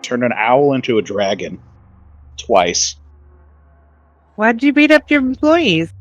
Turn an owl into a dragon. Twice. Why'd you beat up your employees?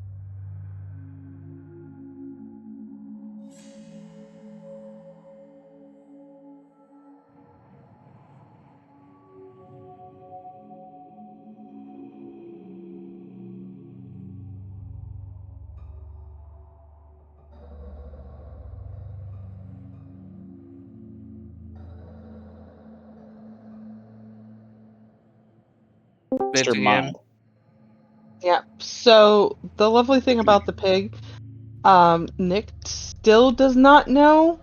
Mr. Mind. Yeah. So the lovely thing about the pig, Nick still does not know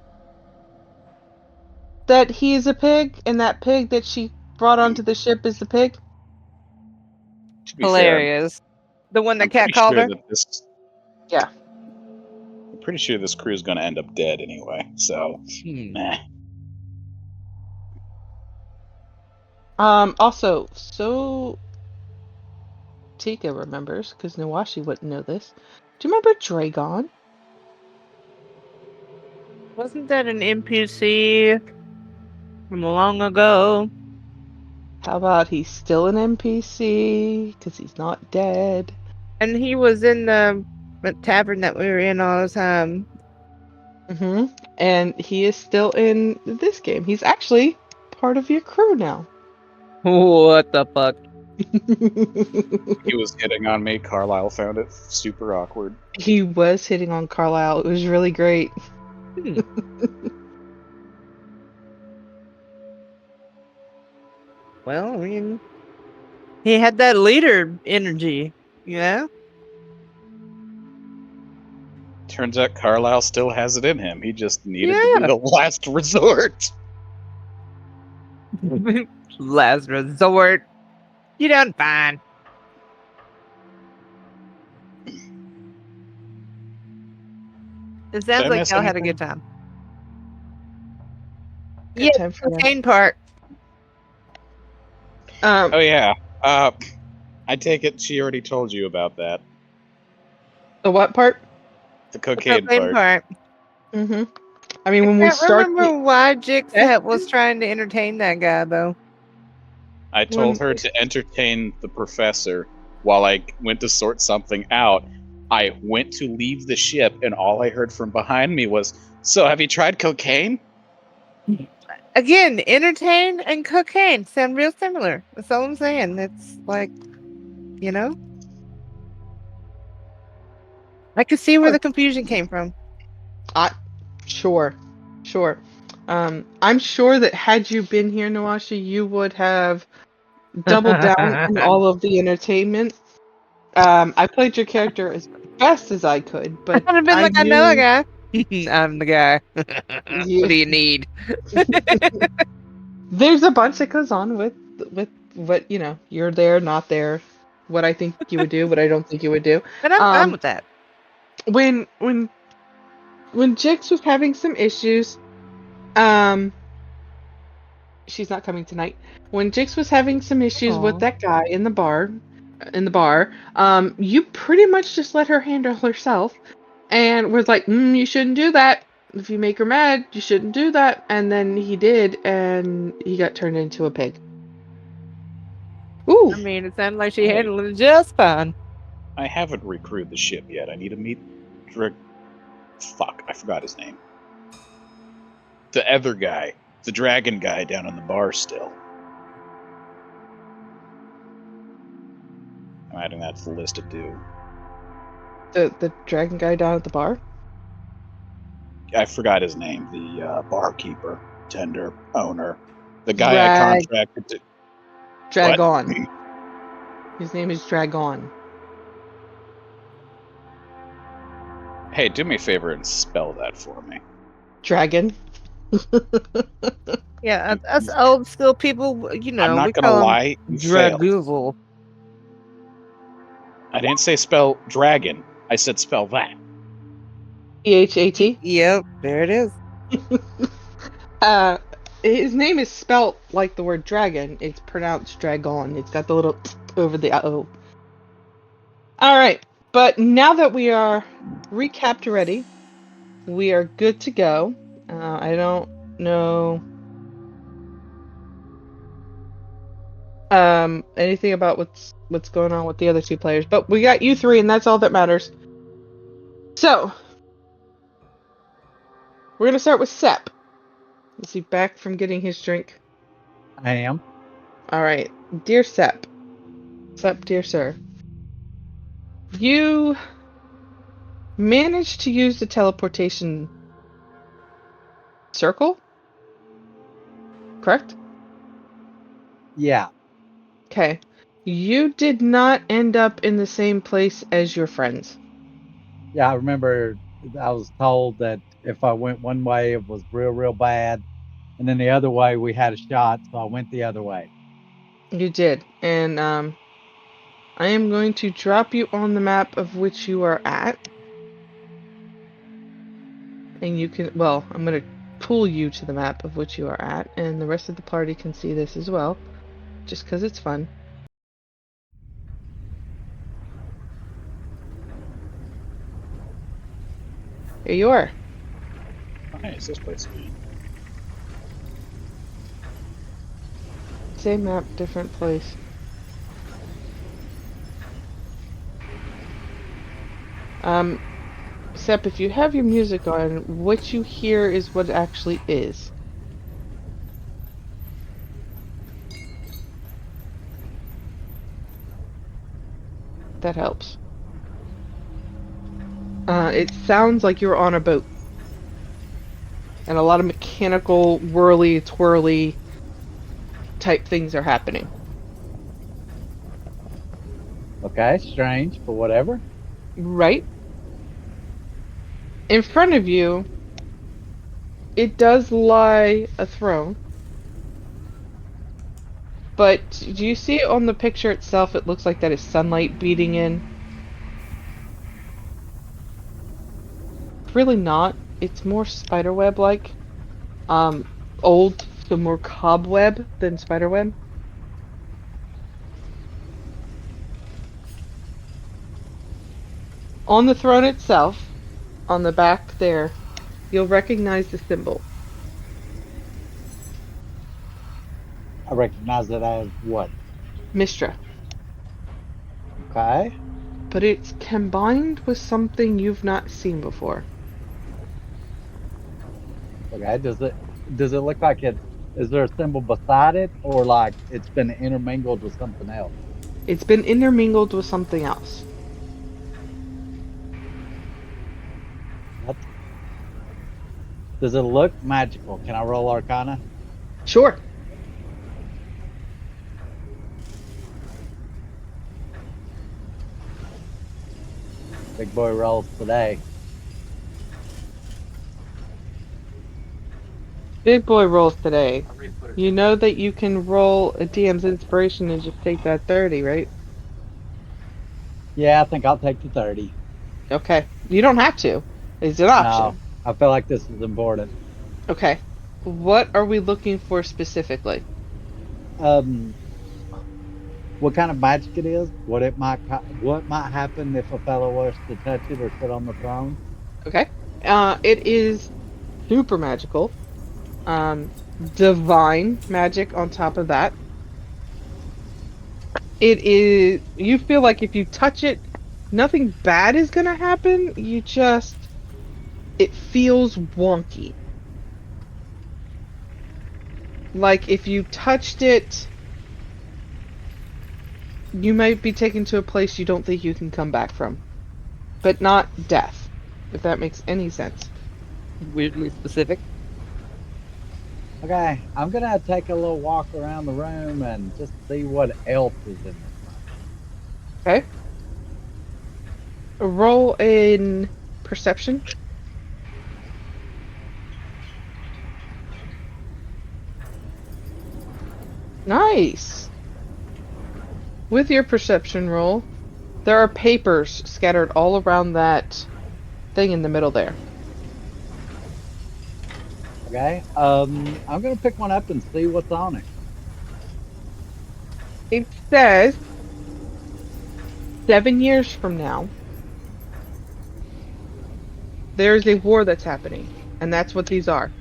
that he is a pig, and that pig that she brought onto the ship is the pig. To be Hilarious. The one that cat called her? Yeah. I'm pretty sure this crew is going to end up dead anyway, so meh. Also, so Tika remembers, because Nawashi wouldn't know this. Do you remember Dragon? Wasn't that an NPC from long ago? How about he's still an NPC, because he's not dead. And he was in the tavern that we were in all the time. Mm-hmm. And he is still in this game. He's actually part of your crew now. What the fuck? He was hitting on me. Carlisle found it super awkward. He was hitting on Carlisle. It was really great. Well, I mean, he had that leader energy, you know? Turns out Carlisle still has it in him. He just needed to be the last resort. Last resort. You done fine. It sounds like y'all had a good time. Good time for cocaine part. Oh yeah. I take it she already told you about that. The what part? The cocaine part. Mm-hmm. I mean, when we start. I remember why Jigsaw was trying to entertain that guy, though. I told her to entertain the professor while I went to sort something out. I went to leave the ship, and all I heard from behind me was, "So, have you tried cocaine?" Again, entertain and cocaine sound real similar. That's all I'm saying. It's like, you know? I could see where the confusion came from. Sure. I'm sure that had you been here, Nawashi, you would have doubled down on all of the entertainment. I played your character as best as I could, but I'd have been like, I know a guy. I'm the guy. What do you need? There's a bunch that goes on with what, you know, you're there, not there, what I think you would do, what I don't think you would do. And I'm fine with that. When Jix was having some issues, she's not coming tonight. When Jix was having some issues with that guy in the bar, you pretty much just let her handle herself, and was like, you shouldn't do that. If you make her mad, you shouldn't do that. And then he did, and he got turned into a pig. Ooh. I mean, it sounded like she handled it just fine. I haven't recruited the ship yet. I need to meet Fuck, I forgot his name. The other guy. The dragon guy down in the bar still. I'm adding that to the list of do. The dragon guy down at the bar? I forgot his name. The barkeeper, tender, owner. The guy I contracted to... Dragon. What? His name is Dragon. Hey, do me a favor and spell that for me. Dragon. Yeah, us old school people, you know, I'm not gonna lie. Dragoozle. I didn't say spell dragon. I said spell that. EHAT? Yep, there it is. His name is spelt like the word dragon. It's pronounced dragon. It's got the little over the O. Alright, but now that we are recapped already, we are good to go. I don't know. anything about what's going on with the other 2 players. But we got you 3, and that's all that matters. So we're gonna start with Sep. Is he back from getting his drink? I am. All right, dear Sep, dear sir, you managed to use the teleportation circle, correct? Yeah. Okay. You did not end up in the same place as your friends. Yeah, I remember I was told that if I went one way, it was real, real bad. And then the other way, we had a shot. So I went the other way. You did. And I am going to drop you on the map of which you are at. And you can, well, I'm going to pull you to the map of which you are at. And the rest of the party can see this as well. Just because it's fun. Here you are. Nice, this place sweet. Same map, different place. Sep, if you have your music on, what you hear is what it actually is. That helps. It sounds like you're on a boat. And a lot of mechanical, whirly, twirly type things are happening. Okay, strange, but whatever. Right? In front of you, it does lie a throne. But do you see it on the picture itself? It looks like that is sunlight beating in. Really not. It's more spiderweb-like. Old, so more cobweb than spiderweb. On the throne itself, on the back there, you'll recognize the symbol. I recognize it as what? Mistra. Okay. But it's combined with something you've not seen before. Okay. Does it look like it? Is there a symbol beside it, or like it's been intermingled with something else? It's been intermingled with something else. What? Does it look magical? Can I roll Arcana? Sure. Big boy rolls today. Big boy rolls today. You know that you can roll a DM's inspiration and just take that 30, right? Yeah, I think I'll take the 30. Okay. You don't have to. It's an option. No, I feel like this is important. Okay. What are we looking for specifically? What kind of magic it is? What might happen if a fellow was to touch it or sit on the throne? Okay. It is super magical. Divine magic on top of that. It is, you feel like if you touch it, nothing bad is gonna happen. It feels wonky. Like if you touched it, you might be taken to a place you don't think you can come back from. But not death, if that makes any sense. Weirdly specific. Okay, I'm gonna take a little walk around the room and just see what else is in there. Okay. Roll in perception. Nice. With your perception roll, there are papers scattered all around that thing in the middle there. Okay, I'm gonna pick one up and see what's on it. It says 7 years from now, there's a war that's happening, and that's what these are.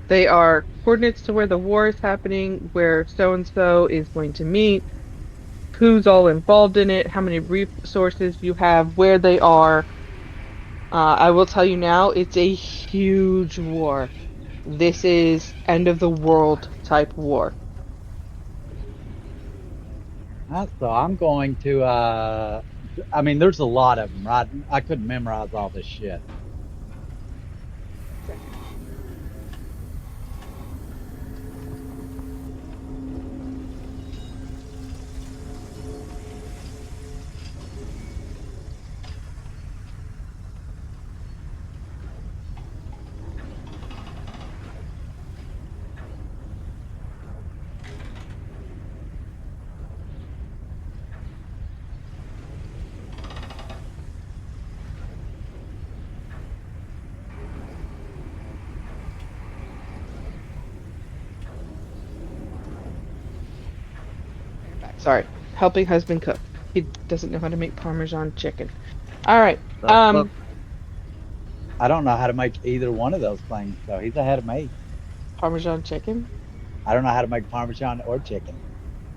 They are coordinates to where the war is happening, where so-and-so is going to meet, who's all involved in it, how many resources you have, where they are. I will tell you now, it's a huge war. This is end of the world type war. So I'm going to. I mean, there's a lot of them, right? I couldn't memorize all this shit. Sorry, helping husband cook. He doesn't know how to make Parmesan chicken. All right. Look, I don't know how to make either one of those things, so he's ahead of me. Parmesan chicken? I don't know how to make Parmesan or chicken.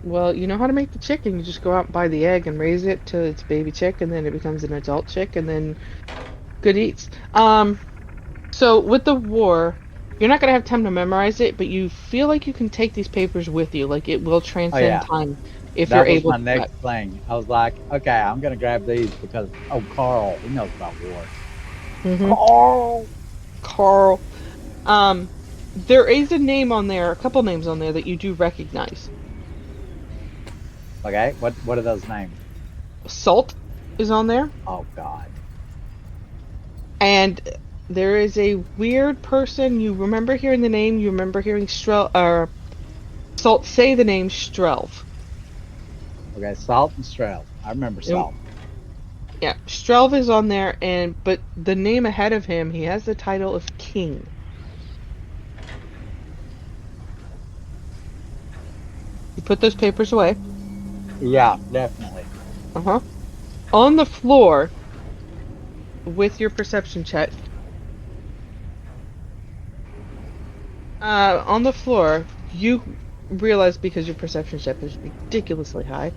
Well, you know how to make the chicken. You just go out and buy the egg and raise it till it's baby chick, and then it becomes an adult chick, and then good eats. So with the war, you're not gonna have time to memorize it, but you feel like you can take these papers with you. Like it will transcend yeah. time if That you're was able my to. next thing. I was like, okay, I'm gonna grab these because Carl, he knows about war. Mhm. Carl. There is a name on there, a couple names on there that you do recognize. Okay, what are those names? Salt is on there, Oh God. and there is a weird person. You remember hearing the name. You remember hearing Salt say the name Strelv. Okay, Salt and Strauss. I remember Salt. Yeah, Strelv is on there, but the name ahead of him, he has the title of King. You put those papers away. Yeah, definitely. Uh-huh. On the floor, with your perception check. On the floor, you realize, because your perception check is ridiculously high,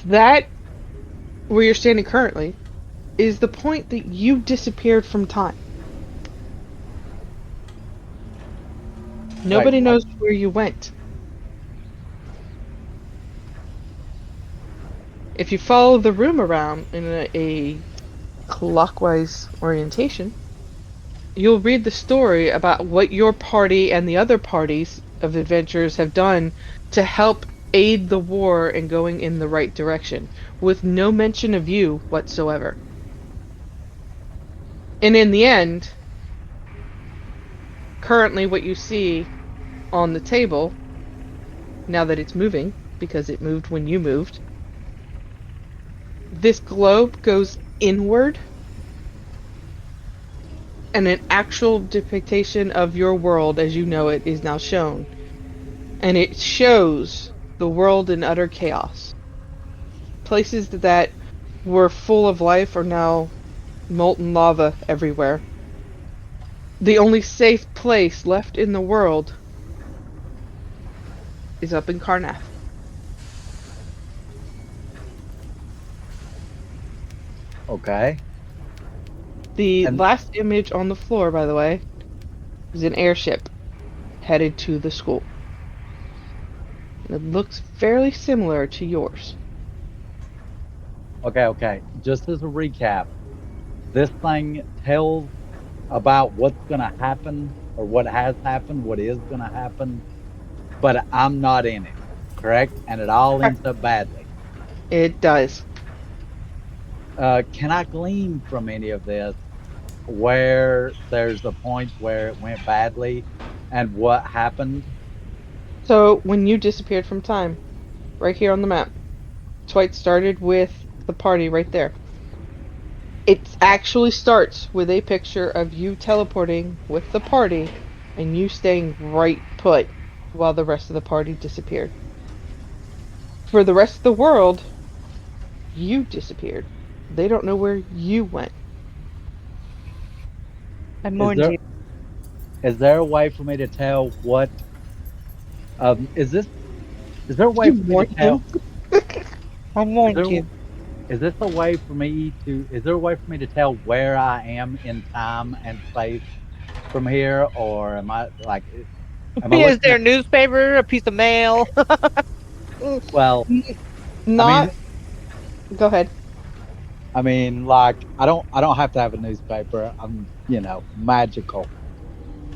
that where you're standing currently is the point that you disappeared from time. Nobody knows where you went. If you follow the room around in a clockwise orientation, you'll read the story about what your party and the other parties of adventurers have done to help aid the war in going in the right direction, with no mention of you whatsoever. And in the end, currently what you see on the table, now that it's moving, because it moved when you moved, this globe goes inward, and an actual depiction of your world as you know it is now shown. And it shows the world in utter chaos. Places that were full of life are now molten lava everywhere. The only safe place left in the world is up in Karnath. Okay. The last image on the floor, by the way, is an airship headed to the school. It looks fairly similar to yours. Okay. Just as a recap, this thing tells about what's gonna happen or what has happened, what is gonna happen, but I'm not in it, correct? And it all ends up badly. It does. Can I glean from any of this where there's a point where it went badly and what happened? So, when you disappeared from time, right here on the map, Twite started with the party right there. It actually starts with a picture of you teleporting with the party and you staying right put while the rest of the party disappeared. For the rest of the world, you disappeared. They don't know where you went. I mourned you. Is there a way for me to tell what? Is there a way You for me to warn tell? him. I Is warned there, you. is this a way for me to? Is there a way for me to tell where I am in time and space from here, or am I like? Am I Is looking there at? a newspaper, a piece of mail? Well, I Not. mean, Go ahead. like I don't have to have a newspaper. I'm magical.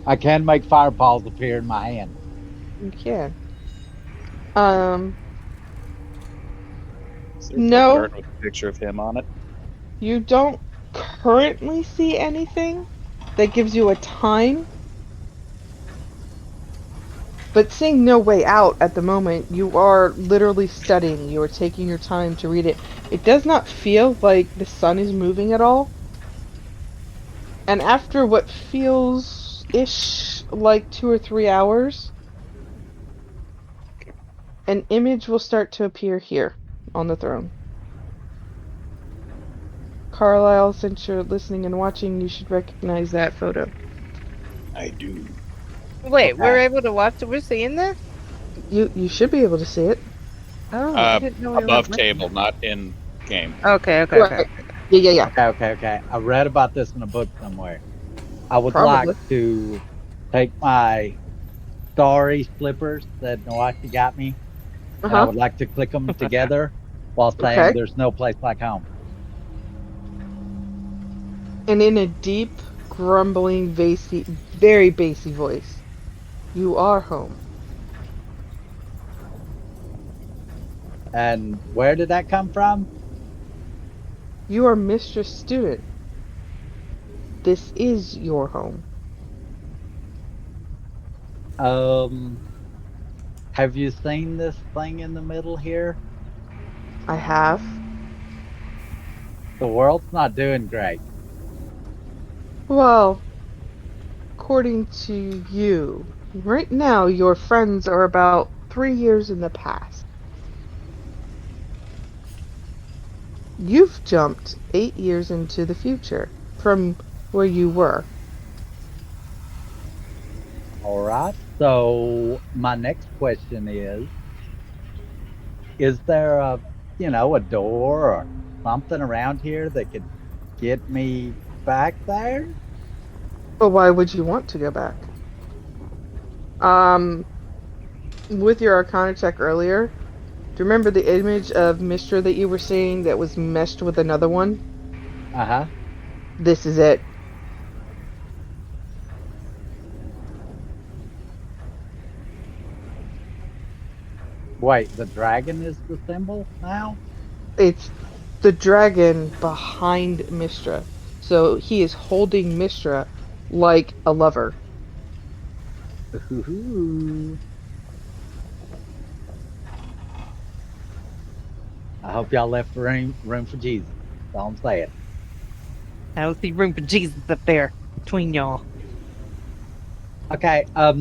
I can make fireballs appear in my hand. You can. Um. Is there book No, art with a picture of him on it? you don't currently see anything that gives you a time. But seeing no way out at the moment, you are literally studying. You are taking your time to read it. It does not feel like the sun is moving at all. And after what feels ish like 2 or 3 hours, an image will start to appear here on the throne. Carlisle, since you're listening and watching, you should recognize that photo. I do. Wait, we're Okay. able to watch it. We're seeing this? You should be able to see it. Oh, I Uh, didn't know we above were table, not in game. Okay, okay, Right. okay. Yeah. Okay. I read about this in a book somewhere. I would like Probably. to take my starry slippers that Noaki got me, and I Uh-huh. would like to click them together while saying Okay. there's no place like home. And in a deep, grumbling, bassy, very bassy voice, you are home. And where did that come from? You are Mistress Student. This is your home. Have you seen this thing in the middle here? I have. The world's not doing great. Well, according to you, right now your friends are about 3 years in the past. You've jumped 8 years into the future from where you were. All right. So my next question is there a door or something around here that could get me back there? But why would you want to go back? With your Arcana check earlier, do you remember the image of Mistra that you were seeing that was meshed with another one? Uh-huh. This is it. Wait, the dragon is the symbol now? It's the dragon behind Mistra. So he is holding Mistra like a lover. Ooh. I hope y'all left room for Jesus. That's all I'm saying. I don't see room for Jesus up there between y'all. Okay, are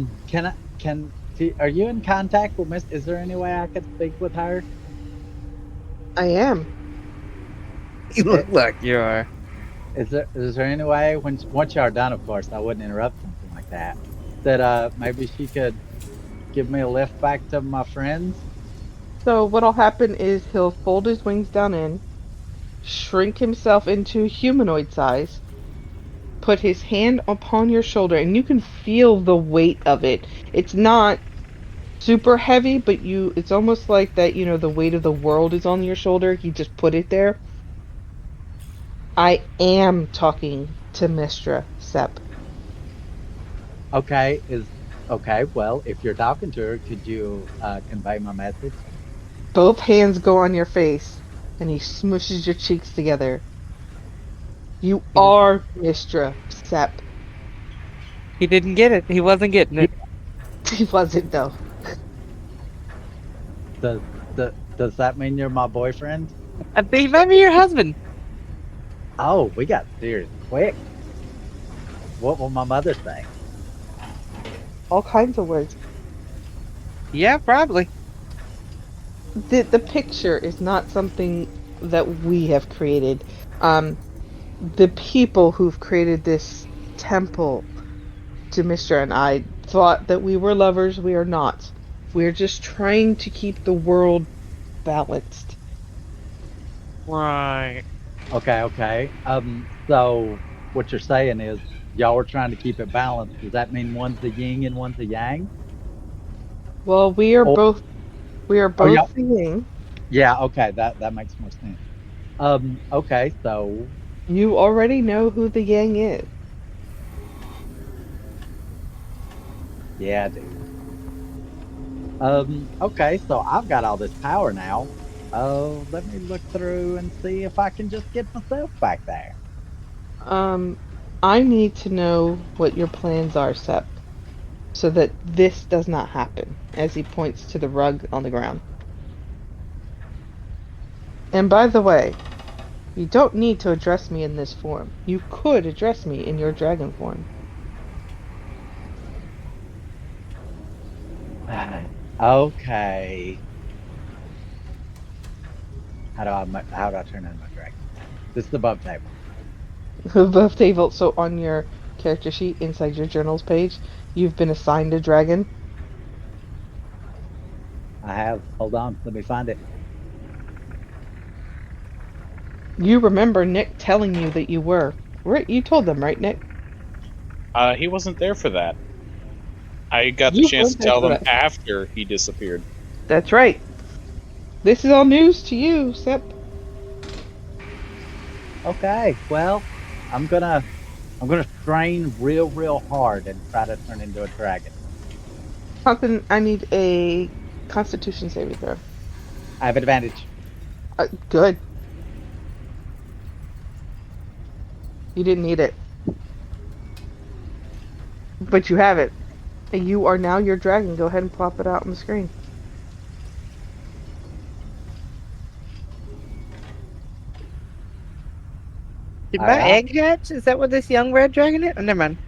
you in contact with Miss? Is there any way I could speak with her? I am. You look like you are. Is there any way once y'all are done, of course, I wouldn't interrupt something like that. That maybe she could give me a lift back to my friends? So what'll happen is he'll fold his wings down in, shrink himself into humanoid size, put his hand upon your shoulder, and you can feel the weight of it. It's not super heavy, but it's almost like that, the weight of the world is on your shoulder. He just put it there. I am talking to Mistra, Sep. Okay, well, if you're talking to her, could you convey my message? Both hands go on your face, and he smushes your cheeks together. You are Mistra, Sep. He didn't get it. He wasn't getting it. He wasn't, though. Does that mean you're my boyfriend? I think he might be your husband. Oh, we got serious quick. What will my mother say? All kinds of words. Yeah, probably. The picture is not something that we have created. The people who've created this temple to Mr. and I thought that we were lovers. We are not. We're just trying to keep the world balanced. Right. Okay. So what you're saying is y'all were trying to keep it balanced. Does that mean one's a yin and one's a yang? Well, we are Or, both y'all, the yin. yeah, okay, that makes more sense. Okay, so You already know who the yang is. yeah, I do. Okay, so I've got all this power now. Oh, let me look through and see if I can just get myself back there. I need to know what your plans are, Sep, so that this does not happen, as he points to the rug on the ground. And by the way, you don't need to address me in this form. You could address me in your dragon form. Okay. How do I turn into my dragon? This is above table. Above table, so on your character sheet inside your journals page, you've been assigned a dragon. I have. Hold on, let me find it. You remember Nick telling you that you were. You told them, right, Nick? He wasn't there for that. I got the You chance weren't to there tell for them that. after he disappeared. That's right. This is all news to you, Sep. Okay, well, I'm gonna strain real hard and try to turn into a dragon. Something. I need a Constitution saving throw. I have advantage. Good. You didn't need it, but you have it. And you are now your dragon. Go ahead and plop it out on the screen. Did my Alright. egg hatch? Is that what this young red dragon is? Oh, never mind.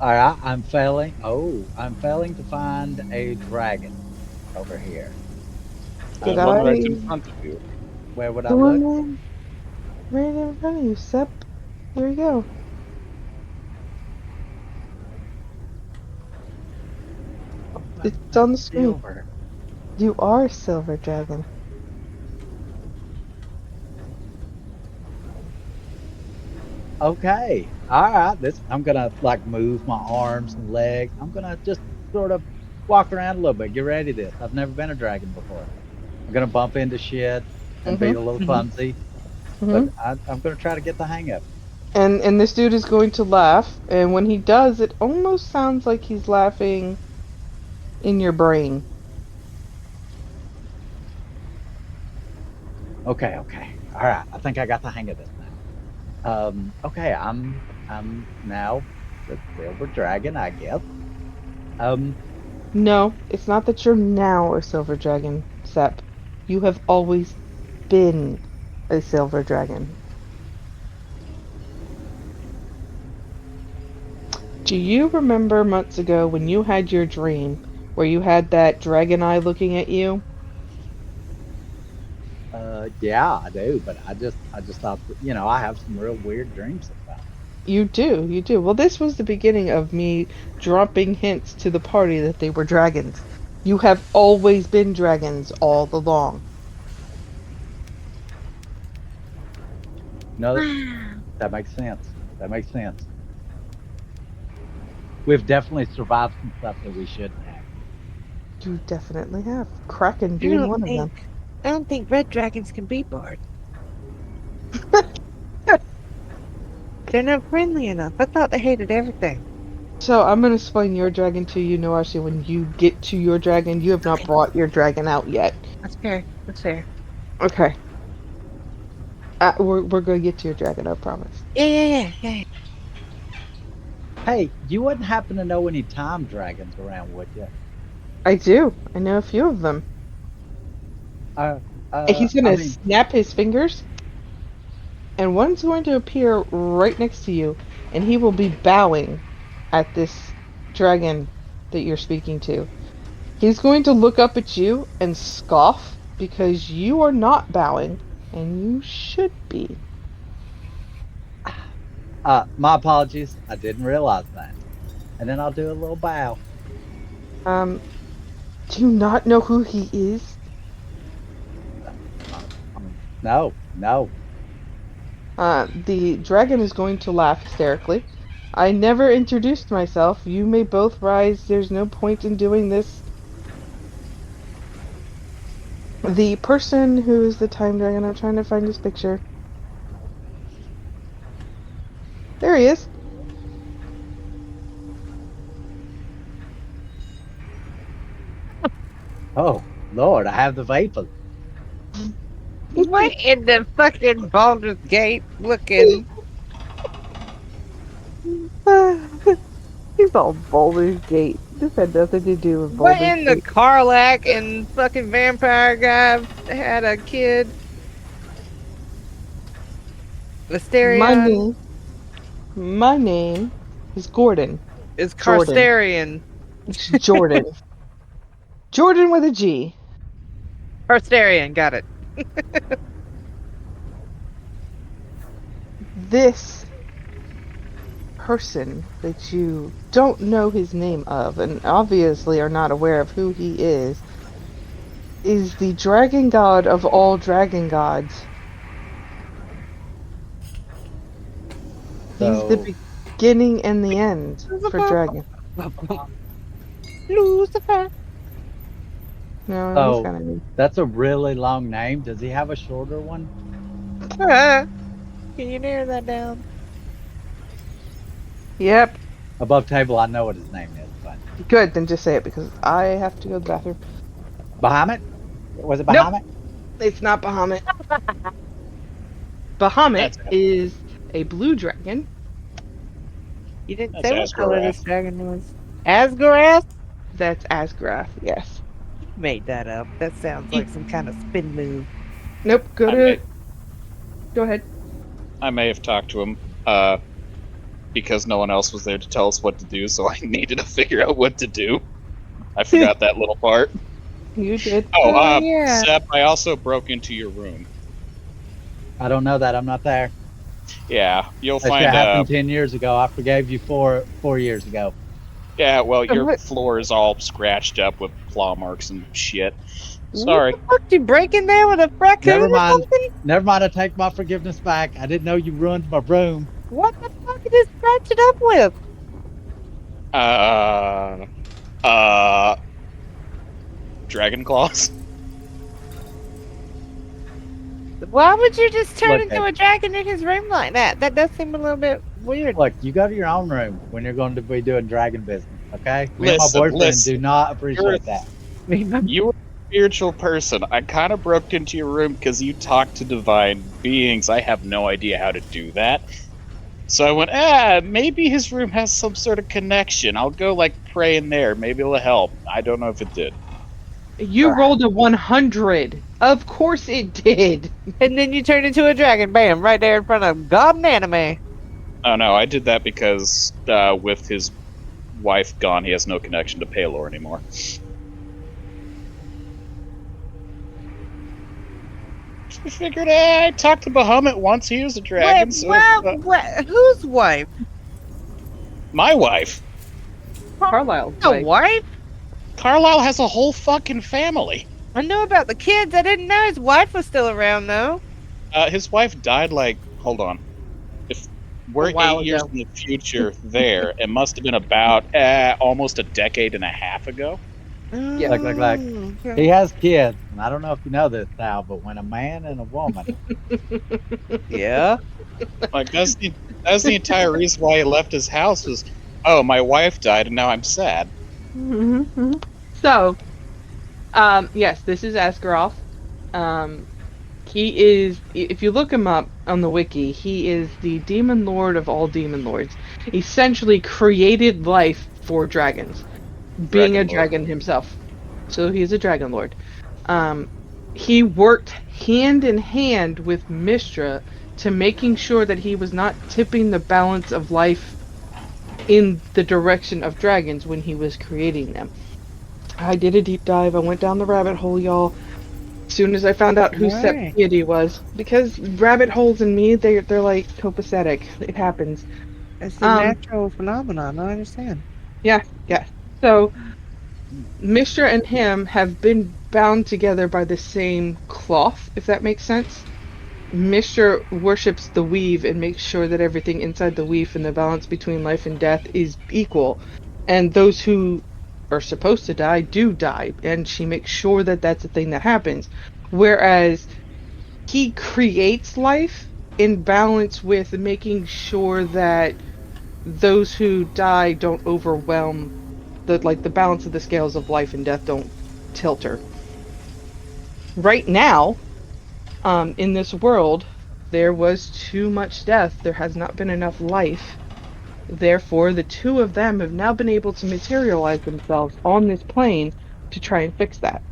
Alright, I'm failing. Oh, I'm failing to find a dragon over here. Did One I- right in front of you. Where would I The look? one right in front of you, Sep. Here we go. It's on the screen. Silver. You are a silver dragon. Okay. Alright, I'm gonna like move my arms and legs. I'm gonna just sort of walk around a little bit, get ready to this. I've never been a dragon before. I'm gonna bump into shit and be a little clumsy. Mhm. But I'm gonna try to get the hang of it. And this dude is going to laugh, and when he does, it almost sounds like he's laughing in your brain. Okay. Alright, I think I got the hang of this now. Okay, I'm now the silver dragon, I guess. No, it's not that you're now a silver dragon, Sep. You have always been a silver dragon. Do you remember months ago when you had your dream where you had that dragon eye looking at you? Yeah, I do, but I just thought, I have some real weird dreams sometimes. You do. Well, this was the beginning of me dropping hints to the party that they were dragons. You have always been dragons all along. No, that makes sense. We've definitely survived some stuff that we shouldn't have. You definitely have. Kraken being one of them. I don't think red dragons can be bored. They're not friendly enough. I thought they hated everything. So I'm gonna explain your dragon to you, Noashi. When you get to your dragon, you have not Okay. brought your dragon out yet. That's fair. That's fair. Okay. We're gonna get to your dragon, I promise. Yeah. Hey, you wouldn't happen to know any time dragons around, would you? I do. I know a few of them. He's gonna snap his fingers, and one's going to appear right next to you, and he will be bowing at this dragon that you're speaking to. He's going to look up at you and scoff because you are not bowing, and you should be. My apologies. I didn't realize that. And then I'll do a little bow. Do you not know who he is? No. The dragon is going to laugh hysterically. I never introduced myself. You may both rise. There's no point in doing this. The person who is the time dragon, I'm trying to find his picture. There he is. Oh, Lord, I have the vapors. What in the fucking Baldur's Gate looking? He's all Baldur's Gate. This had nothing to do with What Baldur's in the Gate. Karlach and fucking vampire guy had a kid? Asterion My name is Gordon. is Jordan. Carstarian. Jordan. Jordan with a G. Carstarian, got it. This person that you don't know his name of, and obviously are not aware of who he is the dragon god of all dragon gods. He's So, the beginning and the end for dragon. Lucifer. No, Oh. he's kind of neat. that's a really long name. Does he have a shorter one? Can you narrow that down? Yep. Above table, I know what his name is, but Good, then just say it because I have to go to the bathroom. Bahamut? Was it Nope. Bahamut? It's not Bahamut. Bahamut That's- is a blue dragon. You didn't That's say what color Asgarath. this dragon was. Asgarath? That's Asgarath, yes. Made that up. That sounds like some kind of spin move. Nope, go I to may, it. Go ahead. I may have talked to him because no one else was there to tell us what to do, so I needed to figure out what to do. I forgot that little part. You did. Oh, Oh, yeah. Sep, I also broke into your room. I don't know that. I'm not there. Yeah, you'll That find shit happened 10 years ago. I forgave you 4 years ago. yeah, well, your What? floor is all scratched up with claw marks and shit. Sorry. What the fuck? You break in there with a raccoon Never or mind. something? Never mind. I take my forgiveness back. I didn't know you ruined my room. What the fuck did you scratch it up with? Dragon claws. Why would you just turn Look, into a dragon in his room like that? That does seem a little bit weird. Look, you go to your own room when you're going to be doing dragon business, okay? Me and Listen, my boyfriend listen. do not appreciate that. You were a spiritual person. I kind of broke into your room because you talked to divine beings. I have no idea how to do that. So I went, maybe his room has some sort of connection. I'll go, pray in there. Maybe it'll help. I don't know if it did. You rolled a 100. Of course it did. And then you turn into a dragon, bam, right there in front of God and anime. Oh, no, I did that because with his wife gone, he has no connection to Palor anymore. I figured, I talked to Bahamut once. He was a dragon. Wait, So, what? Whose wife? my wife. Carlisle's The wife. wife? Carlisle has a whole fucking family. I knew about the kids. I didn't know his wife was still around, though. His wife died hold on. If we're A while 8 years ago. in the future there, it must have been about almost a decade and a half ago. Yeah. Like. Oh, okay. He has kids, and I don't know if you know this, Sal, but when a man and a woman, Yeah. That's the entire reason why he left his house was, oh, my wife died and now I'm sad. So, yes, this is Asgaroth. He is, if you look him up on the wiki, he is the demon lord of all demon lords. Essentially created life for dragons, being Dragon a lord. dragon himself. So he's a dragon lord. He worked hand in hand with Mystra to making sure that he was not tipping the balance of life in the direction of dragons when he was creating them. I did a deep dive. I went down the rabbit hole, y'all. soon as I found out who Sep Right. Deity was, because rabbit holes in me, they're like copacetic. It happens. It's a natural phenomenon. I understand. Yeah. So Mishra and him have been bound together by the same cloth, if that makes sense. Mishra worships the weave and makes sure that everything inside the weave and the balance between life and death is equal. And those who are supposed to die do die, and she makes sure that that's a thing that happens. Whereas he creates life in balance with making sure that those who die don't overwhelm the balance of the scales of life and death don't tilt her. Right now, in this world, there was too much death. There has not been enough life. Therefore, the two of them have now been able to materialize themselves on this plane to try and fix that.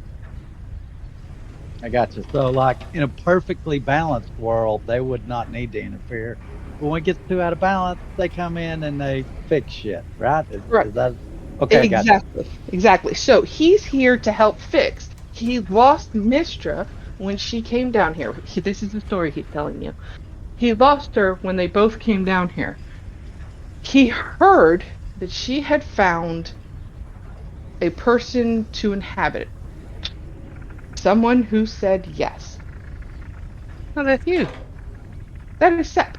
I got you. So, like in a perfectly balanced world, they would not need to interfere. But when it gets too out of balance, they come in and they fix shit, right? Right. Is that okay? Gotcha. Exactly. So he's here to help fix. He lost Mistra when she came down here. This is the story he's telling you. He lost her when they both came down here. He heard that she had found a person to inhabit it. Someone who said yes. Oh, that's you. That is Sep.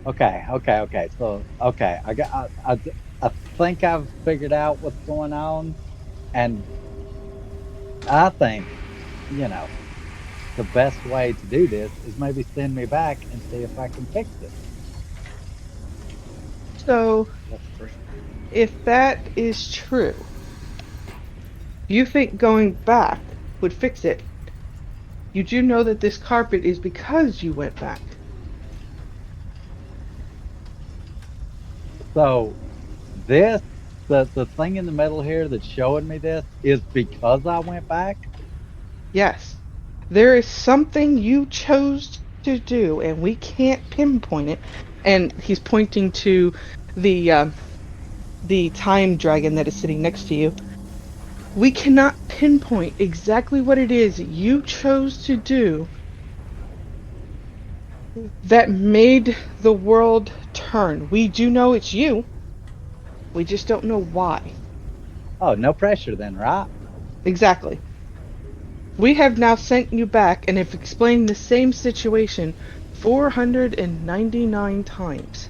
Okay. So, okay, I think I've figured out what's going on, and I think, the best way to do this is maybe send me back and see if I can fix it. So, if that is true, you think going back would fix it? You do know that this carpet is because you went back. So, the thing in the middle here that's showing me this is because I went back. Yes. There is something you chose to do, and we can't pinpoint it. And he's pointing to the time dragon that is sitting next to you. We cannot pinpoint exactly what it is you chose to do that made the world turn. We do know it's you. We just don't know why. Oh, no pressure then, right? Exactly. We have now sent you back and have explained the same situation 499 times.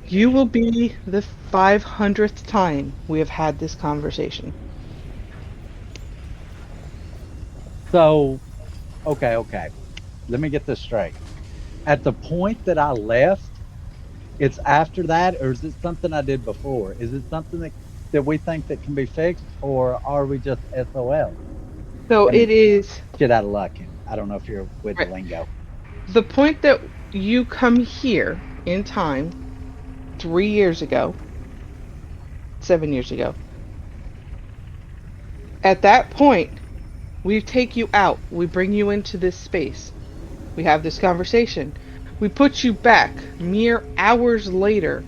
You will be the 500th time we have had this conversation. So, okay. Let me get this straight. At the point that I left, it's after that, or is it something I did before? Is it something that we think that can be fixed, or are we just SOL? So it is Get out of luck. I don't know if you're with Right. the lingo. the point that you come here in time 3 years ago, 7 years ago. At that point, we take you out. We bring you into this space. We have this conversation. We put you back mere hours later.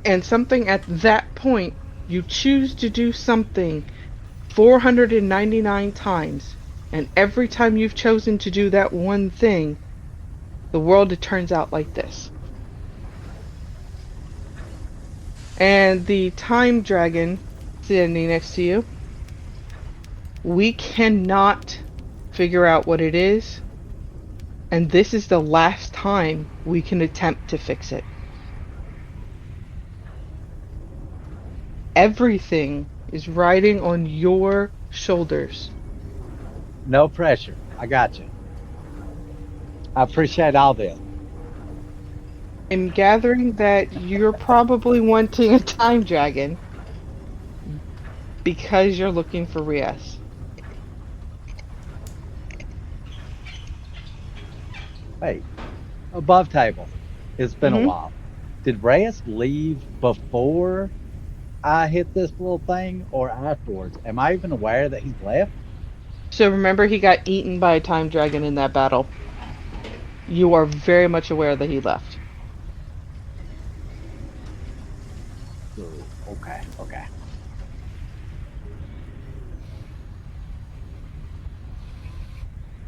And something at that point, you choose to do something 499 times. And every time you've chosen to do that one thing, the world turns out like this. And the time dragon standing next to you, we cannot figure out what it is, and this is the last time we can attempt to fix it. Everything is riding on your shoulders. No pressure. I got you. I appreciate all this. I'm gathering that you're probably wanting a time dragon because you're looking for Rias. Hey, above table. It's been a Mhm. while. Did Reyes leave before I hit this little thing or afterwards? Am I even aware that he's left? So remember, he got eaten by a time dragon in that battle. You are very much aware that he left. So, okay, okay.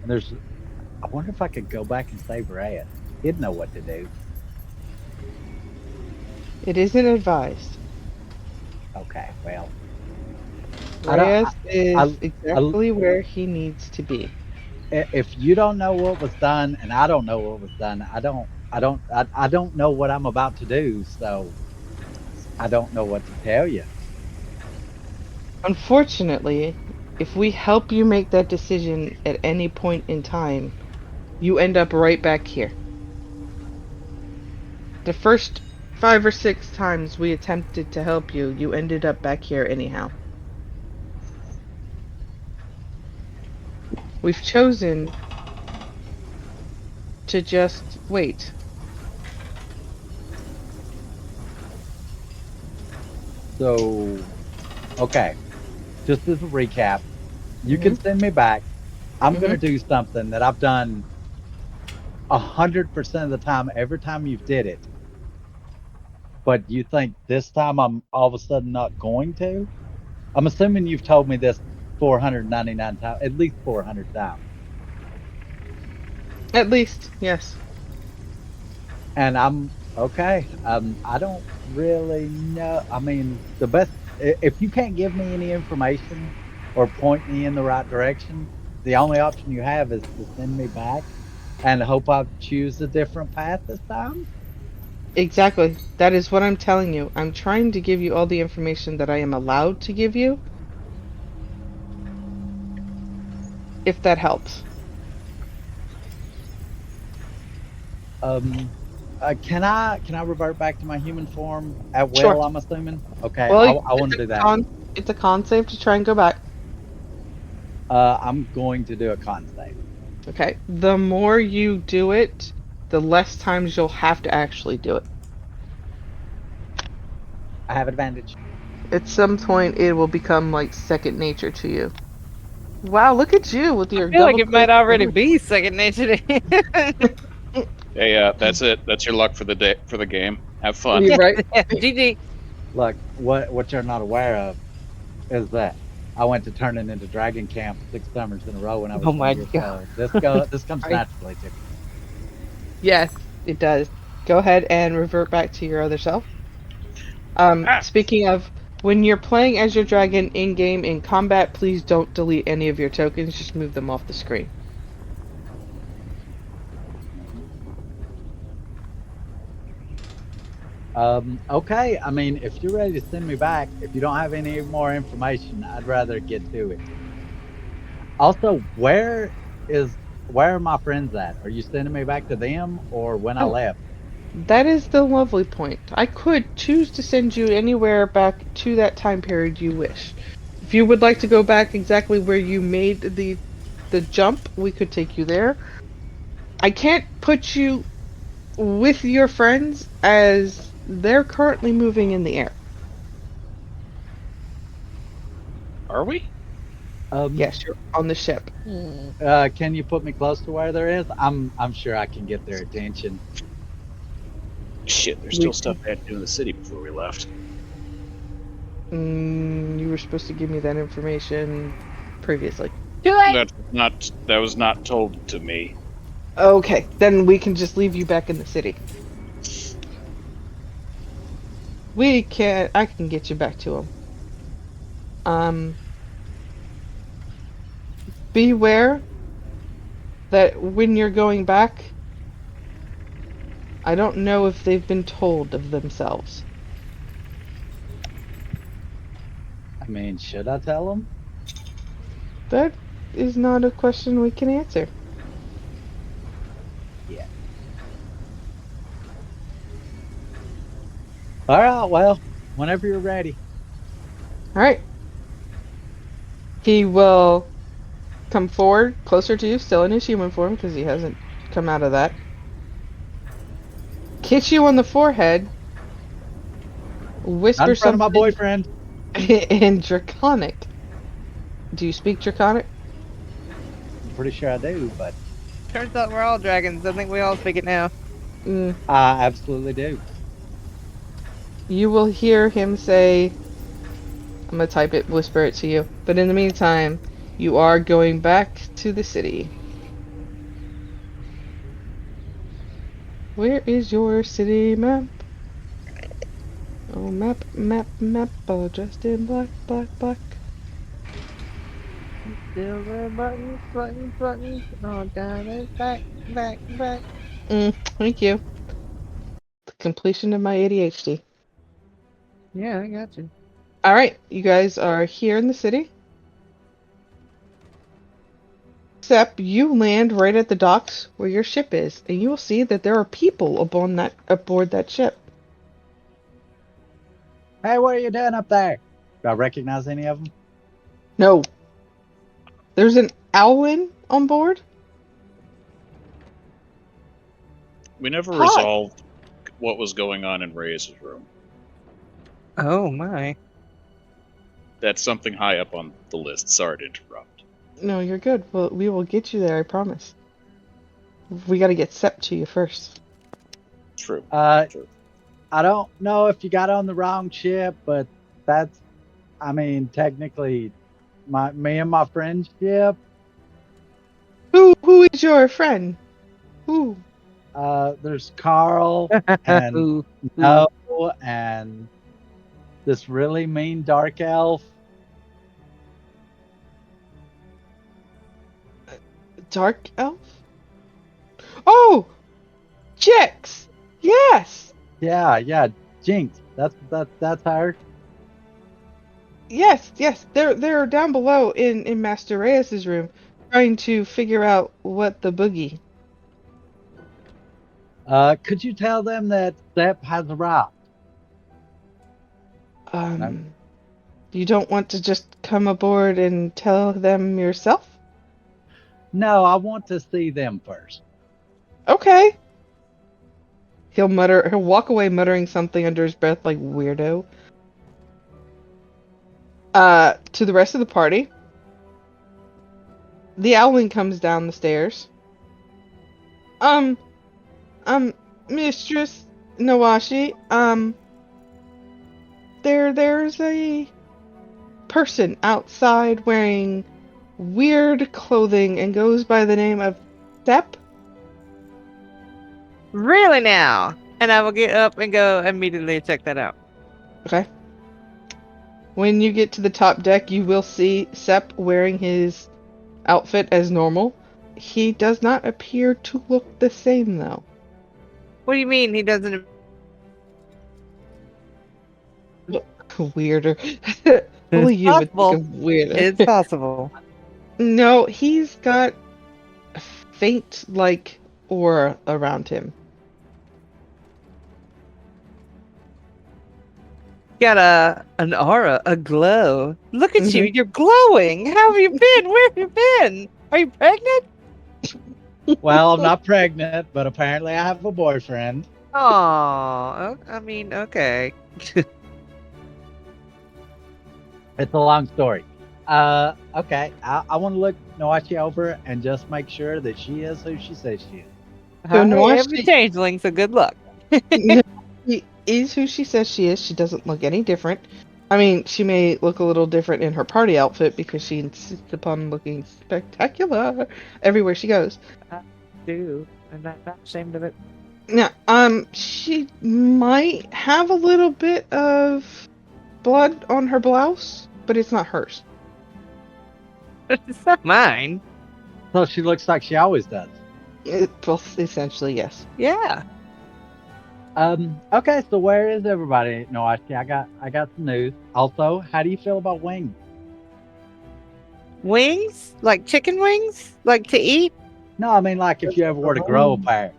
And there's, I wonder if I could go back and save Reyes. He'd know what to do. It isn't advised. Okay, well, I don't. Reyes is I- exactly where he needs to be. If you don't know what was done and I don't know what was done, I don't know what I'm about to do, so I don't know what to tell you. Unfortunately, if we help you make that decision at any point in time, you end up right back here. The first 5 or 6 times we attempted to help you, you ended up back here anyhow. We've chosen to just wait. So, okay, just as a recap, you can send me back. I'm gonna do something that I've done 100% of the time every time you've did it. But you think this time I'm all of a sudden not going to? I'm assuming you've told me this 499 times, at least 400 times. At least, yes. And I'm okay. I don't really know. I mean, the best, if you can't give me any information or point me in the right direction, the only option you have is to send me back and hope I choose a different path this time. Exactly. That is what I'm telling you. I'm trying to give you all the information that I am allowed to give you. If that helps. Can I revert back to my human form at will? Sure. I'm assuming. Okay, Well, I want to do that. It's a con save to try and go back. I'm going to do a con save. Okay. The more you do it, the less times you'll have to actually do it. I have advantage. At some point, it will become like second nature to you. Wow, look at you with your I feel like double it might click. already be second nature to him. Hey, that's it. That's your luck for the day for the game. Have fun. You're right. GG. Look, what you're not aware of is that I went to turning into Dragon Camp 6 summers in a row when I was Oh my 20 years old. This comes naturally to me. Yes, it does. Go ahead and revert back to your other self. Speaking of, when you're playing as your dragon in-game in combat, please don't delete any of your tokens. Just move them off the screen. Okay, I mean, if you're ready to send me back, if you don't have any more information, I'd rather get to it. Also, where are my friends at? Are you sending me back to them or when I left? That is the lovely point. I could choose to send you anywhere back to that time period you wish. If you would like to go back exactly where you made the jump, we could take you there. I can't put you with your friends as they're currently moving in the air. Are we? Yes, you're on the ship. Can you put me close to where there is? I'm sure I can get their attention. Shit, there's still stuff I had to do in the city before we left. You were supposed to give me that information previously. Too late. That was not told to me. Okay, then we can just leave you back in the city. I can get you back to him. Beware that when you're going back, I don't know if they've been told of themselves. I mean, should I tell them? That is not a question we can answer. Yeah. All right, well, whenever you're ready. Alright. He will come forward closer to you, still in his human form, because he hasn't come out of that. Kiss you on the forehead. Whisper Not in front of my something boyfriend. in Draconic. Do you speak Draconic? I'm pretty sure I do, but Turns out we're all dragons. I think we all speak it now. Mm. I absolutely do. you will hear him say, I'm gonna type it, whisper it to you. But in the meantime, you are going back to the city. Where is your city map? Oh, map, map, map, all dressed in black, black, black. Silver buttons, buttons, buttons. Oh, down it, back, back, back. Thank you. The completion of my ADHD. Yeah, I got you. Alright, you guys are here in the city. Sep, you land right at the docks where your ship is, and you will see that there are people aboard that ship. Hey, what are you doing up there? Do I recognize any of them? No. There's an Owlin on board. We never Hi. resolved what was going on in Reyes' room. Oh my. That's something high up on the list. Sorry to interrupt. No, you're good. Well, we will get you there, I promise. We gotta get Sep to you first. True. I don't know if you got on the wrong ship, but that's, I mean, technically, me and my friend's ship. Who is your friend? Who? There's Carl and Ooh, No and this really mean dark elf. Dark elf? Oh! Jix! Yes! Yeah, Jinx. That's her. Yes. They're down below in Master Reyes' room, trying to figure out what the boogie. Could you tell them that Sep has arrived? You don't want to just come aboard and tell them yourself? No, I want to see them first. Okay. He'll walk away muttering something under his breath like weirdo. To the rest of the party, the Owling comes down the stairs. Mistress Nawashi, there's a person outside wearing weird clothing and goes by the name of Sep. really now? And I will get up and go immediately check that out. Okay. When you get to the top deck, you will see Sep wearing his outfit as normal. He does not appear to look the same, though. What do you mean he doesn't? Weirder. Only you would think of weirder. It's possible. No, he's got a faint, like, aura around him. Got an aura, a glow. Look at you, you're glowing. How have you been? Where have you been? Are you pregnant? Well, I'm not pregnant, but apparently I have a boyfriend. Oh, I mean, okay. It's a long story. Okay. I want to look Nawashi over and just make sure that she is who she says she is. So I am a Nawashi- changeling, so good luck. She is who she says she is. She doesn't look any different. I mean, she may look a little different in her party outfit because she insists upon looking spectacular everywhere she goes. Do, and I'm not ashamed of it. Now, she might have a little bit of blood on her blouse, but it's not hers. It's not mine. So she looks like she always does. Well, essentially, yes. Yeah. Okay, so where is everybody? Nawashi, I got some news. Also, how do you feel about wings? Wings? Like chicken wings? Like to eat? No, I mean like if you ever were to grow a pair.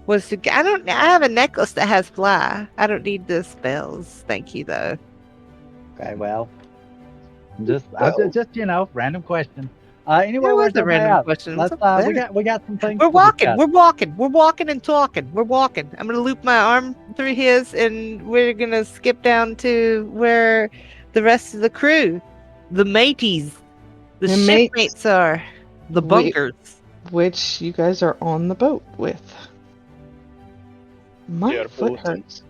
I have a necklace that has fly. I don't need the spells. Thank you though. Okay, well, just random question. Anyway, That was where's a everybody random else? question. Let's we got some things. We're to walking. discuss. We're walking and talking. We're walking. I'm gonna loop my arm through his, and we're gonna skip down to where the rest of the crew, the mateys, the The mates. shipmates are, the Wait. bunkers. Which you guys are on the boat with. My Yeah, foot bulletin. hurts.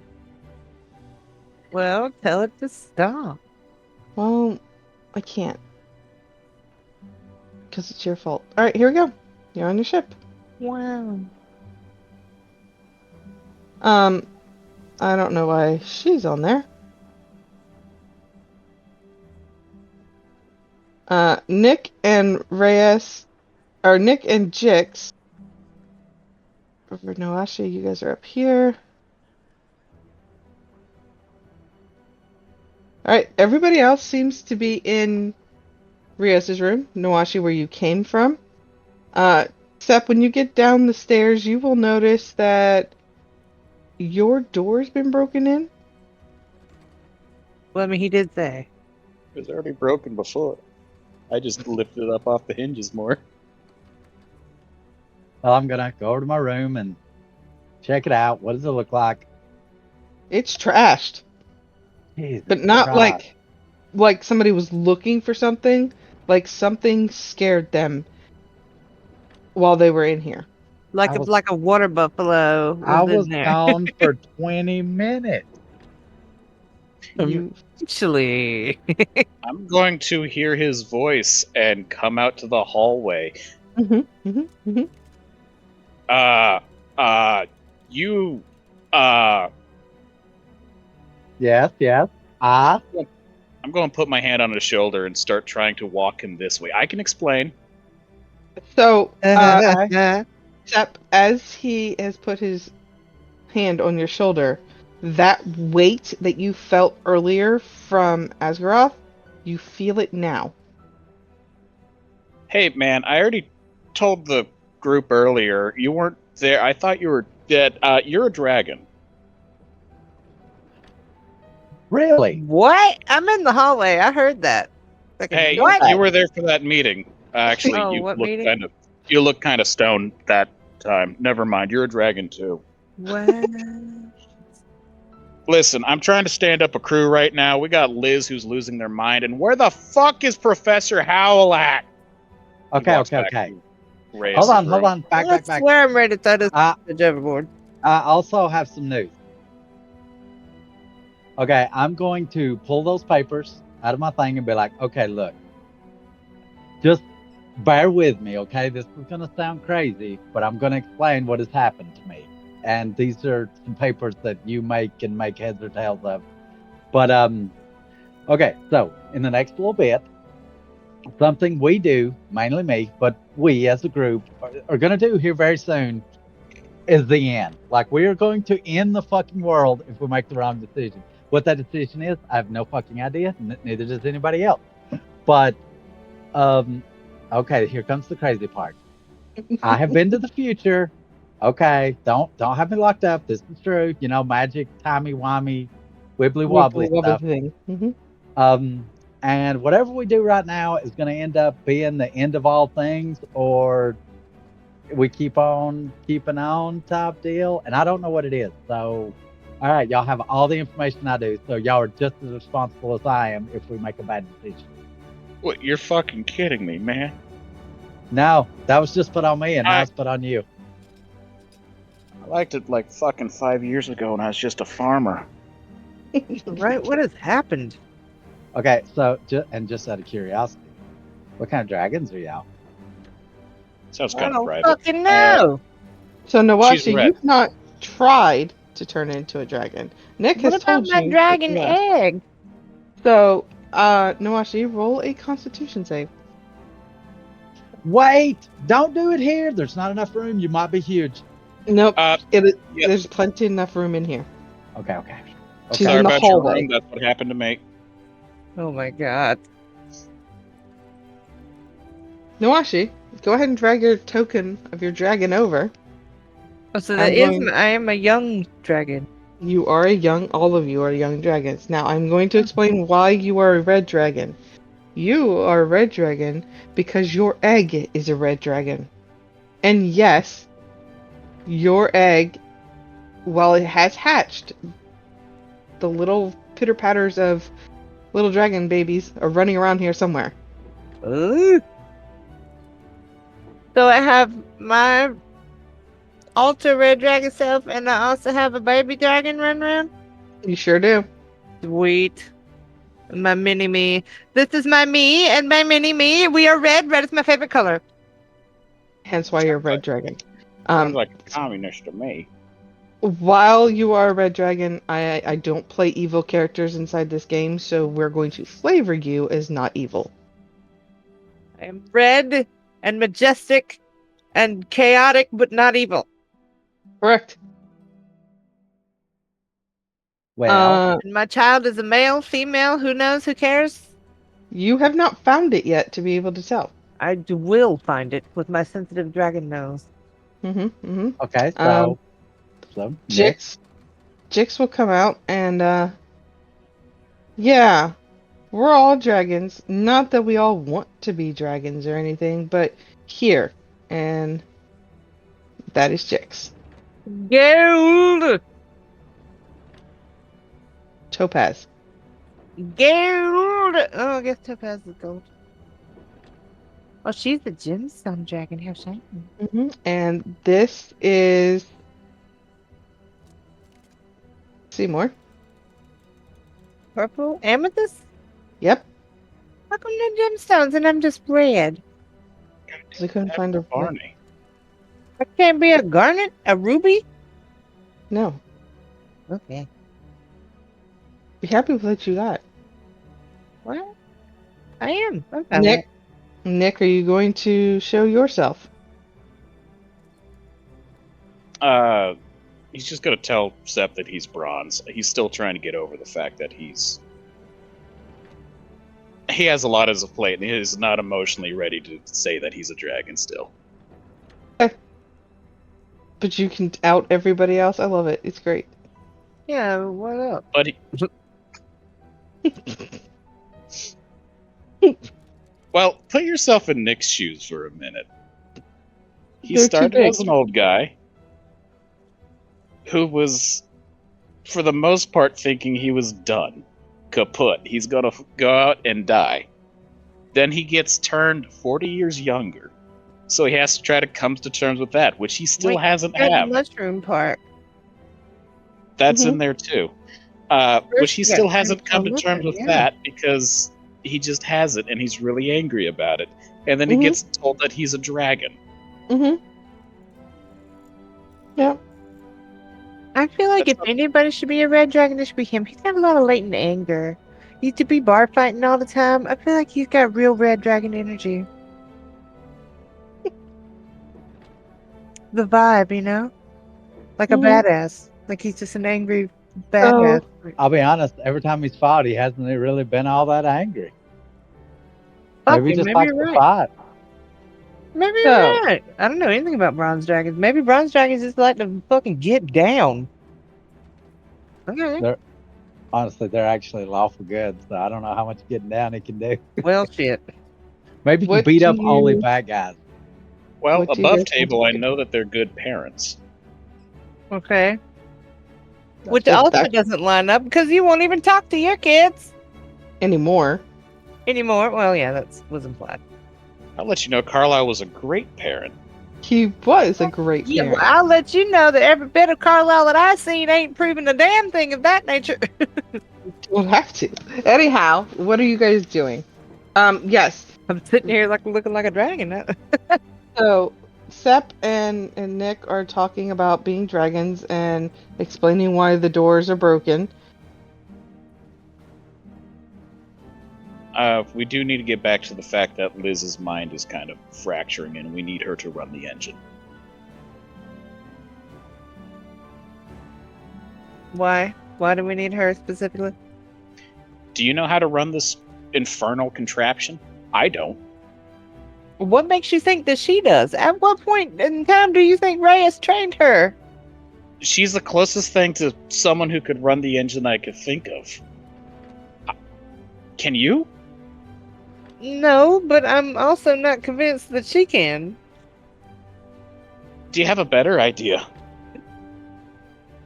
Well, tell it to stop. Well, I can't. Because it's your fault. Alright, here we go. You're on your ship. Wow. I don't know why she's on there. Nick and Reyes, or Nick and Jix. Over Noashi, you guys are up here. Alright, everybody else seems to be in Reyes' room. Noashi, where you came from. Except when you get down the stairs, you will notice that your door's been broken in. Well, I mean, he did say. It was already broken before. I just lifted it up off the hinges more. Well, I'm gonna go over to my room and check it out. What does it look like? It's trashed. Jesus But not Christ. like somebody was looking for something, like something scared them while they were in here. Like a water buffalo I was was in there. gone for 20 minutes. You Actually. I'm going to hear his voice and come out to the hallway. You, Yes, yes. I'm going to put my hand on his shoulder and start trying to walk him this way. I can explain. So, Sep, as he has put his hand on your shoulder, that weight that you felt earlier from Asgaroth, you feel it now. Hey, man, I already told the group earlier. You weren't there. I thought you were dead. You're a dragon. Really? What? I'm in the hallway. I heard that. Like, Hey, what? you were there for that meeting. Actually, Oh, you what look meeting? you look kind of stoned that time. Never mind. You're a dragon too. What? Listen, I'm trying to stand up a crew right now. We got Liz who's losing their mind, and where the fuck is Professor Howell at? He Okay, walks okay, back okay. to Reyes' Hold on, room. hold on. Back, I back. swear I'm ready to throw this I bitch overboard. also have some news. Okay, I'm going to pull those papers out of my thing and be like, okay, look, just bear with me, okay? This is going to sound crazy, but I'm going to explain what has happened to me. And these are some papers that you can make heads or tails of. But, okay, so in the next little bit, something we do, mainly me, but we as a group are going to do here very soon is the end. Like, we are going to end the fucking world if we make the wrong decision. What that decision is, I have no fucking idea. Neither does anybody else. But, okay, here comes the crazy part. I have been to the future. Okay, don't have me locked up. This is true. You know, magic, timey-wimey, wibbly-wobbly stuff. Thing. Mm-hmm. And whatever we do right now is going to end up being the end of all things, or we keep on keeping on type deal. And I don't know what it is. So, all right, y'all have all the information I do. So y'all are just as responsible as I am if we make a bad decision. What? You're fucking kidding me, man. No, that was just put on me, and now it's put on you. I liked it like fucking 5 years ago when I was just a farmer. Right? What has happened? Okay, so just out of curiosity, what kind of dragons are y'all? Sounds I kind of don't private. fucking know. So, She's Nawashi, red. you've not tried to turn into a dragon. Nick What has about told my you. dragon that you have. egg? So, Nawashi, roll a Constitution save. Wait, don't do it here. There's not enough room. You might be huge. Nope. Yeah. There's plenty enough room in here. Okay. She's Sorry in the about your hallway. room. That's what happened to me. Oh my god. Nawashi, go ahead and drag your token of your dragon over. Oh, so I'm that is. going- I am a young dragon. You are all of you are young dragons. Now, I'm going to explain why you are a red dragon. You are a red dragon because your egg is a red dragon. And yes, your egg, while it has hatched, the little pitter-patters of little dragon babies are running around here somewhere. Ooh. So I have my ultra red dragon self, and I also have a baby dragon run around. You sure do. Sweet. My mini me. This is my me and my mini me. We are red. Red is my favorite color. Hence why you're a red dragon. Sounds like a communist to me. While you are a red dragon, I don't play evil characters inside this game, so we're going to flavor you as not evil. I am red and majestic and chaotic, but not evil. Correct. Well, And my child is a male, female, who knows, who cares? You have not found it yet to be able to tell. I will find it with my sensitive dragon nose. okay, Um, so Nick, Jix will come out and yeah, we're all dragons. Not that we all want to be dragons or anything, but here, and that is Jix. Gold! Topaz. Gold! Oh, I guess Topaz is gold. Oh, she's the gemstone dragon. How shiny. And this is Seymour. Purple? Amethyst? Yep. How come no gemstones and I'm just red? I couldn't find her. Barney. I can't be a garnet? A ruby? No. Okay. Be happy with what you got. What? I am. I'm fine Nick, Nick, are you going to show yourself? He's just gonna tell Sep that he's bronze. He's still trying to get over the fact that he has a lot as a plate, and he is not emotionally ready to say that he's a dragon still. But you can out everybody else. I love it. It's great. Yeah, what up? But well, put yourself in Nick's shoes for a minute. He They're too started big. as an old guy who was, for the most part, thinking he was done, kaput. He's gonna go out and die. Then he gets turned 40 years younger, so he has to try to come to terms with that, which he still Wait, hasn't Got the had. mushroom part. That's in there too. Which he you got still hasn't come to terms terms with with it, yeah. that because he just hasn't, and he's really angry about it. And then he gets told that he's a dragon. Yep. I feel like That's if anybody should be a red dragon, it should be him. He's got a lot of latent anger. He used to be bar fighting all the time. I feel like he's got real red dragon energy. The vibe, you know? Like a badass. Like he's just an angry badass. I'll be honest. Every time he's fought, he hasn't really been all that angry. Fuck Maybe he it, just maybe likes you're to right. fight. Maybe So- you're right. I don't know anything about bronze dragons. Maybe bronze dragons just like to fucking get down. Okay. Honestly, they're actually lawful good, so I don't know how much getting down he can do. Well, shit. Maybe he can What beat do up only you- bad guys. Well, What do you above guys table, I think? know that they're good parents. Okay. Which If also that- doesn't line up because you won't even talk to your kids Anymore. anymore. Well, yeah, that was implied. I'll let you know Carlisle was a great parent. He was a great Yeah, parent. well, I'll let you know that every bit of Carlisle that I seen ain't proving a damn thing of that nature. We'll have to. Anyhow, what are you guys doing? Yes. I'm sitting here like looking like a dragon. So Sep and Nick are talking about being dragons and explaining why the doors are broken. We do need to get back to the fact that Liz's mind is kind of fracturing, and we need her to run the engine. Why? Why do we need her specifically? Do you know how to run this infernal contraption? I don't. What makes you think that she does? At what point in time do you think Ray has trained her? She's the closest thing to someone who could run the engine I could think of. Can you? No, but I'm also not convinced that she can. Do you have a better idea?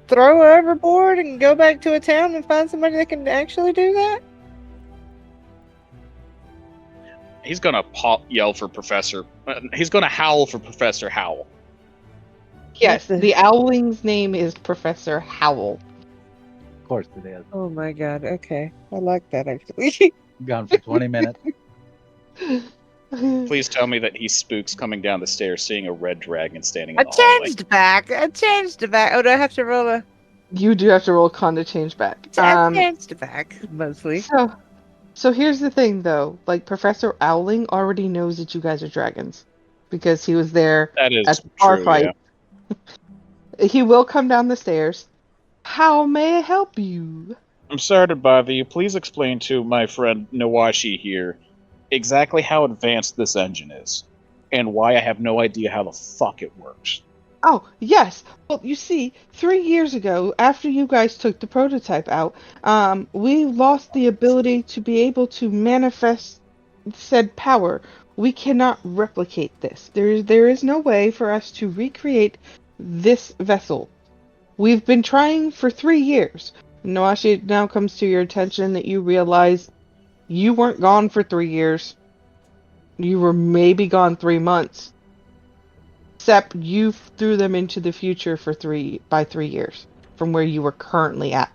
Throw her overboard and go back to a town and find somebody that can actually do that? He's gonna yell for Professor. He's gonna howl for Professor Howell. Yes, What the- the owling's name is Professor Howell. course it is. Oh my god. Okay, I like that actually. Gone for 20 minutes. Please tell me that he spooks coming down the stairs, seeing a red dragon standing I in the hallway. changed back. I changed back. Oh, do I have to roll a? You do have to roll con to change back. I changed back mostly. So here's the thing, though. Like, Professor Owling already knows that you guys are dragons. Because he was there That is at the bar true, fight. yeah. He will come down the stairs. How may I help you? I'm sorry to bother you. Please explain to my friend Nawashi here exactly how advanced this engine is. And why I have no idea how the fuck it works. Oh, yes. Well, you see, 3 years ago, after you guys took the prototype out, we lost the ability to be able to manifest said power. We cannot replicate this. There is no way for us to recreate this vessel. We've been trying for 3 years. Nawashi, it now comes to your attention that you realize you weren't gone for 3 years. You were maybe gone 3 months. Except you threw them into the future for 3 years from where you were currently at.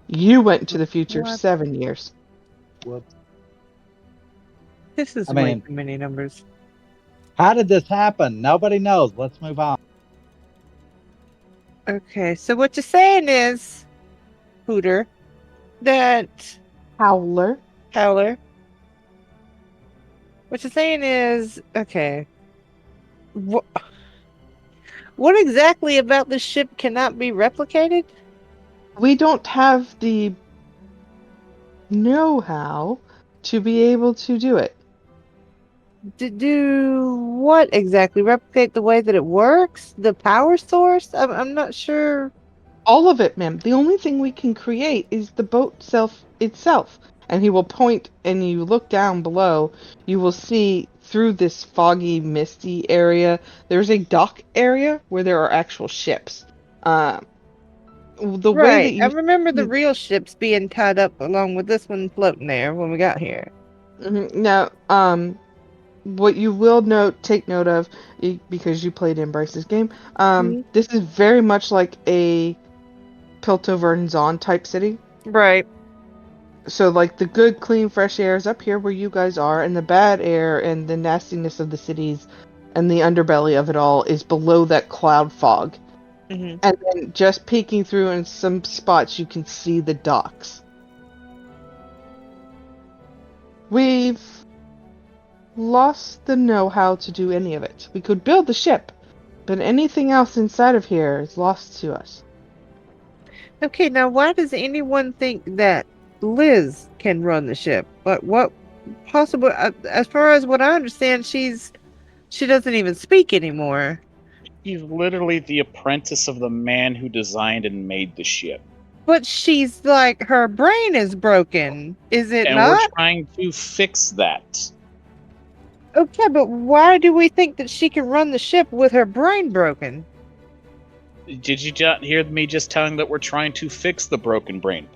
You went into the future What? 7 years. Whoops. This is I way mean- too many numbers. How did this happen? Nobody knows. Let's move on. Okay, so what you're saying is, Hooter, that Howler. Howler. What you're saying is, okay. What exactly about this ship cannot be replicated? We don't have the know-how to be able to do it. To do what exactly? Replicate the way that it works? The power source? I'm not sure. All of it, ma'am. The only thing we can create is the boat itself. And he will point, and you look down below, you will see through this foggy, misty area, there's a dock area where there are actual ships. The way that Right. you I remember the real ships being tied up along with this one floating there when we got here. Now, what you will take note of, because you played in Bryce's game, Mhm. this is very much like a Piltover Zon type city. Right. So, like, the good, clean, fresh air is up here where you guys are, and the bad air and the nastiness of the cities and the underbelly of it all is below that cloud fog. Hmm. And then just peeking through in some spots, you can see the docks. We've lost the know-how to do any of it. We could build the ship, but anything else inside of here is lost to us. Okay, now why does anyone think that Liz can run the ship? But what possible? As far as what I understand, she doesn't even speak anymore. He's literally the apprentice of the man who designed and made the ship. But she's like, her brain is broken, is it And not? we're trying to fix that. Okay, but why do we think that she can run the ship with her brain broken? Did you hear me just telling that we're trying to fix the broken brain?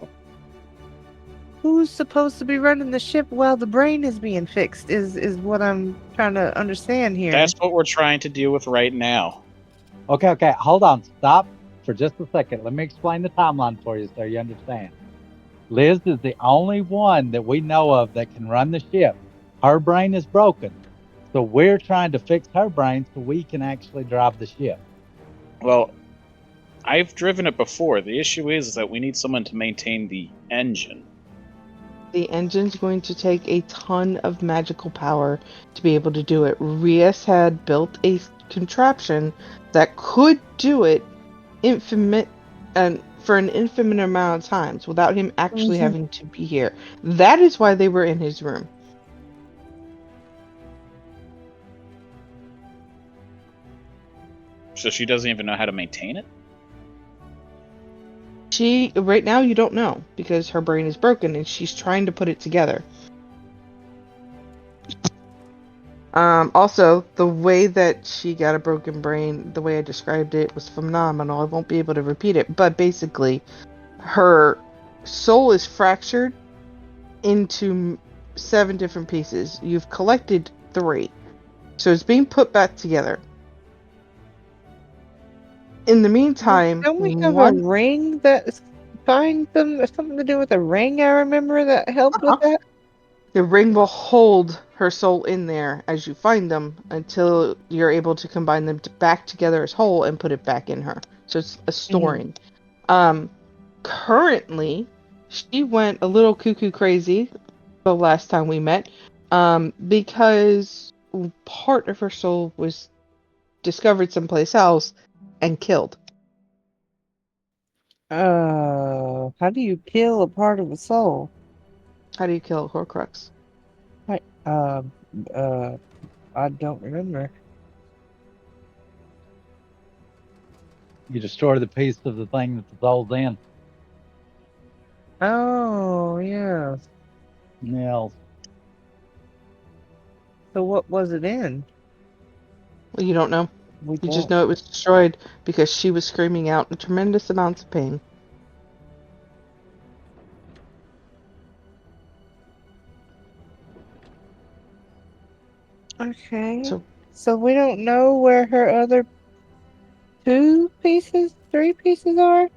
Who's supposed to be running the ship while the brain is being fixed? Is what I'm trying to understand here. That's what we're trying to deal with right now. Okay. Hold on. Stop for just a second. Let me explain the timeline for you so you understand. Liz is the only one that we know of that can run the ship. Her brain is broken. So we're trying to fix her brain so we can actually drive the ship. Well, I've driven it before. The issue is that we need someone to maintain the engine. The engine's going to take a ton of magical power to be able to do it. Rias had built a contraption that could do it for an infinite amount of times without him actually having to be here. That is why they were in his room. So she doesn't even know how to maintain it? Right now you don't know because her brain is broken and she's trying to put it together. Also, the way that she got a broken brain, the way I described it was phenomenal. I won't be able to repeat it, but basically her soul is fractured into 7 different pieces. You've collected 3. So it's being put back together. In the meantime, Don't we have a once ring that binds them? Something to do with a ring? I remember that helped with that. the ring will hold her soul in there as you find them until you're able to combine them back together as whole and put it back in her. So it's a storing. Currently, she went a little cuckoo crazy the last time we met, because part of her soul was discovered someplace else and killed. How do you kill a part of a soul? How do you kill a Horcrux? Like, I don't remember. You destroy the piece of the thing that the soul's in. Oh, yeah. Yeah. So what was it in? Well, you don't know. We You just don't. know it was destroyed because she was screaming out in tremendous amounts of pain. Okay. So So we don't know where her other 3 pieces are?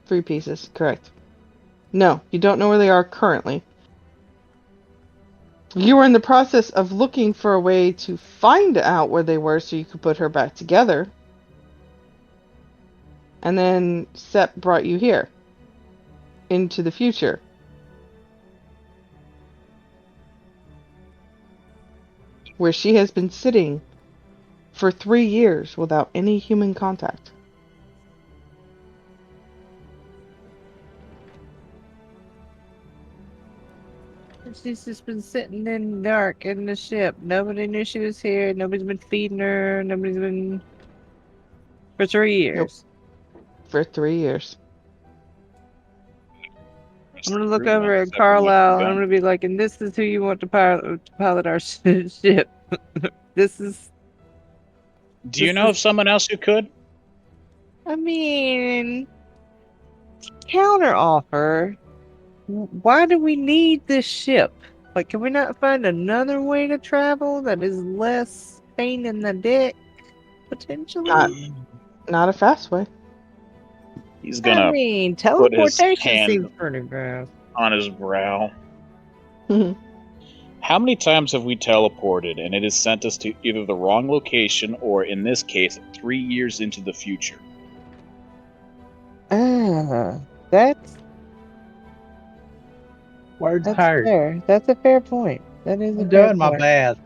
3 pieces, correct. No, you don't know where they are currently. You were in the process of looking for a way to find out where they were so you could put her back together. And then Sep brought you here. Into the future. Where she has been sitting for 3 years without any human contact. She's just been sitting in the dark in the ship. Nobody knew she was here. Nobody's been feeding her. Nobody's been... For 3 years. For 3 years. I'm gonna look over at Carlisle and I'm gonna be like, and this is who you want to pilot our ship. This is... Do you know of someone else who could? I mean... Counter offer. Why do we need this ship? Like, can we not find another way to travel that is less pain in the dick? Potentially? Not a fast way. He's I gonna mean, put his teleportation hand seems pretty gross. on his brow. How many times have we teleported and it has sent us to either the wrong location or, in this case, 3 years into the future? That's Words hurt. fair. That's a fair point. That is a I'm fair doing my point. best.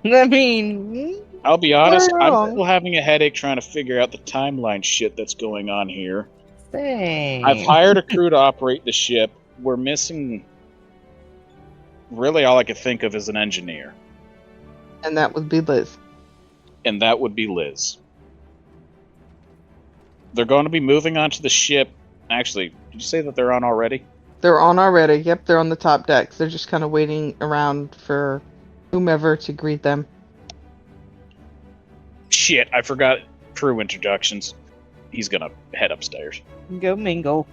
I mean, I'll be honest, you're I'm wrong. still having a headache trying to figure out the timeline shit that's going on here. Same. I've hired a crew to operate the ship. We're missing... Really, all I could think of is an engineer. And that would be Liz. And that would be Liz. They're going to be moving onto the ship. Actually, did you say that they're on already? They're on already. Yep, they're on the top decks. They're just kind of waiting around for whomever to greet them. Shit, I forgot crew introductions. He's gonna head upstairs. Go mingle.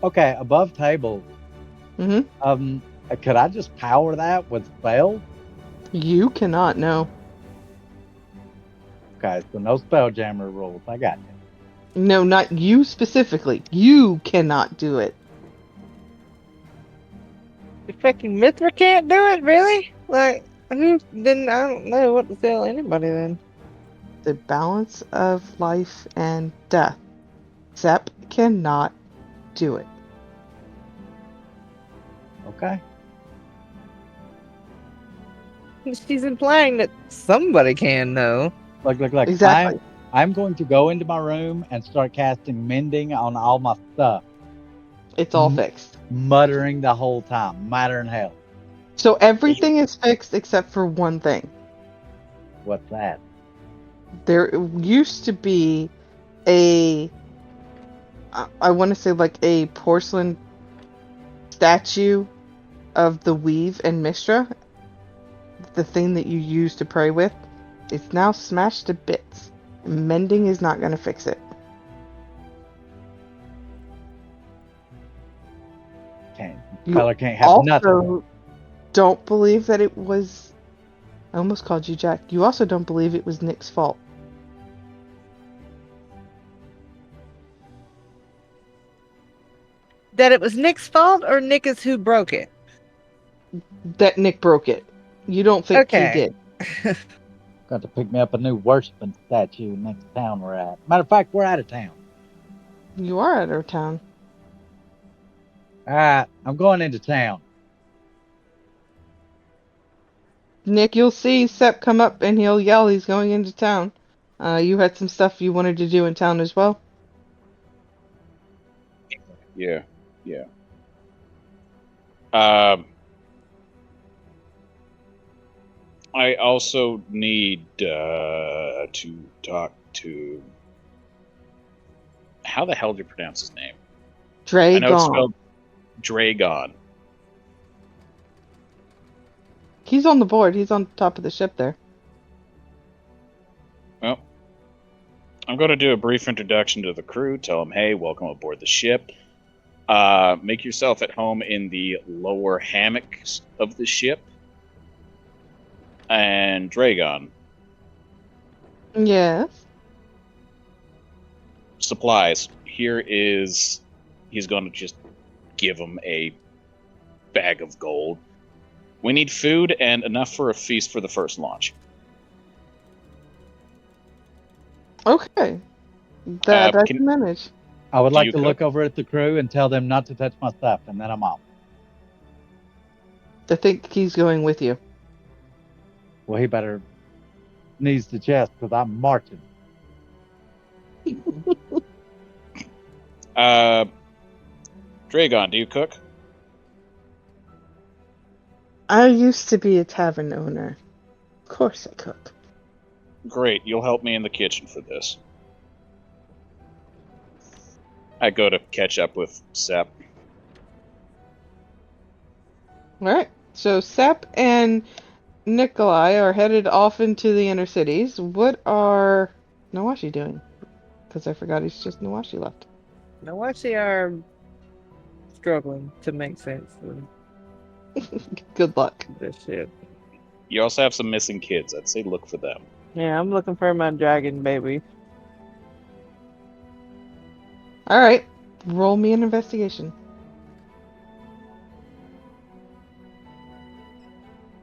Okay, above table. Mm-hmm. Could I just power that with spells? You cannot know. Okay, so no spelljammer rules. I got you. No, not you specifically. You cannot do it. The fucking Mithra can't do it, really? Like, then I don't know what to tell anybody then. The balance of life and death. Sep cannot do it. Okay. She's implying that somebody can, though. Look. Exactly. I'm going to go into my room and start casting mending on all my stuff. It's all fixed. Muttering the whole time. Matter in hell. So everything is fixed except for one thing. What's that? There used to be I want to say like a porcelain statue of the weave and Mistra, the thing that you use to pray with. It's now smashed to bits. Mending is not going to fix it. Tyler can't have Also, nothing. don't believe that it was I almost called you Jack. You also don't believe it was Nick's fault. That it was Nick's fault, or Nick is who broke it? That Nick broke it. You don't think he Okay. did. Got to pick me up a new worshiping statue next town we're at. Matter of fact, we're out of town. You are out of town. Alright, I'm going into town. Nick, you'll see Sep come up and he'll yell he's going into town. You had some stuff you wanted to do in town as well? Yeah. I also need to talk to. How the hell do you pronounce his name? I know it's Dragon. spelled Dragon. He's on the board. He's on top of the ship there. Well, I'm going to do a brief introduction to the crew. Tell them, hey, welcome aboard the ship. Make yourself at home in the lower hammocks of the ship. And Dragon, Yes. supplies. He's going to just give them a bag of gold. We need food and enough for a feast for the first launch. Okay. That I can- can manage. I would Do like you to cook? look over at the crew and tell them not to touch my stuff, and then I'm off. I think he's going with you. Well, he better knees to chest, because I'm marching. Dragon, do you cook? I used to be a tavern owner. Of course I cook. Great, you'll help me in the kitchen for this. I go to catch up with Sep. Alright. So Sep and Nikolai are headed off into the inner cities. What are Nawashi doing? Because I forgot he's just Nawashi left. Now, why they are struggling to make sense of Good luck. this shit? You also have some missing kids. I'd say look for them. Yeah, I'm looking for my dragon baby. Alright. Roll me an investigation.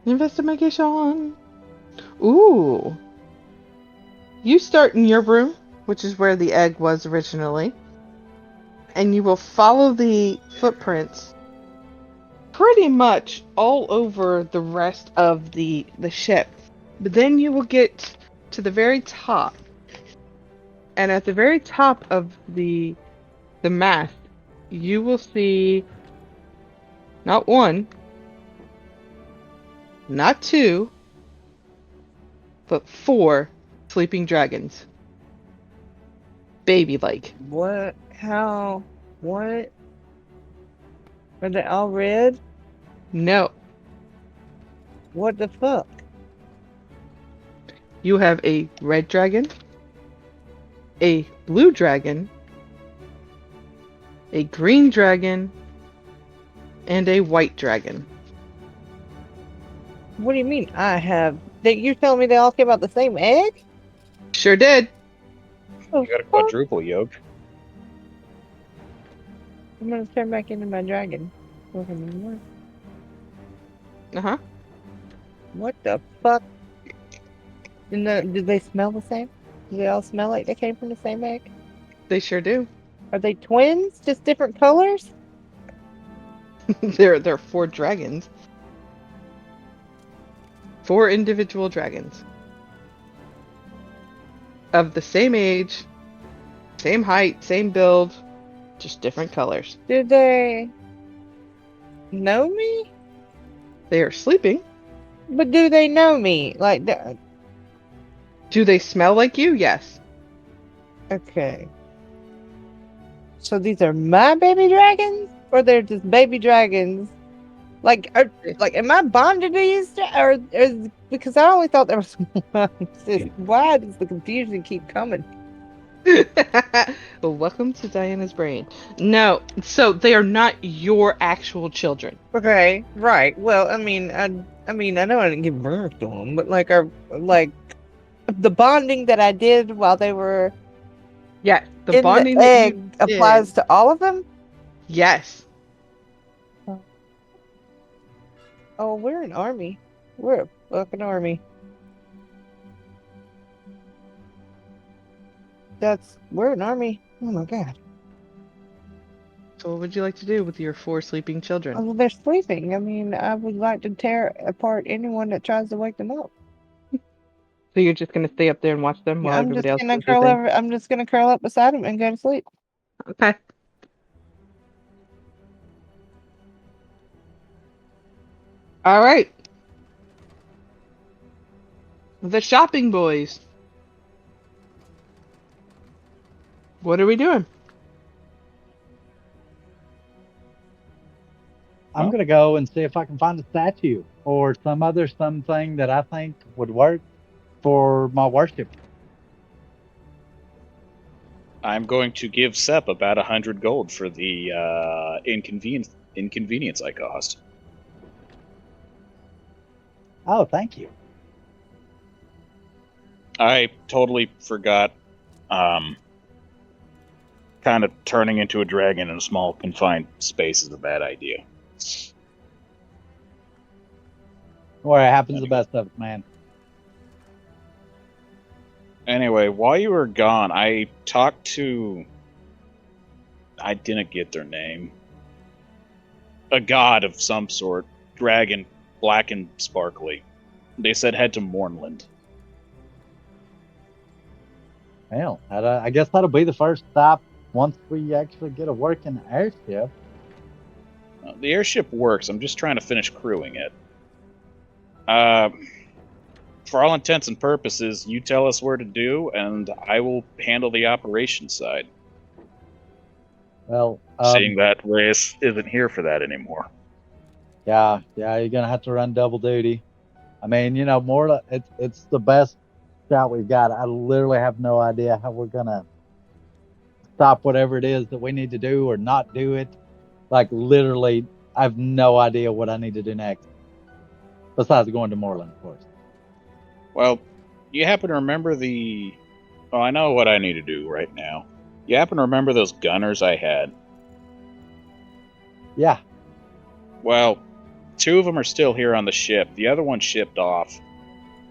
Investigation. Ooh. You start in your room, which is where the egg was originally, and you will follow the footprints pretty much all over the rest of the ship. But then you will get to the very top. And at the very top of the mast, you will see not one, not two, but 4 sleeping dragons. Baby-like. What? How? What? Are they all red? No. What the fuck? You have a red dragon, a blue dragon, a green dragon, and a white dragon. What do you mean? You're telling me they all came out the same egg? Sure did. Oh, You got a fuck. quadruple yoke. I'm gonna turn back into my dragon. Uh-huh. What the fuck? Did they smell the same? Do they all smell like they came from the same egg? They sure do. Are they twins? Just different colors? They're 4 dragons. 4 individual dragons. Of the same age, same height, same build, just different colors. Do they know me? They are sleeping. But do they know me? Like, Do they smell like you? Yes. okay. So these are my baby dragons? Or they're just baby dragons? Like, am I bonded to these? Or because I only thought there was one. Why does the confusion keep coming? Well, welcome to Diana's brain. No, so they are not your actual children. Okay, right. Well, I know I didn't give birth to them, but like the bonding that I did while they were Yeah, the in the bonding that egg you applies did. to all of them. Yes. Oh, we're an army. We're a fucking army. We're an army. Oh my god. So what would you like to do with your 4 sleeping children? Well, they're sleeping. I mean, I would like to tear apart anyone that tries to wake them up. So you're just gonna stay up there and watch them while everybody else does their thing? I'm just gonna curl up beside them and go to sleep. Okay. All right. The shopping boys. What are we doing? I'm Well. gonna go and see if I can find a statue or something that I think would work for my worship. I'm going to give Sep about 100 gold for the inconvenience I caused. Oh, thank you. I totally forgot. Kind of turning into a dragon in a small confined space is a bad idea. Where it happens the best of it, man. Anyway, while you were gone, I talked to... I didn't get their name. A god of some sort. Dragon, black and sparkly. They said head to Mornland. Well, I guess that'll be the first stop once we actually get a working airship. The airship works. I'm just trying to finish crewing it. For all intents and purposes, you tell us where to do, and I will handle the operations side. Well, Seeing that Reyes isn't here for that anymore. yeah, you're gonna have to run double duty. I mean, more it's the best shot we've got. I literally have no idea how we're gonna stop whatever it is that we need to do or not do it. Like literally, I have no idea what I need to do next. Besides going to Moreland, of course. Well, you happen to remember the... Well, I know what I need to do right now. You happen to remember those gunners I had? Yeah. Well, 2 of them are still here on the ship. The other one shipped off.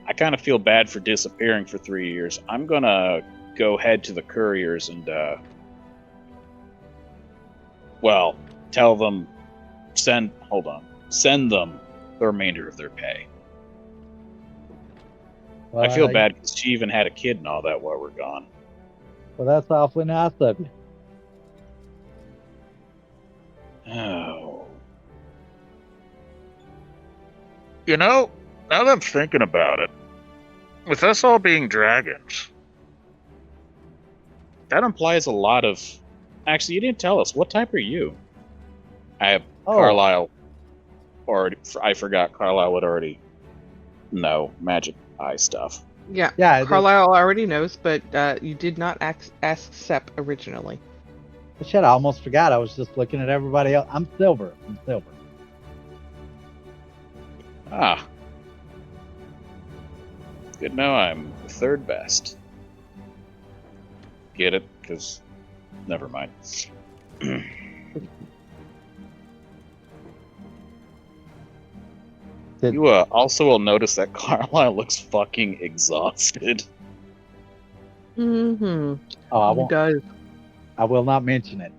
I kind of feel bad for disappearing for 3 years. I'm gonna go head to the couriers and, well, tell them... Send them the remainder of their pay. Well, I feel bad because she even had a kid and all that while we're gone. Well, that's awfully nice of you. Oh. You know, now that I'm thinking about it, with us all being dragons, that implies a lot of... Actually, you didn't tell us. What type are you? Carlisle already... I forgot Carlisle would already know magic eye stuff. Yeah. Yeah. Carlisle already knows, but you did not ask Sep originally. Shit, I almost forgot. I was just looking at everybody else. I'm silver. Ah. Good to know I'm the 3rd best. Get it? Because... Never mind. You also will notice that Carlisle looks fucking exhausted. Mm-hmm. Oh, I He won't. does. I will not mention it.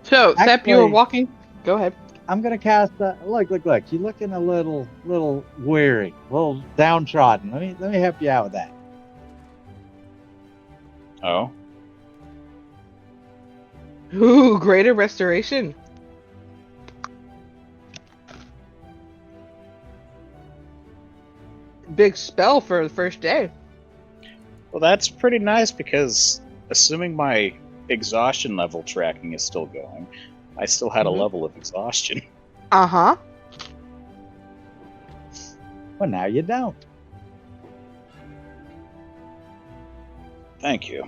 So, Sep, you were Actually- walking. Go ahead. I'm gonna cast. Look! You're looking a little weary, a little downtrodden. Let me help you out with that. Oh? Ooh, greater restoration. Big spell for the first day. Well, that's pretty nice because, assuming my exhaustion level tracking is still going, I still had a level of exhaustion. Uh-huh. Well, now you don't. Thank you.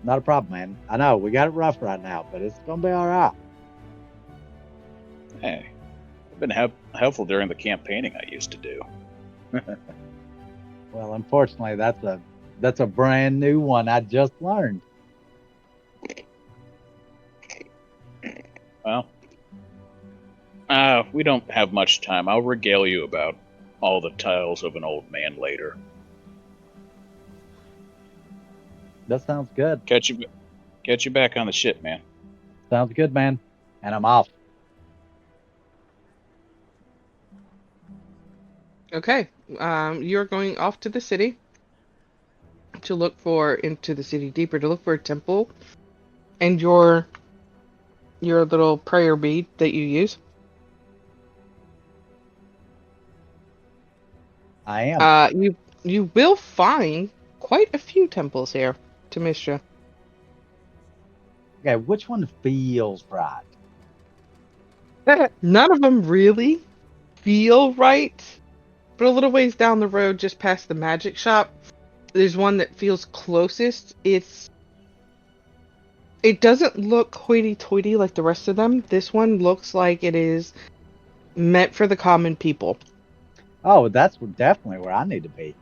Not a problem, man. I know we got it rough right now, but it's gonna be all right. Hey, I've been helpful during the campaigning I used to do. Well, unfortunately, that's a brand new one I just learned. Well, we don't have much time. I'll regale you about all the tales of an old man later. That sounds good. Catch you back on the ship, man. Sounds good, man. And I'm off. Okay. You're going off to the city to look for into the city deeper to look for a temple and your little prayer bead that you use. I am. You will find quite a few temples here to Mistra. Okay, which one feels right? None of them really feel right, but a little ways down the road, just past the magic shop, there's one that feels closest. It doesn't look hoity-toity like the rest of them. This one looks like it is meant for the common people. Oh, that's definitely where I need to be.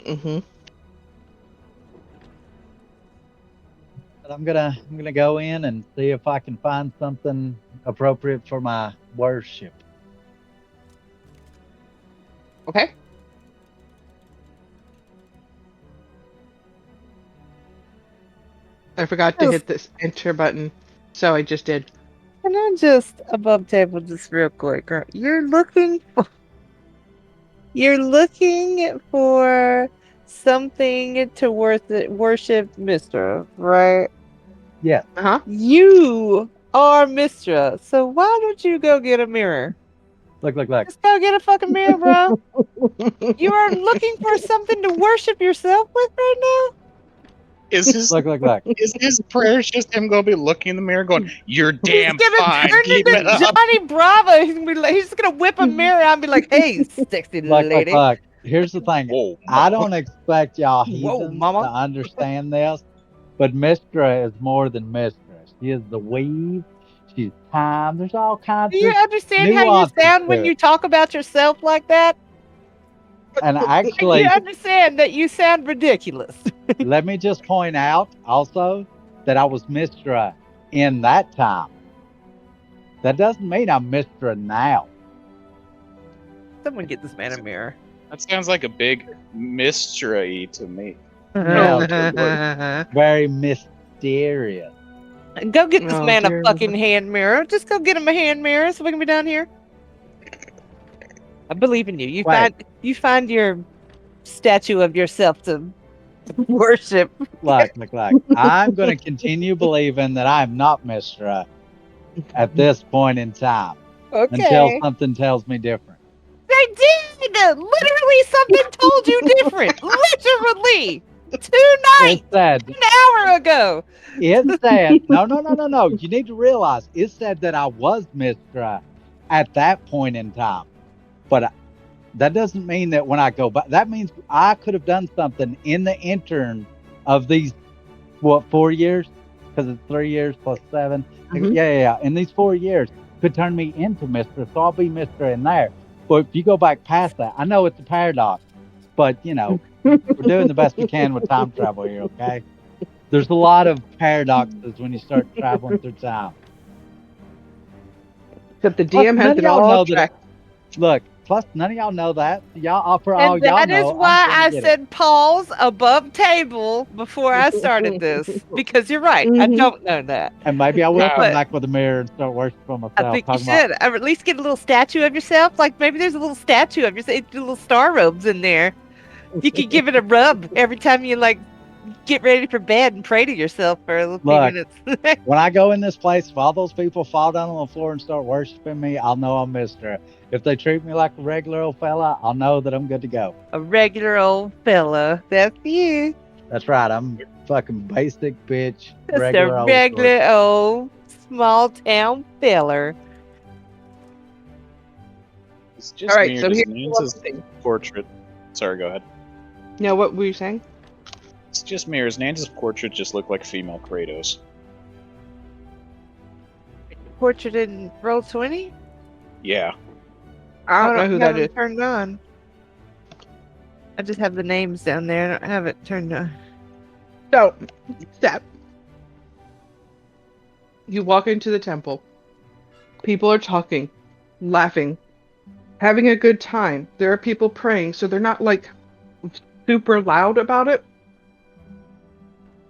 Mm-hmm. But I'm gonna go in and see if I can find something appropriate for my worship. Okay. I forgot to hit this enter button, so I just did. Can I just above table just real quick? You're looking for something to worship Mistra, right? Yes. Uh-huh. You are Mistra, so why don't you go get a mirror? Look. Just go get a fucking mirror, bro. You are looking for something to worship yourself with right now? Is his Look. is his prayers just him gonna be looking in the mirror going, "You're damn He's gonna fine, turn keep into it up." Johnny Bravo. He's just gonna whip a mirror out and be like, "Hey, sexy lady." Look. Here's the thing. Whoa, I Mom. don't expect y'all Whoa, heathens mama. to understand this, but Mistra is more than Mistra. She is the weave. She's time. There's all kinds Do you of understand how you nuances sound when to you it. talk about yourself like that? And Do actually, you understand that you sound ridiculous? let me just point out also that I was Mistra in that time. That doesn't mean I'm Mistra now. Someone get this man a mirror. That sounds like a big mystery to me. Very mysterious. Go get this Oh, man a dear. fucking hand mirror. Just go get him a hand mirror so we can be down here. I believe in you. You find your statue of yourself to worship. Look. I'm going to continue believing that I'm not Mistra at this point in time until Okay. something tells me different. They did! Literally something told you different. Literally. It Tonight. said, An hour ago. it said, no. You need to realize it said that I was Mistra at that point in time. But that doesn't mean that when I go back, that means I could have done something in the intern of these, 4 years? Because it's 3 years plus 7. Mhm. Yeah. In these 4 years, could turn me into Mistra, so I'll be Mistra in there. But if you go back past that, I know it's a paradox, but we're doing the best we can with time travel here, okay? There's a lot of paradoxes when you start traveling through time. Except the Plus, DM none has of it y'all all know off that. track. Look, plus none of y'all know that. Y'all, for all And y'all that is know, why I'm gonna I get it. said pause above table before I started this. Because you're right. I Mhm. don't know that. And maybe I will come But- back with a mirror and start worshiping myself. I think you talking about- should. Or at least get a little statue of yourself. Like maybe there's a little statue of yourself, little star robes in there. You could give it a rub every time you get ready for bed and pray to yourself for a little few Look. minutes. When I go in this place, if all those people fall down on the floor and start worshiping me, I'll know I'm Mistra. If they treat me like a regular old fella, I'll know that I'm good to go. A regular old fella. That's you. That's right. I'm fucking basic bitch. Just regular a old regular old small town feller. It's just Alright, me, so or does here's Nance's the thing. portrait. Sorry, go ahead. No, what were you saying? It's just mirrors. Nanja's portrait just looked like female Kratos. Portrait in Roll20? Yeah. I don't know who have that is. them turned on. I just have the names down there. I don't have it turned on. So, step. You walk into the temple. People are talking, laughing, having a good time. There are people praying, so they're not like super loud about it.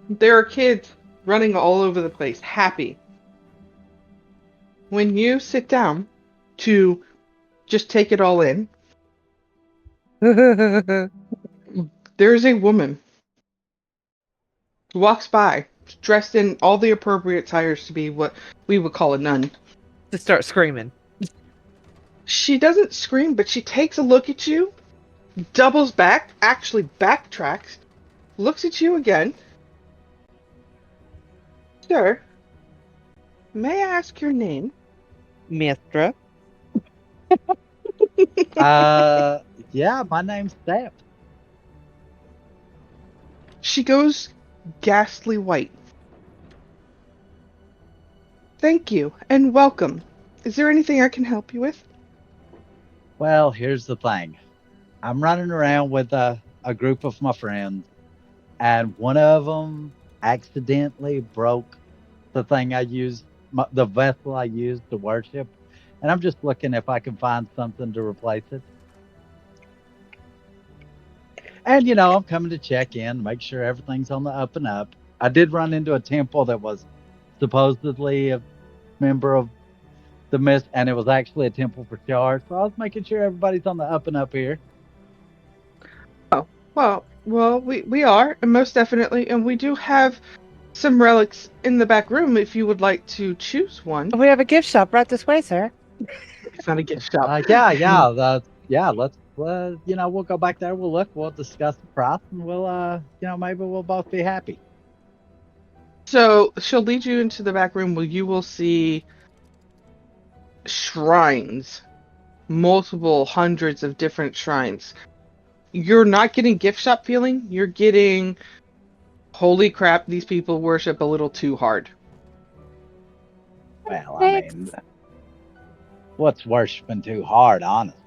There are kids running all over the place, happy. When you sit down to just take it all in, there's a woman who walks by, dressed in all the appropriate attires to be what we would call a nun. To start screaming. She doesn't scream, but she takes a look at you, doubles back, actually backtracks, looks at you again. Sir, may I ask your name? Mistra. Yeah, my name's Steph. She goes ghastly white. Thank you, and welcome. Is there anything I can help you with? Well, here's the thing. I'm running around with a group of my friends, and one of them accidentally broke the thing I used, the vessel I used to worship, and I'm just looking if I can find something to replace it. And, you know, I'm coming to check in, make sure everything's on the up and up. I did run into a temple that was supposedly a member of the Mist, and it was actually a temple for Char, so I was making sure everybody's on the up and up here. Well, we are, and most definitely, and we do have some relics in the back room if you would like to choose one. We have a gift shop right this way, sir. It's not a gift shop. Let's, you know, we'll go back there, we'll look, we'll discuss the price, and we'll, you know, maybe we'll both be happy. So she'll lead you into the back room where you will see shrines, multiple hundreds of different shrines. You're not getting gift shop feeling, you're getting, holy crap, these people worship a little too hard. Well, I mean, what's worshiping too hard, honestly?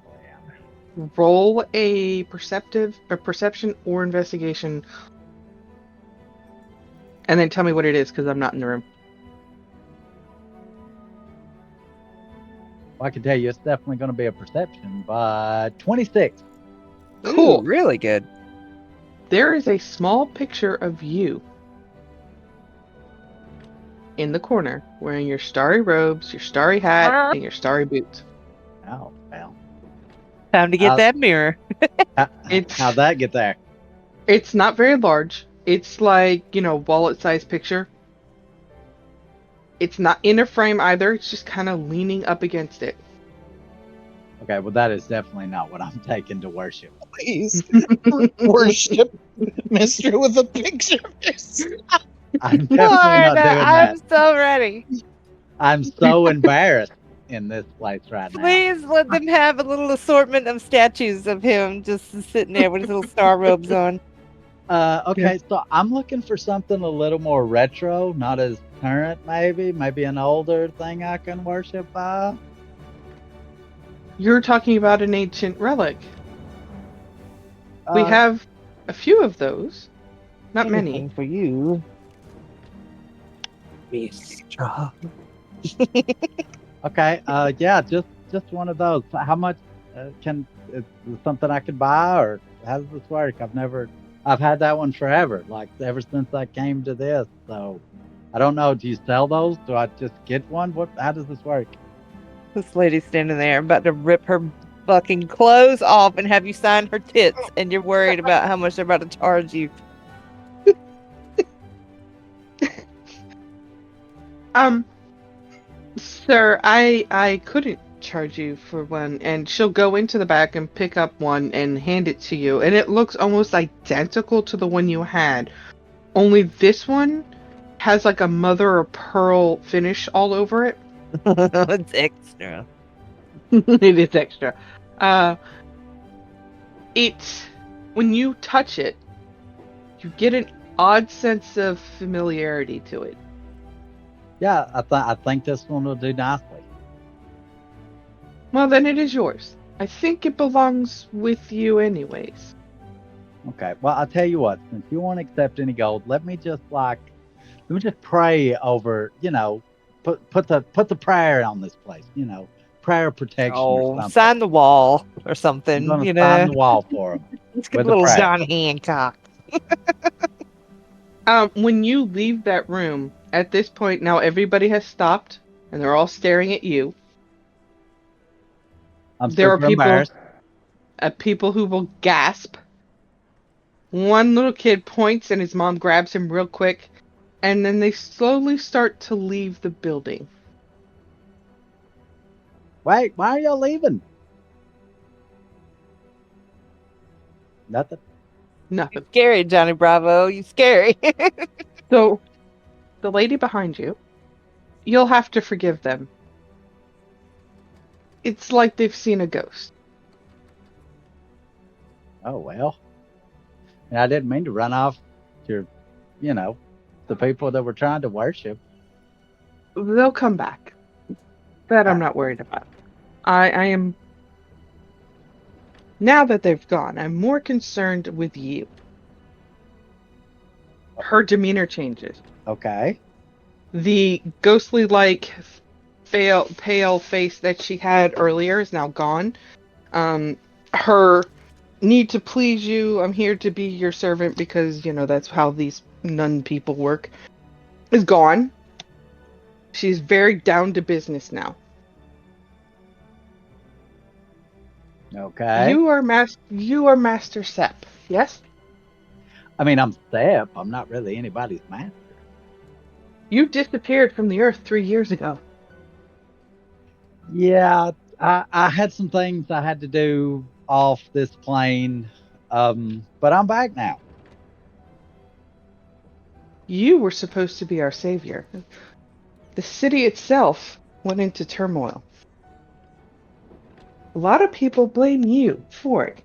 Roll a perception or investigation, and then tell me what it is, because I'm not in the room. Well, I can tell you it's definitely going to be a perception, but 26. Cool. Ooh, really good. There is a small picture of you in the corner, wearing your starry robes, your starry hat, and your starry boots. Oh, well. Time to get that mirror. How'd that get there? It's not very large. It's like, you know, wallet-sized picture. It's not in a frame either. It's just kind of leaning up against it. Okay, well, that is definitely not what I'm taking to worship. Please worship Mister with a picture of this. I'm definitely not doing I'm that. so ready. I'm so embarrassed in this place right now. Please let them have a little assortment of statues of him just sitting there with his little star robes on. Okay, so I'm looking for something a little more retro, not as current, maybe an older thing I can worship by. You're talking about an ancient relic. We have a few of those. Not many. Anything for you. Mistra. Okay, yeah, just one of those. How much is something I could buy, or how does this work? I've had that one forever, like ever since I came to this. So I don't know. Do you sell those? Do I just get one? How does this work? This lady's standing there about to rip her fucking clothes off and have you sign her tits, and you're worried about how much they're about to charge you. Sir, I couldn't charge you for one, and she'll go into the back and pick up one and hand it to you, and it looks almost identical to the one you had, only this one has like a mother of pearl finish all over it. It's extra. It is extra. It's when you touch it, you get odd sense of familiarity to it. Yeah, I think this one will do nicely. Well, then it is yours. I think it belongs with you anyways. Okay. Well, I'll tell you what. Since you won't accept any gold, let me just pray over. Put the prayer on this place. Prayer protection or Oh, something. sign the wall or I'm something. gonna You sign know, the wall for him. let's get a with a little prayer. John Hancock. When you leave that room, at this point now everybody has stopped and they're all staring at you. I'm There are super embarrassed. people who will gasp. One little kid points and his mom grabs him real quick, and then they slowly start to leave the building. Wait, why are y'all leaving? Nothing. Nothing. Scary, Johnny Bravo. You scary. So, the lady behind you, you'll have to forgive them. It's like they've seen a ghost. Oh well. And I didn't mean to run off to, the people that were trying to worship. They'll come back. That I'm Ah. not worried about. I am. Now that they've gone, I'm more concerned with you. Her demeanor changes. Okay. The ghostly-like, pale face that she had earlier is now gone. Her need to please you, I'm here to be your servant because, that's how these nun people work, is gone. She's very down to business now. Okay. You are Master Sepp, yes? I mean, I'm Sepp. I'm not really anybody's master. You disappeared from the Earth 3 years ago. Yeah, I had some things I had to do off this plane, but I'm back now. You were supposed to be our savior. The city itself went into turmoil. A lot of people blame you for it.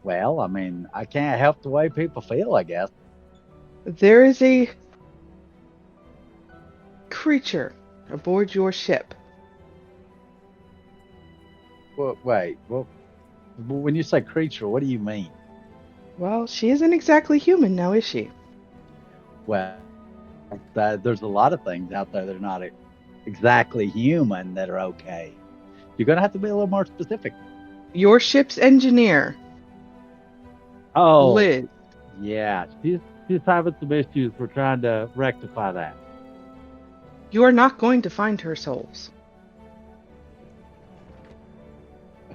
Well, I mean, I can't help the way people feel, I guess. There is a creature aboard your ship. Well, wait, when you say creature, what do you mean? Well, she isn't exactly human now, is she? Well, there's a lot of things out there that are not exactly human that are okay. You're gonna have to be a little more specific. Your ship's engineer, Oh, Liz. yeah, she's having some issues. We're trying to rectify that. You are not going to find her souls.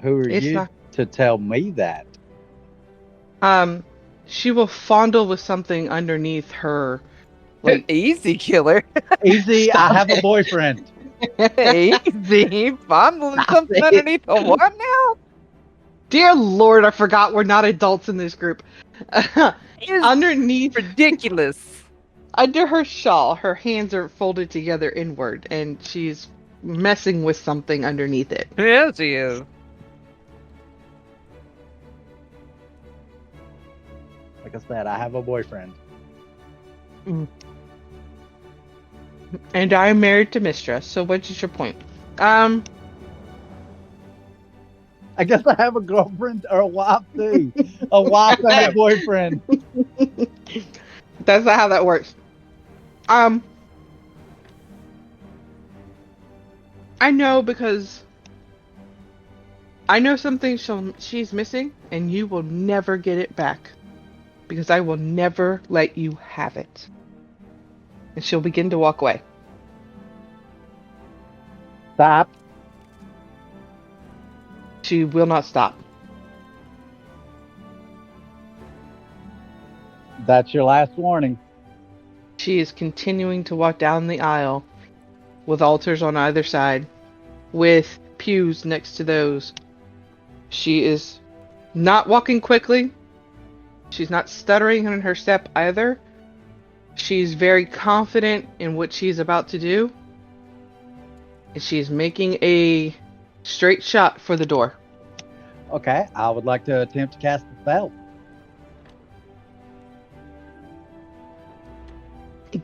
Who are It's you not. to tell me that? She will fondle with something underneath her. Like, Easy, killer. Easy, I have a boyfriend. Easy. Fondling Stop something it. underneath a what now? dear Lord, I forgot we're not adults in this group. It's Underneath, ridiculous. under her shawl, her hands are folded together inward, and she's messing with something underneath it. Yes, he is. Like I said, I have a boyfriend. And I'm married to Mistress, so what is your point? I guess I have a girlfriend or a wife too. A wife and a boyfriend. That's not how that works. I know because I know something she's missing, and you will never get it back. Because I will never let you have it. And she'll begin to walk away. Stop. She will not stop. That's your last warning. She is continuing to walk down the aisle with altars on either side, with pews next to those. She is not walking quickly. She's not stuttering in her step either. She's very confident in what she's about to do. And she's making a straight shot for the door. Okay, I would like to attempt to cast a spell.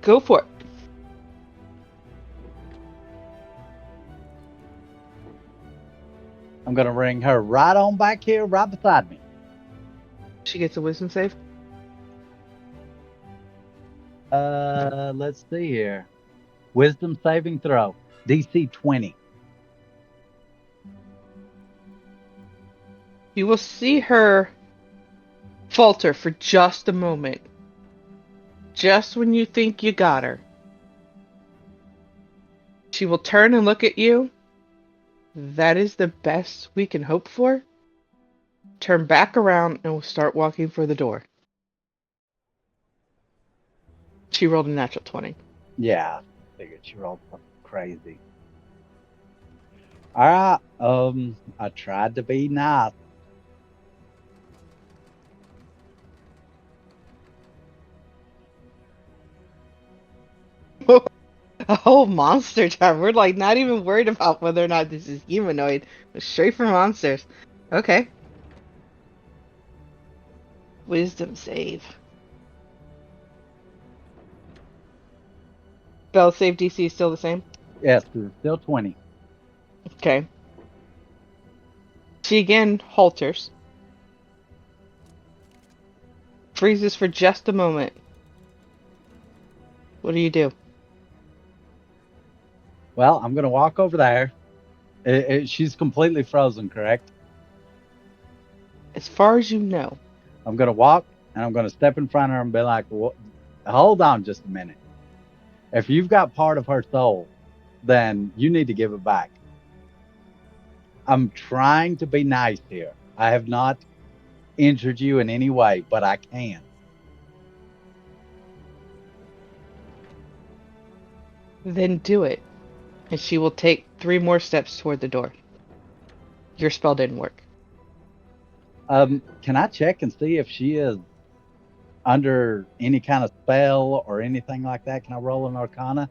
Go for it. I'm gonna bring her right on back here, right beside me. She gets a wisdom save. Let's see here. Wisdom saving throw. DC 20. You will see her falter for just a moment. Just when you think you got her. She will turn and look at you. That is the best we can hope for. Turn back around and we'll start walking for the door. She rolled a natural 20. Yeah, figured she rolled something crazy. Alright, I tried to be nice. A whole monster time. We're like not even worried about whether or not this is humanoid. We're straight for monsters. Okay. Wisdom save. Spell save DC is still the same? Yes, it's still 20. Okay. She again halters. Freezes for just a moment. What do you do? Well, I'm gonna walk over there. She's completely frozen, correct? As far as you know. I'm gonna walk and I'm gonna step in front of her and be like, hold on just a minute. If you've got part of her soul, then you need to give it back. I'm trying to be nice here. I have not injured you in any way, but I can. Then do it. And she will take 3 more steps toward the door. Your spell didn't work. Can I check and see if she is under any kind of spell or anything like that? Can I roll an Arcana?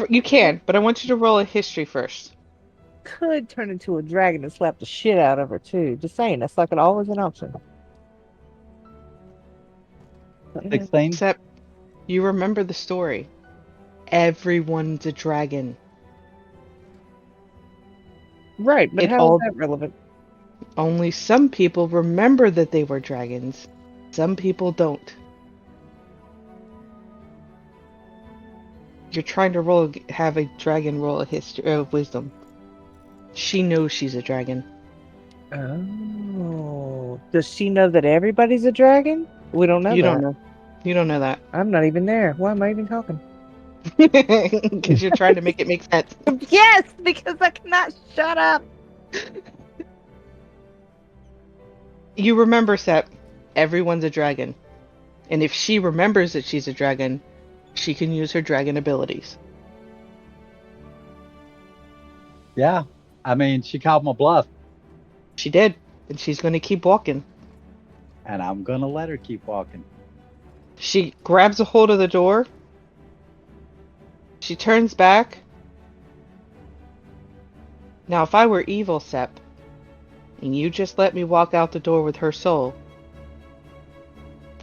You can, but I want you to roll a history first. Could turn into a dragon and slap the shit out of her too. Just saying, that's like always an option. 16? Except, you remember the story. Everyone's a dragon. Right, but how is that relevant? Only some people remember that they were dragons. Some people don't. You're trying to have a dragon roll a history of wisdom. She knows she's a dragon. Oh, does she know that everybody's a dragon? We don't know. You don't know. You don't know that. I'm not even there. Why am I even talking? Because you're trying to make it make sense. Yes, because I cannot shut up. You remember, Sep, everyone's a dragon. And if she remembers that she's a dragon, she can use her dragon abilities. Yeah. I mean, she called my bluff. She did. And she's going to keep walking. And I'm going to let her keep walking. She grabs a hold of the door. She turns back. Now, if I were evil, Sep, and you just let me walk out the door with her soul,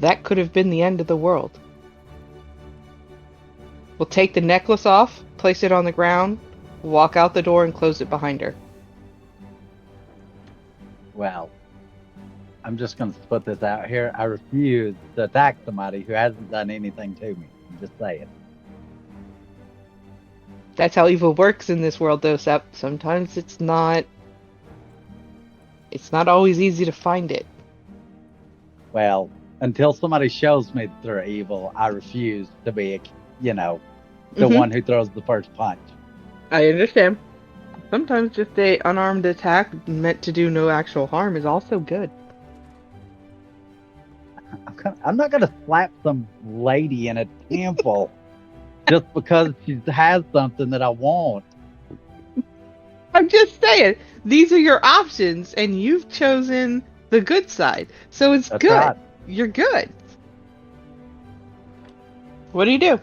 that could have been the end of the world. We'll take the necklace off, place it on the ground, walk out the door, and close it behind her. Well, I'm just going to put this out here. I refuse to attack somebody who hasn't done anything to me. I'm just saying. That's how evil works in this world, though, Sep. Sometimes it's not always easy to find it. Well, until somebody shows me that they're evil, I refuse to be, the one who throws the first punch. I understand. Sometimes just a unarmed attack meant to do no actual harm is also good. I'm not going to slap some lady in a temple just because she has something that I want. I'm just saying, these are your options, and you've chosen the good side. So it's That's good. right. You're good. What do you do?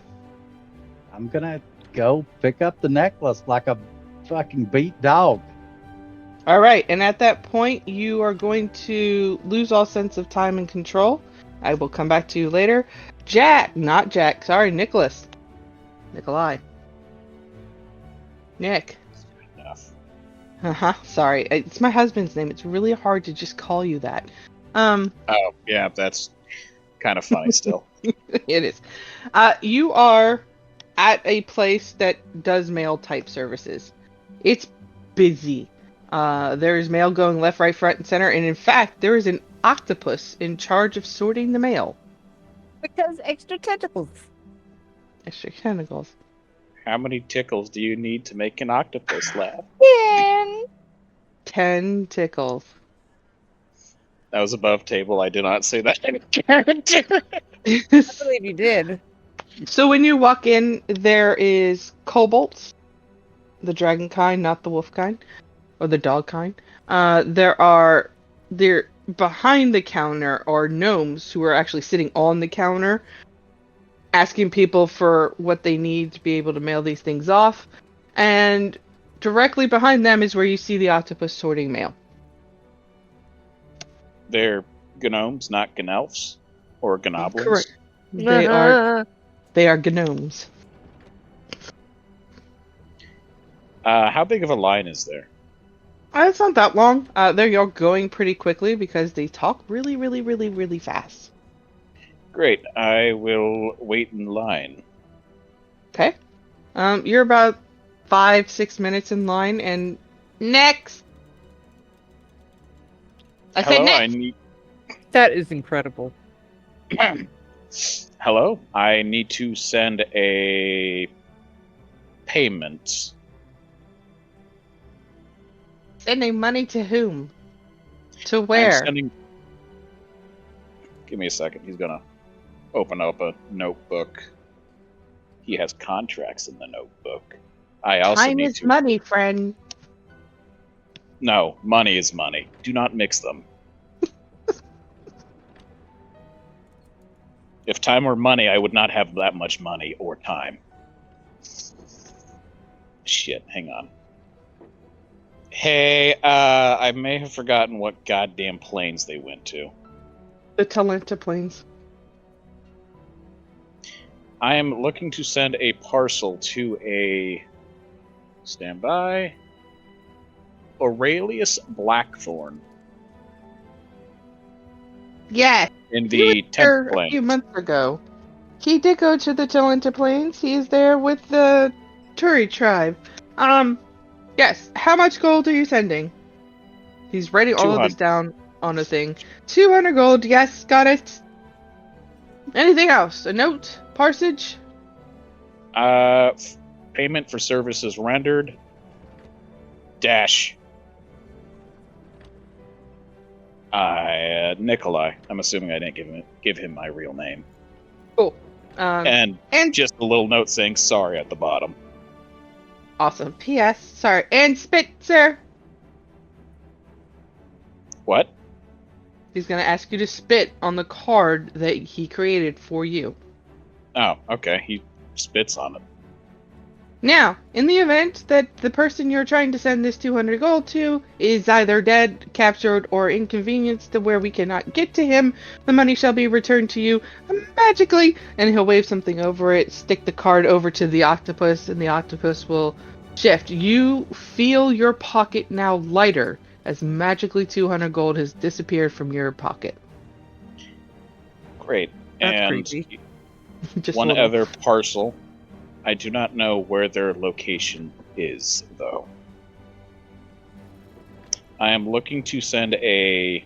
I'm going to go pick up the necklace like a fucking beat dog. All right, and at that point, you are going to lose all sense of time and control. I will come back to you later. Jack, not Jack. Sorry, Nicholas. Nikolai. Nick. Enough. Sorry, it's my husband's name. It's really hard to just call you that. Oh, yeah, that's kind of funny still. It is. You are at a place that does mail type services. It's busy. There is mail going left, right, front, and center, and in fact, there is an octopus in charge of sorting the mail. Because extra tentacles. Extra tentacles. How many tickles do you need to make an octopus laugh? 10 tickles. That was above table. I did not say that. I believe you did. So when you walk in, there is kobolds, the dragon kind, not the wolf kind, or the dog kind. There behind the counter are gnomes who are actually sitting on the counter, asking people for what they need to be able to mail these things off. And directly behind them is where you see the octopus sorting mail. They're gnomes, not gnelfs or gnoblins. Correct. They are gnomes. How big of a line is there? It's not that long. They're all going pretty quickly because they talk really, really, really, really fast. Great. I will wait in line. Okay. You're about 5-6 minutes in line, and next. I said Hello, next. I need. That is incredible. Hello, I need to send a payment. Sending money to whom? To I'm where? sending. Give me a second. He's gonna open up a notebook. He has contracts in the notebook. I also Time need is to. money, friend. No, money is money. Do not mix them. If time were money, I would not have that much money or time. Shit, hang on. Hey, I may have forgotten what goddamn planes they went to. The Talenta planes. I am looking to send a parcel to a... Stand by. Aurelius Blackthorn Yes. in He the was here 10th a plane. few months ago. He did go to the Talenta plains. He is there with the Turi tribe. Yes. How much gold are you sending? He's writing all of this 200. down on a thing. 200 gold. Yes, got it. Anything else? A note? Parsage? Payment for services rendered. Dash. Nikolai. I'm assuming I didn't give him my real name. Cool. And just a little note saying sorry at the bottom. Awesome. P.S. Sorry. And spit, sir. What? He's gonna ask you to spit on the card that he created for you. Oh, okay. He spits on it. Now, in the event that the person you're trying to send this 200 gold to is either dead, captured, or inconvenienced to where we cannot get to him, the money shall be returned to you magically, and he'll wave something over it, stick the card over to the octopus, and the octopus will shift. You feel your pocket now lighter, as magically 200 gold has disappeared from your pocket. Great. That's And creepy. Just one a little. other parcel. I do not know where their location is, though. I am looking to send a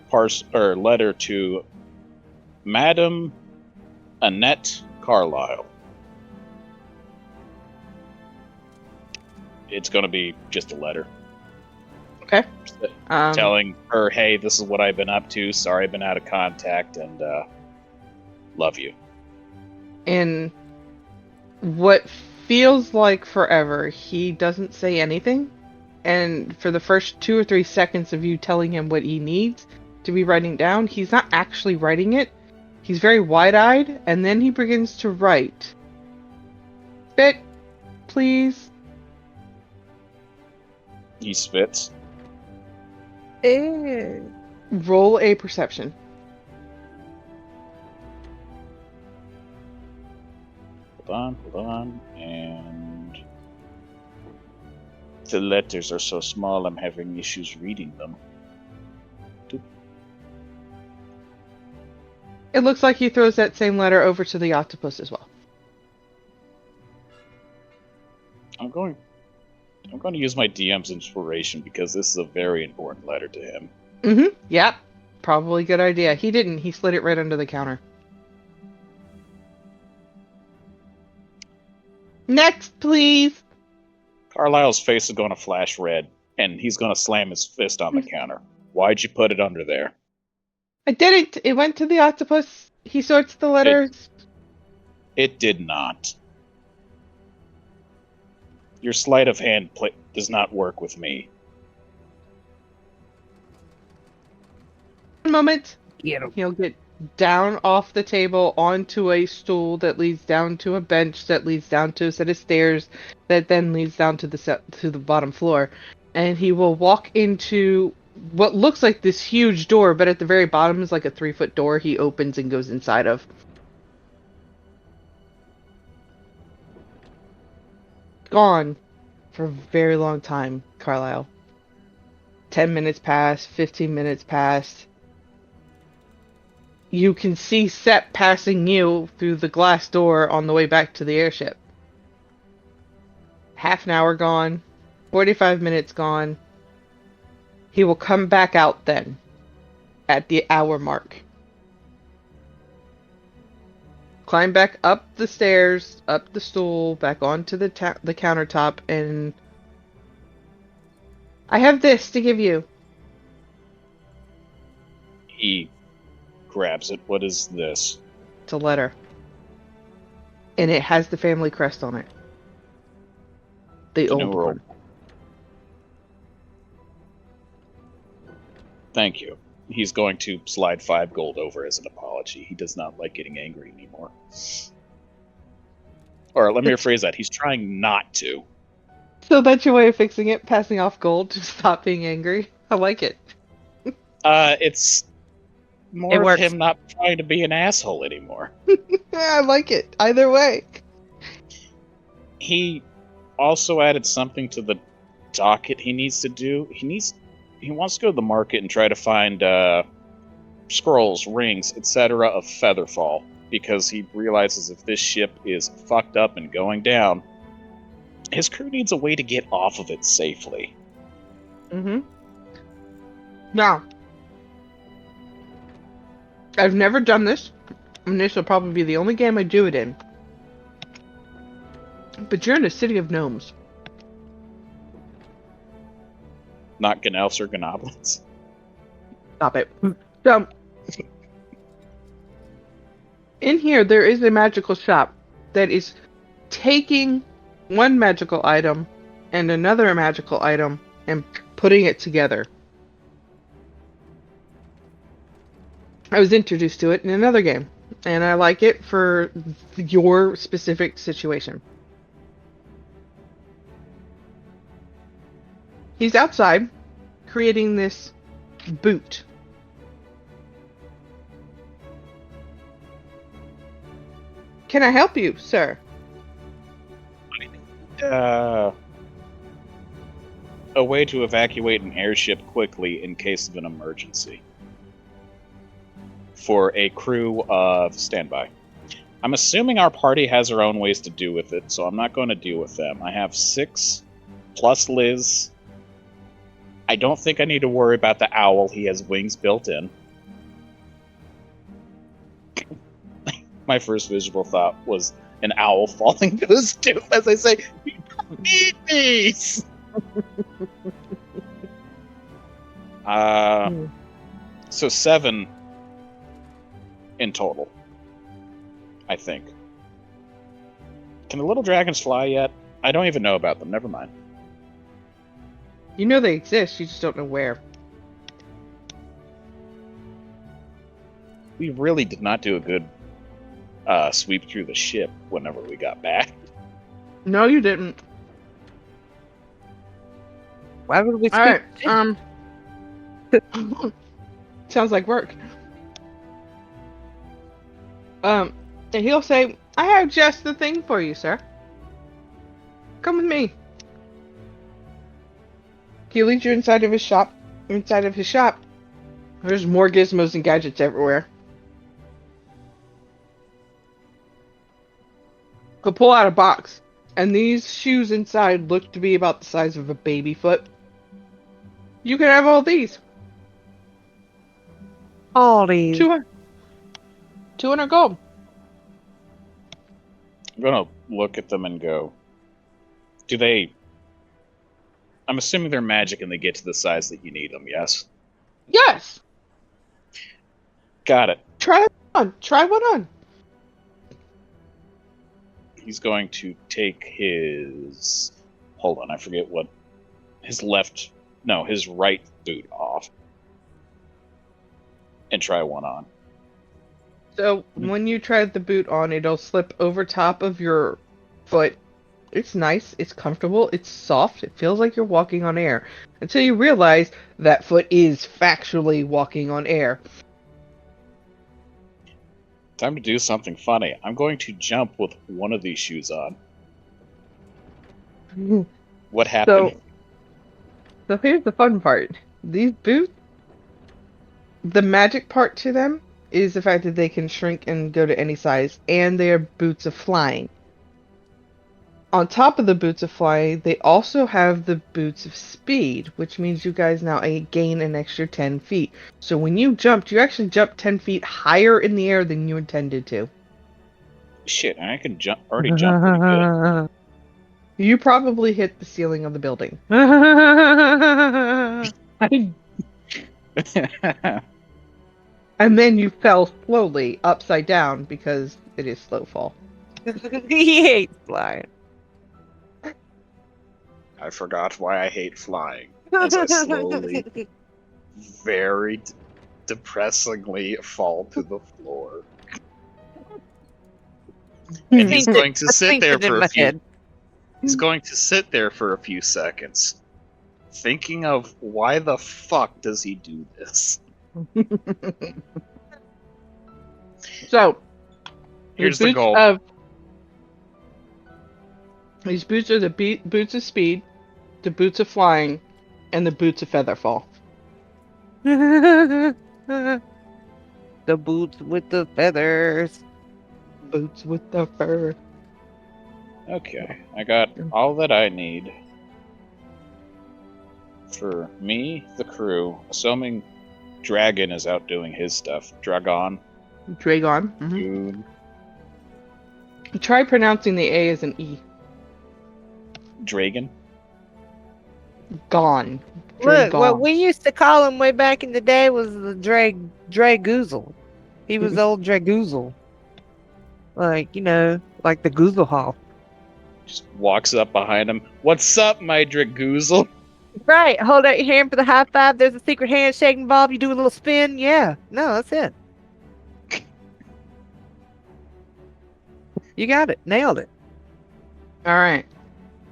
letter to Madam Annette Carlyle. It's going to be just a letter. Okay. Telling her, hey, this is what I've been up to. Sorry I've been out of contact, and love you. In what feels like forever, he doesn't say anything. And for the first 2 or 3 seconds of you telling him what he needs to be writing down, he's not actually writing it. He's very wide-eyed, and then he begins to write. Spit, please. He spits. Ew. Roll a perception. hold on. And the letters are so small, I'm having issues reading them. It looks like he throws that same letter over to the octopus as well. I'm going to use my DM's inspiration because this is a very important letter to him. Mm-hmm. Yep. Probably a good idea. He didn't. He slid it right under the counter. Next, please. Carlisle's face is going to flash red, and he's going to slam his fist on the counter. Why'd you put it under there? I didn't. It went to the octopus. He sorts the letters. It did not. Your sleight of hand does not work with me. One moment. Get him. He'll get down off the table onto a stool that leads down to a bench that leads down to a set of stairs that then leads down to the bottom floor, and he will walk into what looks like this huge door, but at the very bottom is like a 3-foot door he opens and goes inside of. Gone for a very long time, Carlisle. 10 minutes passed, 15 minutes passed. You can see Sep passing you through the glass door on the way back to the airship. Half an hour gone, 45 minutes gone. He will come back out then, at the hour mark. Climb back up the stairs, up the stool, back onto the countertop, and I have this to give you. He grabs it. What is this? It's a letter. And it has the family crest on it. The New old world. one. Thank you. He's going to slide 5 gold over as an apology. He does not like getting angry anymore. Or let me rephrase that. He's trying not to. So that's your way of fixing it? Passing off gold to stop being angry? I like it. It's more It of works. him not trying to be an asshole anymore. Yeah, I like it. Either way. He also added something to the docket he needs to do. He wants to go to the market and try to find scrolls, rings, etc. of Featherfall, because he realizes if this ship is fucked up and going down, his crew needs a way to get off of it safely. Mm-hmm. Now, I've never done this, and this will probably be the only game I do it in. But you're in a city of gnomes. Not Gnelfs or Gnoblins. Stop it. So, in here, there is a magical shop that is taking one magical item and another magical item and putting it together. I was introduced to it in another game, and I like it for your specific situation. He's outside, creating this boot. Can I help you, sir? A way to evacuate an airship quickly in case of an emergency. For a crew of standby. I'm assuming our party has their own ways to do with it, so I'm not going to deal with them. I have 6 plus Liz. I don't think I need to worry about the owl. He has wings built in. My first visual thought was an owl falling to his doom as I say, "Eat these!" So 7 in total, I think. Can the little dragons fly yet? I don't even know about them. Never mind. You know they exist, you just don't know where. We really did not do a good sweep through the ship whenever we got back. No, you didn't. Why would we speak? Alright, sounds like work. And he'll say, I have just the thing for you, sir. Come with me. He leads you inside of his shop. Inside of his shop, there's more gizmos and gadgets everywhere. He'll pull out a box, and these shoes inside look to be about the size of a baby foot. You can have all these. All these. 200 gold. I'm gonna look at them and go, do they... I'm assuming they're magic and they get to the size that you need them, yes? Yes! Got it. Try it on. Try one on. He's going to take his... Hold on, I forget what... His right boot off. And try one on. So, when you try the boot on, it'll slip over top of your foot. It's nice, it's comfortable, it's soft, it feels like you're walking on air. Until you realize that foot is factually walking on air. Time to do something funny. I'm going to jump with one of these shoes on. What happened? So here's the fun part. These boots, the magic part to them is the fact that they can shrink and go to any size, and they are boots of flying. On top of the boots of flying, they also have the boots of speed, which means you guys now gain an extra 10 feet. So when you jumped, you actually jumped 10 feet higher in the air than you intended to. Shit, I can already jump pretty good. You probably hit the ceiling of the building. And then you fell slowly upside down because it is slow fall. He hates flying. I forgot why I hate flying. As I slowly, very depressingly fall to the floor. And he's going to sit there for a few. He's going to sit there for a few seconds, thinking of why the fuck does he do this? So, Here's your the boots goal. These boots are the boots of speed, the boots of flying, and the boots of featherfall. The boots with the feathers. Boots with the fur. Okay, I got all that I need for me, the crew, assuming Dragon is out doing his stuff. Dragon. Dragon. Dude. Try pronouncing the A as an E. Dragon. Gone. Look, Dragon. what we used to call him way back in the day was the Dragoozle. He was old Dragoozle. Like, like the Goozelhoff. Just walks up behind him. What's up, my Dragoozle? Right, hold out your hand for the high five. There's a secret handshake involved. You do a little spin. Yeah, no, that's it. You got it. Nailed it. All right.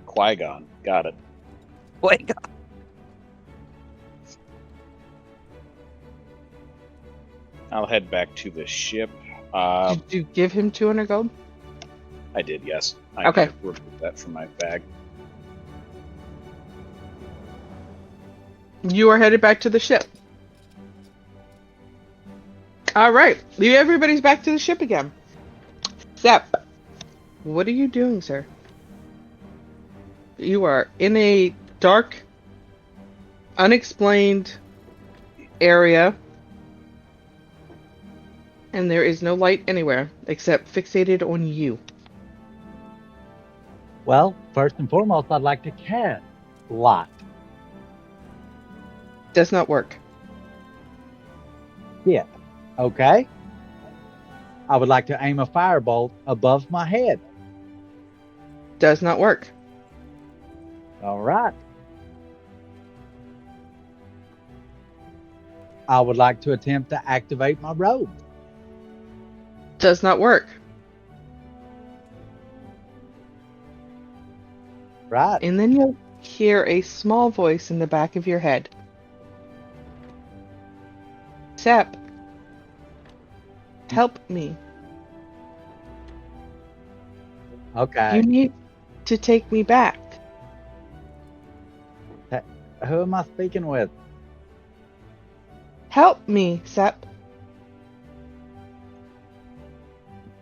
Qui-Gon. Got it. Wake up. I'll head back to the ship. Did you give him 200 gold? I did, yes. I Okay. removed that from my bag. You are headed back to the ship. All right. Everybody's back to the ship again. Sepp, what are you doing, sir? You are in a dark, unexplained area, and there is no light anywhere except fixated on you. Well, first and foremost, I'd like to cast light. Does not work. Yeah. Okay. I would like to aim a firebolt above my head. Does not work. All right. I would like to attempt to activate my robe. Does not work. Right. And then you'll hear a small voice in the back of your head. Sepp, help me. Okay. You need to take me back. Who am I speaking with? Help me, Sep.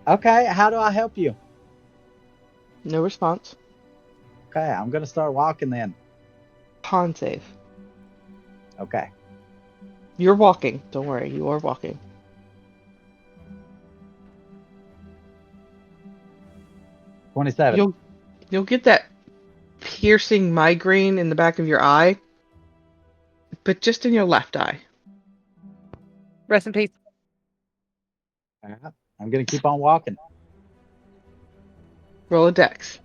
Okay, how do I help you? No response. Okay, I'm gonna start walking then. Con save. Okay. You're walking. Don't worry, you are walking. 27. You'll get that piercing migraine in the back of your eye, but just in your left eye. Rest in peace. Alright, I'm gonna keep on walking. Roll a dex.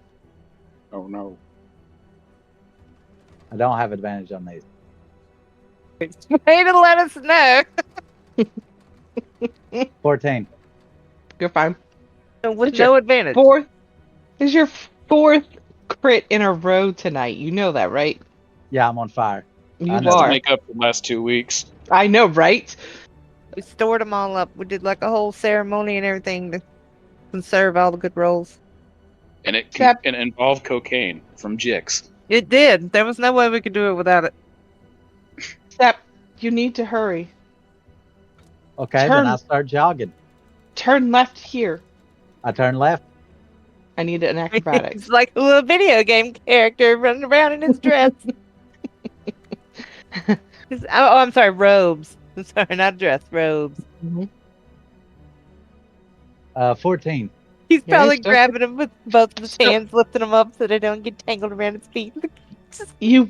Oh no. I don't have advantage on these. Way to let us know. 14. You're fine. With But your no advantage. Fourth is your fourth crit in a row tonight. You know that, right? Yeah, I'm on fire. You I know To are. make up for the last 2 weeks. I know, right? We stored them all up. We did like a whole ceremony and everything to conserve all the good rolls. And it Sep. involved cocaine from Jix. It did. There was no way we could do it without it. Sep, you need to hurry. Okay, Turn. then I start jogging. Turn left here. I turn left. I need an acrobatics. It's like a video game character running around in his dress. I'm sorry, robes. I'm sorry, not dress, robes. 14. He's Yeah, probably he's still- grabbing him with both of his Still- hands, lifting them up so they don't get tangled around his feet. You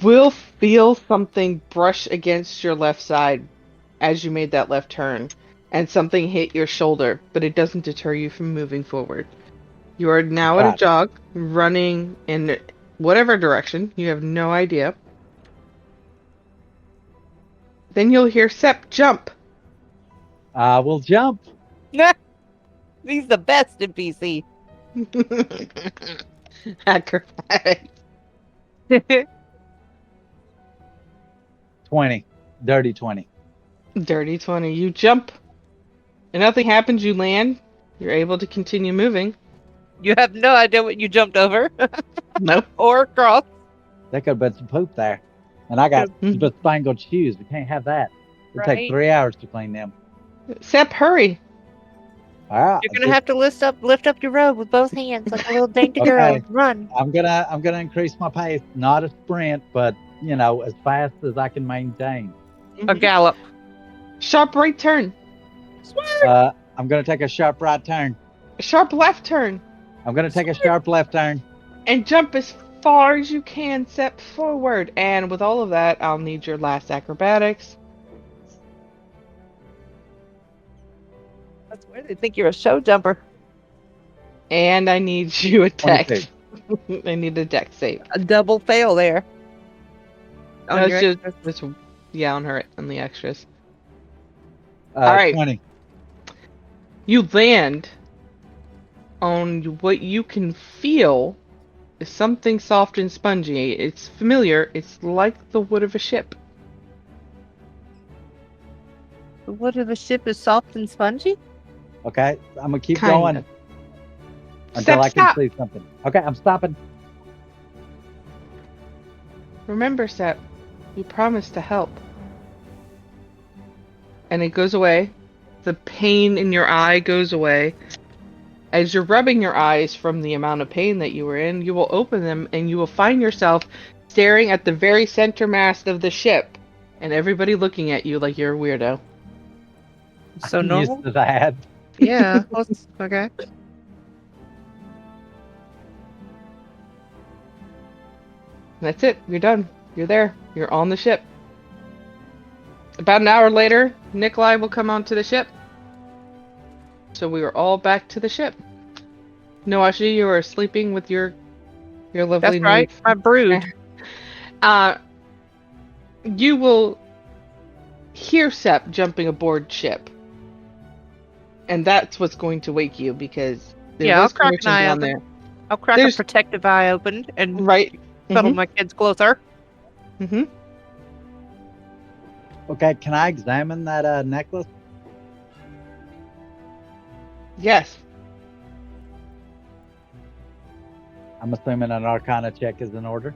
will feel something brush against your left side as you made that left turn, and something hit your shoulder, but it doesn't deter you from moving forward. You are now at a Got it. jog, running in whatever direction. You have no idea. Then you'll hear Sep jump. I will jump. He's the best in PC. Acrobatics. 20. Dirty 20. Dirty 20. You jump, and nothing happens. You land. You're able to continue moving. You have no idea what you jumped over Nope. or across. There could have been some poop there. And I got Mhm. bespangled shoes. We can't have that. It'll Right. take 3 hours to clean them. Sep, hurry. All right. You're gonna have to lift up your robe with both hands like a little dainty Okay. girl. Run. I'm gonna increase my pace. Not a sprint, but as fast as I can maintain. A gallop. Sharp right turn. I'm gonna take a sharp right turn. Sharp left turn. I'm gonna take a sharp left turn. And jump as far as you can, step forward. And with all of that, I'll need your last acrobatics. That's where they think you're a show jumper. And I need you a dex. 22. I need a dex save. A double fail there. No, On it's your just, it's, yeah, on the extras. All right. 20. You land on what you can feel is something soft and spongy. It's familiar. It's like the wood of a ship. The wood of a ship is soft and spongy? Okay, I'm gonna keep Kind going of. until I can Stop. see something. Okay, I'm stopping. Remember, Sep, you promised to help. And it goes away. The pain in your eye goes away. As you're rubbing your eyes from the amount of pain that you were in, you will open them and you will find yourself staring at the very center mast of the ship. And everybody looking at you like you're a weirdo. So I'm normal? used to that. Yeah. Okay. That's it. You're done. You're there. You're on the ship. About an hour later, Nikolai will come onto the ship. So we are all back to the ship. Noashi, you are sleeping with your lovely That's right. new- My brood. You will hear Sep jumping aboard ship. And that's what's going to wake you because there Yeah, I'll was crack an commotion eye down open. there. I'll crack There's- a protective eye open and Right. cuddle my kids closer. Mm-hmm. Okay, can I examine that necklace? I'm assuming an Arcana check is in order.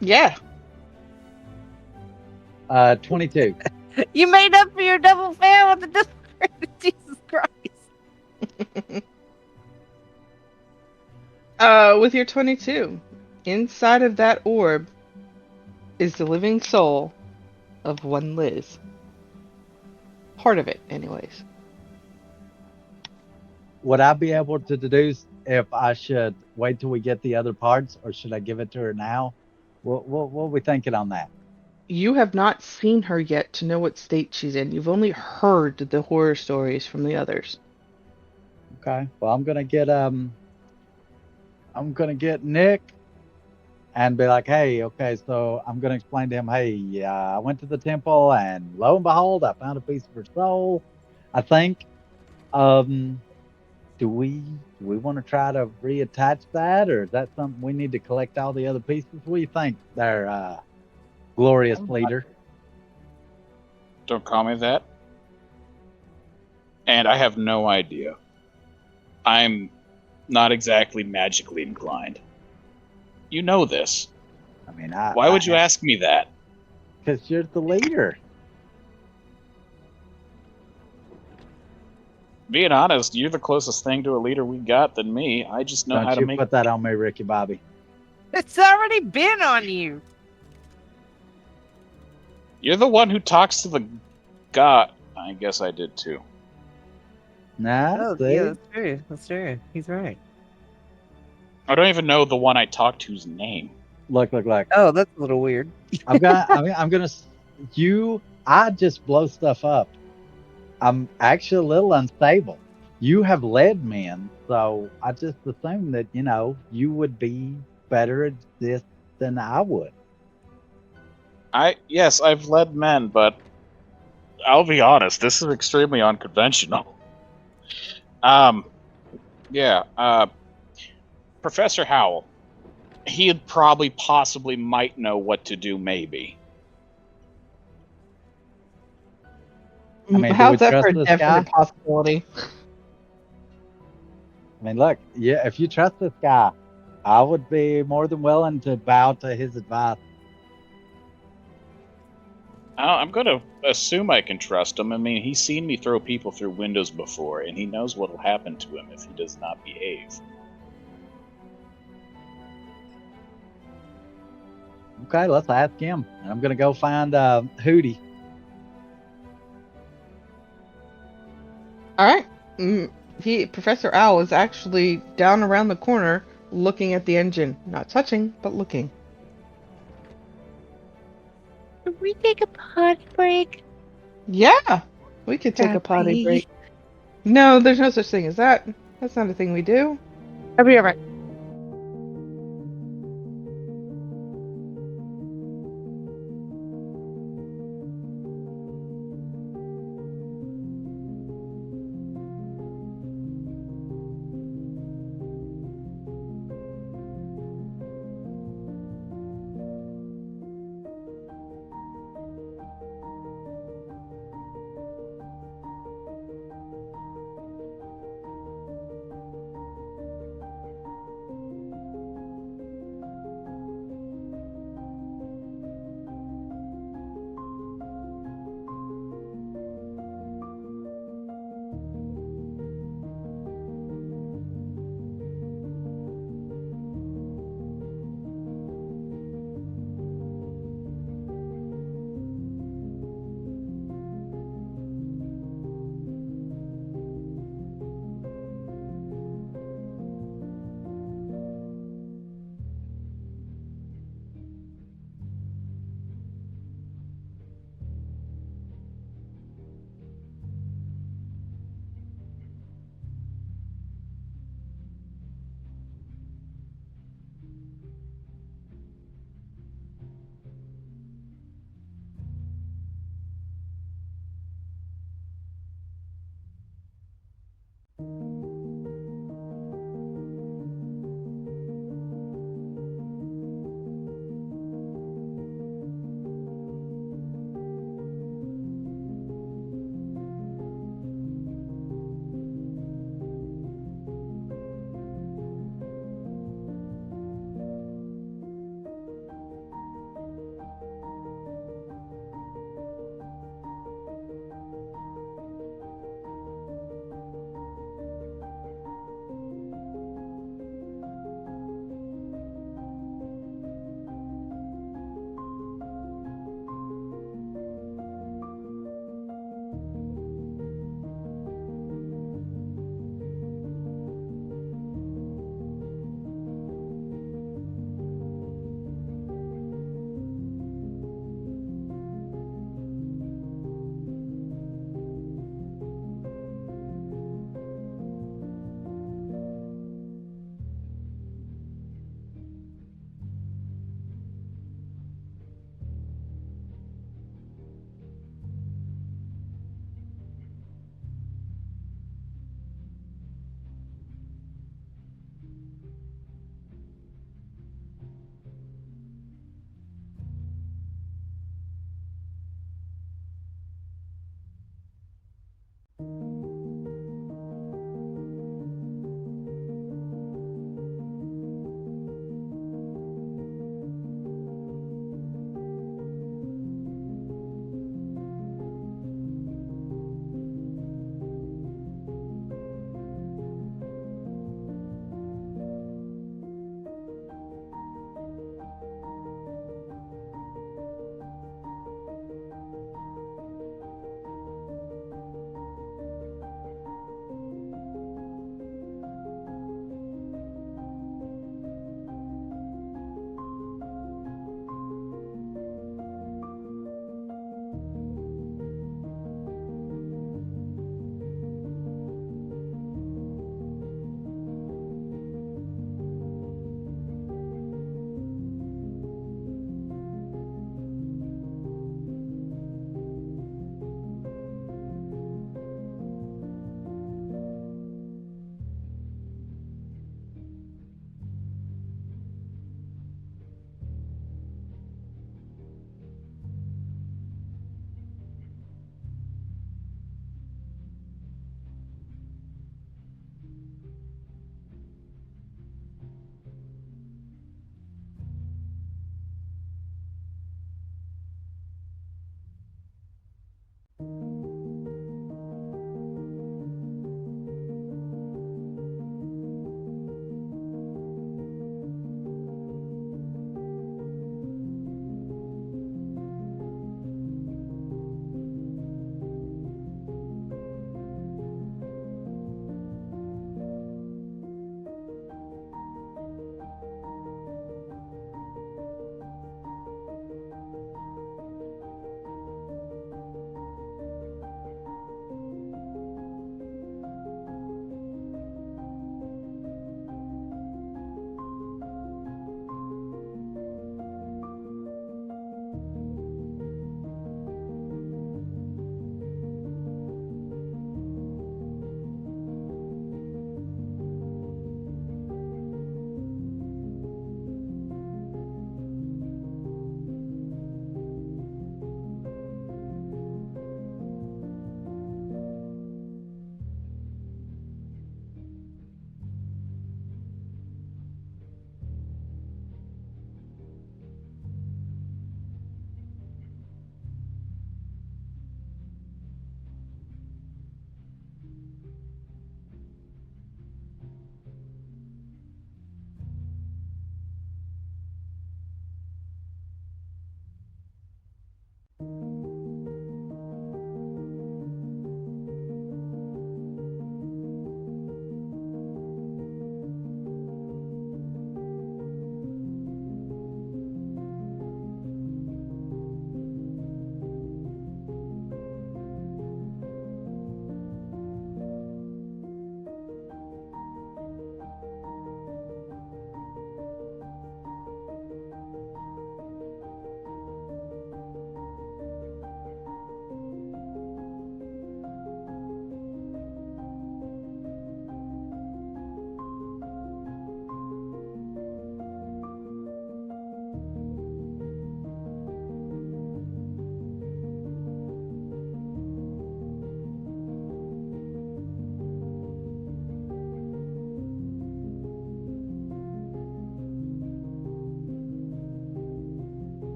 Yeah. 22. You made up for your double fail with the discredit. Jesus Christ. With your 22, inside of that orb is the living soul of one Liz. Part of it, anyways. Would I be able to deduce if I should wait till we get the other parts, or should I give it to her now? What are we thinking on that? You have not seen her yet to know what state she's in. You've only heard the horror stories from the others. Okay. Well, I'm gonna get Nick and be like, hey, okay, so I'm gonna explain to him, hey, I went to the temple and lo and behold, I found a piece of her soul. I think. Do we want to try to reattach that, or is that something we need to collect all the other pieces? What do you think, there, glorious leader? Don't call me that. And I have no idea. I'm not exactly magically inclined. You know this. I mean, Why would you ask me that? Because you're the leader. Being honest, you're the closest thing to a leader we got than me. I just know how Don't to you make. put that on me, Ricky Bobby. It's already been on you. You're the one who talks to the god. I guess I did too. Nah, Oh, see? yeah, that's true. That's true. He's right. I don't even know the one I talked to's name. Look. Oh, that's a little weird. I'm gonna. I just blow stuff up. I'm actually a little unstable. You have led men, so I just assumed that, you would be better at this than I would. Yes, I've led men, but I'll be honest, this is extremely unconventional. Professor Howell. He'd probably possibly might know what to do, maybe. I mean, do we How's that for a trust this definite guy? possibility? I mean, look, yeah, if you trust this guy, I would be more than willing to bow to his advice. I'm going to assume I can trust him. I mean, he's seen me throw people through windows before, and he knows what will happen to him if he does not behave. Okay, let's ask him. And I'm going to go find Hootie. All right. Professor Owl is actually down around the corner looking at the engine. Not touching, but looking. Can we take a potty break? Yeah, we could take a potty break. No, there's no such thing as that. That's not a thing we do. I'll be right back.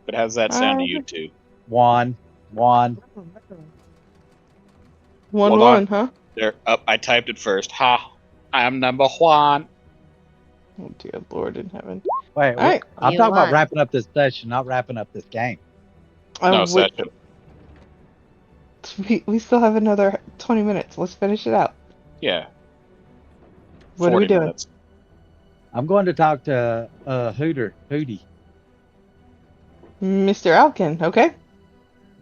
But how's that sound to you two? One. One, Hold on. huh? There. Up. I typed it first. Ha! I'm number one. Oh dear Lord in heaven. Wait, All right. I'm You talking about won. wrapping up this session, not wrapping up this game. No, wait, session. we still have another 20 minutes. Let's finish it out. Yeah. What are we 40 doing? minutes. I'm going to talk to Hootie. Mr. Alkin, okay?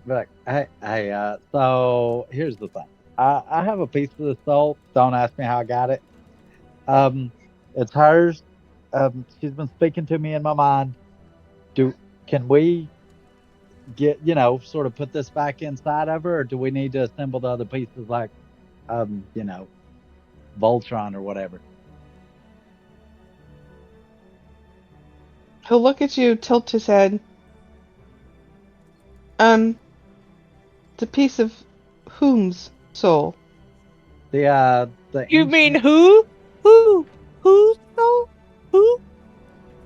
Like, hey, so here's the thing. I have a piece of the soul. Don't ask me how I got it. It's hers. She's been speaking to me in my mind. Can we get, sort of put this back inside of her, or do we need to assemble the other pieces like, Voltron or whatever? He'll look at you, tilt his head. It's a piece of whom's soul? The You ancient- mean who? Who? Who? So? Who?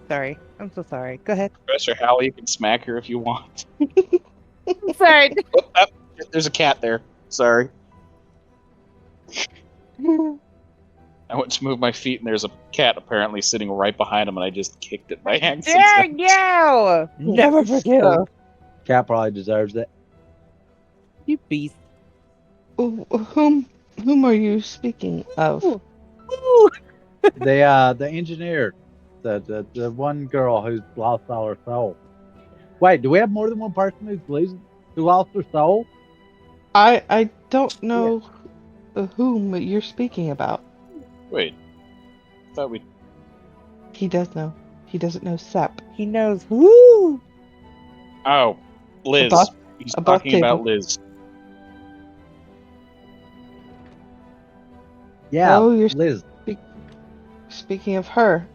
Sorry. I'm so sorry. Go ahead. Professor Howell, you can smack her if you want. I'm sorry. Oh, there's a cat there. Sorry. I went to move my feet, and there's a cat apparently sitting right behind him, and I just kicked it by accident. Dang, yeah. Never forget. So, cat probably deserves it. You beast. whom are you speaking of? Ooh. The engineer, the one girl who's lost all her soul. Wait, do we have more than one person who lost her soul? I don't know whom you're speaking about. Wait. I thought we... He does know. He doesn't know Sep. He knows who. Oh, Liz. Above- He's above talking about table. Liz. Yeah, Oh, you're Liz. speaking of her.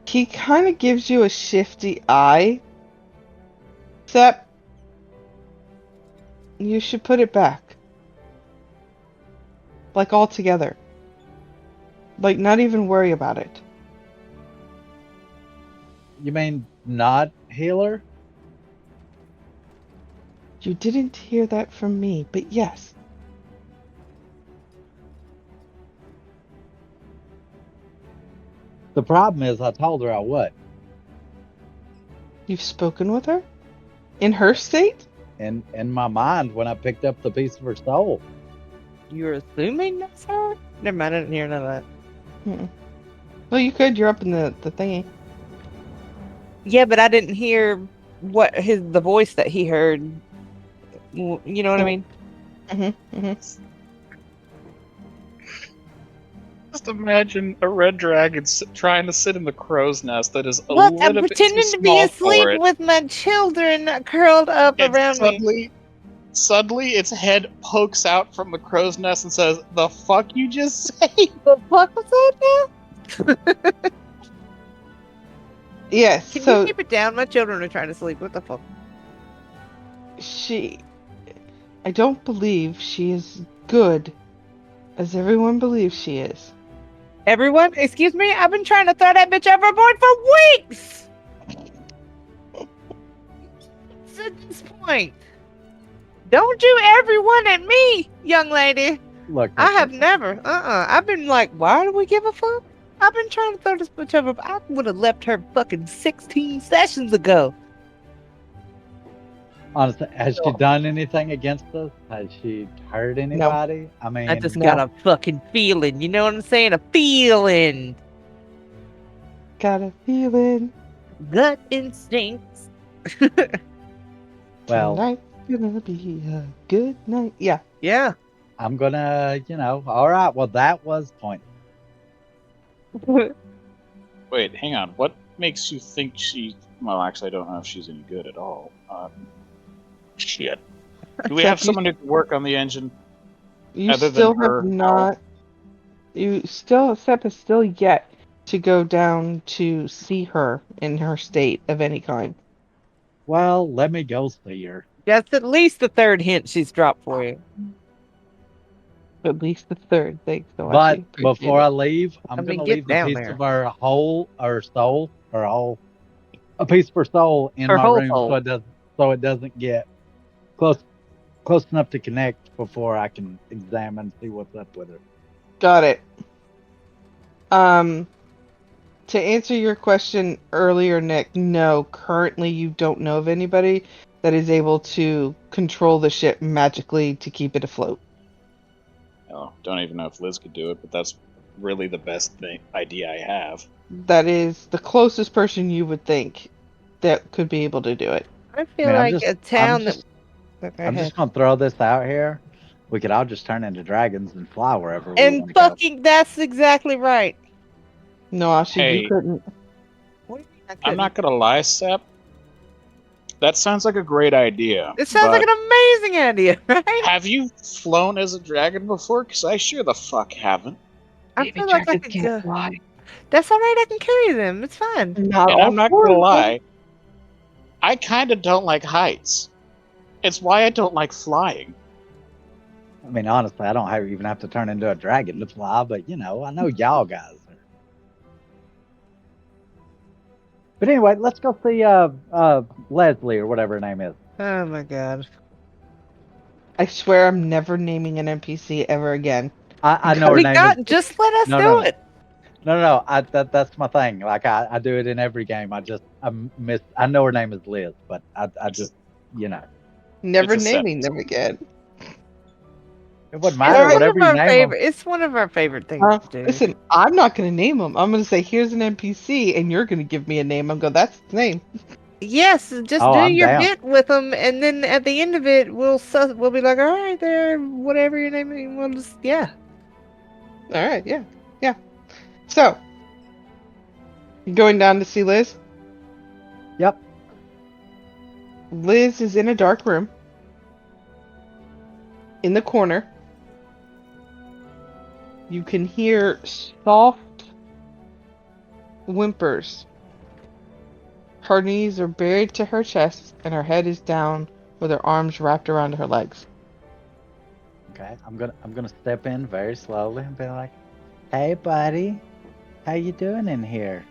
He kind of gives you a shifty eye. Sep, you should put it back. Like all together. Like not even worry about it. You mean not healer? You didn't hear that from me, but yes. The problem is I told her I would. You've spoken with her? In her state? And in my mind when I picked up the piece of her soul. You're assuming that's her? Never mind, I didn't hear none of that. Well, you could. You're up in the thingy. Yeah, but I didn't hear the voice that he heard. You know what I mean? Just imagine a red dragon trying to sit in the crow's nest that is a Look, little I'm bit pretending too to be small asleep for it. with my children curled up And around me. suddenly its head pokes out from the crow's nest and says, "The fuck you just say?" The fuck was that now? Yes, Can so you keep it down? My children are trying to sleep. What the fuck? I don't believe she is good as everyone believes she is. Everyone, excuse me, I've been trying to throw that bitch overboard for weeks! At this point. Don't you everyone at me, young lady. Look, I have never. I've been like, why do we give a fuck? I've been trying to throw this bitch over. I would have left her fucking 16 sessions ago. honestly, has she done anything against us? Has she hurt anybody? I mean, I just got a fucking feeling. You know what I'm saying? A feeling. Got a feeling Gut instincts. well, tonight's gonna be a good night. Yeah. Yeah. I'm gonna, all right. Well, that was point. Wait, hang on. What makes you think she? Well, actually, I don't know if she's any good at all. Shit. Do we have someone who can work on the engine? You Other than still her, have not. Sep is still yet to go down to see her in her state of any kind. Well, let me go see her. That's at least the third hint she's dropped for you. At least the third. Thanks, so But before I leave, I'm Let me gonna get leave the down piece there. of her whole or soul or whole a piece of her soul in Her my whole room soul. so it doesn't get close enough to connect before I can examine, see what's up with her. Got it. To answer your question earlier, Nick, no, currently you don't know of anybody that is able to control the ship magically to keep it afloat. Oh, don't even know if Liz could do it, but that's really the best idea I have. That is the closest person you would think that could be able to do it. I I feel mean, like a town I'm just gonna throw this out here. We could all just turn into dragons and fly wherever we and want to go. fucking that's exactly right. No, Ashi, Hey. you couldn't. What do you mean I I'm couldn't? not gonna lie, Sep. That sounds like a great idea. It sounds like but an amazing idea, right? have you flown as a dragon before? Because I sure the fuck haven't. I feel like I could go. fly. That's all right. I can carry them. It's fine. Not And all I'm not four gonna of them. lie, I kind of don't like heights. It's why I don't like flying. I mean, honestly, I don't even have to turn into a dragon to fly, but I know y'all guys are. But anyway, let's go see Leslie or whatever her name is. Oh my god. I swear I'm never naming an NPC ever again. I know her We name got. is. Just let us No, do no. it. No. That's my thing. Like I do it in every game. I know her name is Liz, but I just Never It's a naming sentence. them again. it wouldn't It's matter. one Whatever of you our name favorite. them. It's one of our favorite things to do. Listen, I'm not going to name them. I'm going to say, here's an NPC, and you're going to give me a name. I'm going, that's the name. Yes, just Oh, do I'm your down. bit with them, and then at the end of it, we'll be like, all right, there, whatever your name is, we'll just All right, yeah. So, you going down to see Liz? Yep. Liz is in a dark room. In the corner. You can hear soft whimpers. Her knees are buried to her chest, and her head is down with her arms wrapped around her legs. Okay. I'm gonna step in very slowly and be like, "Hey, buddy, how you doing in here?"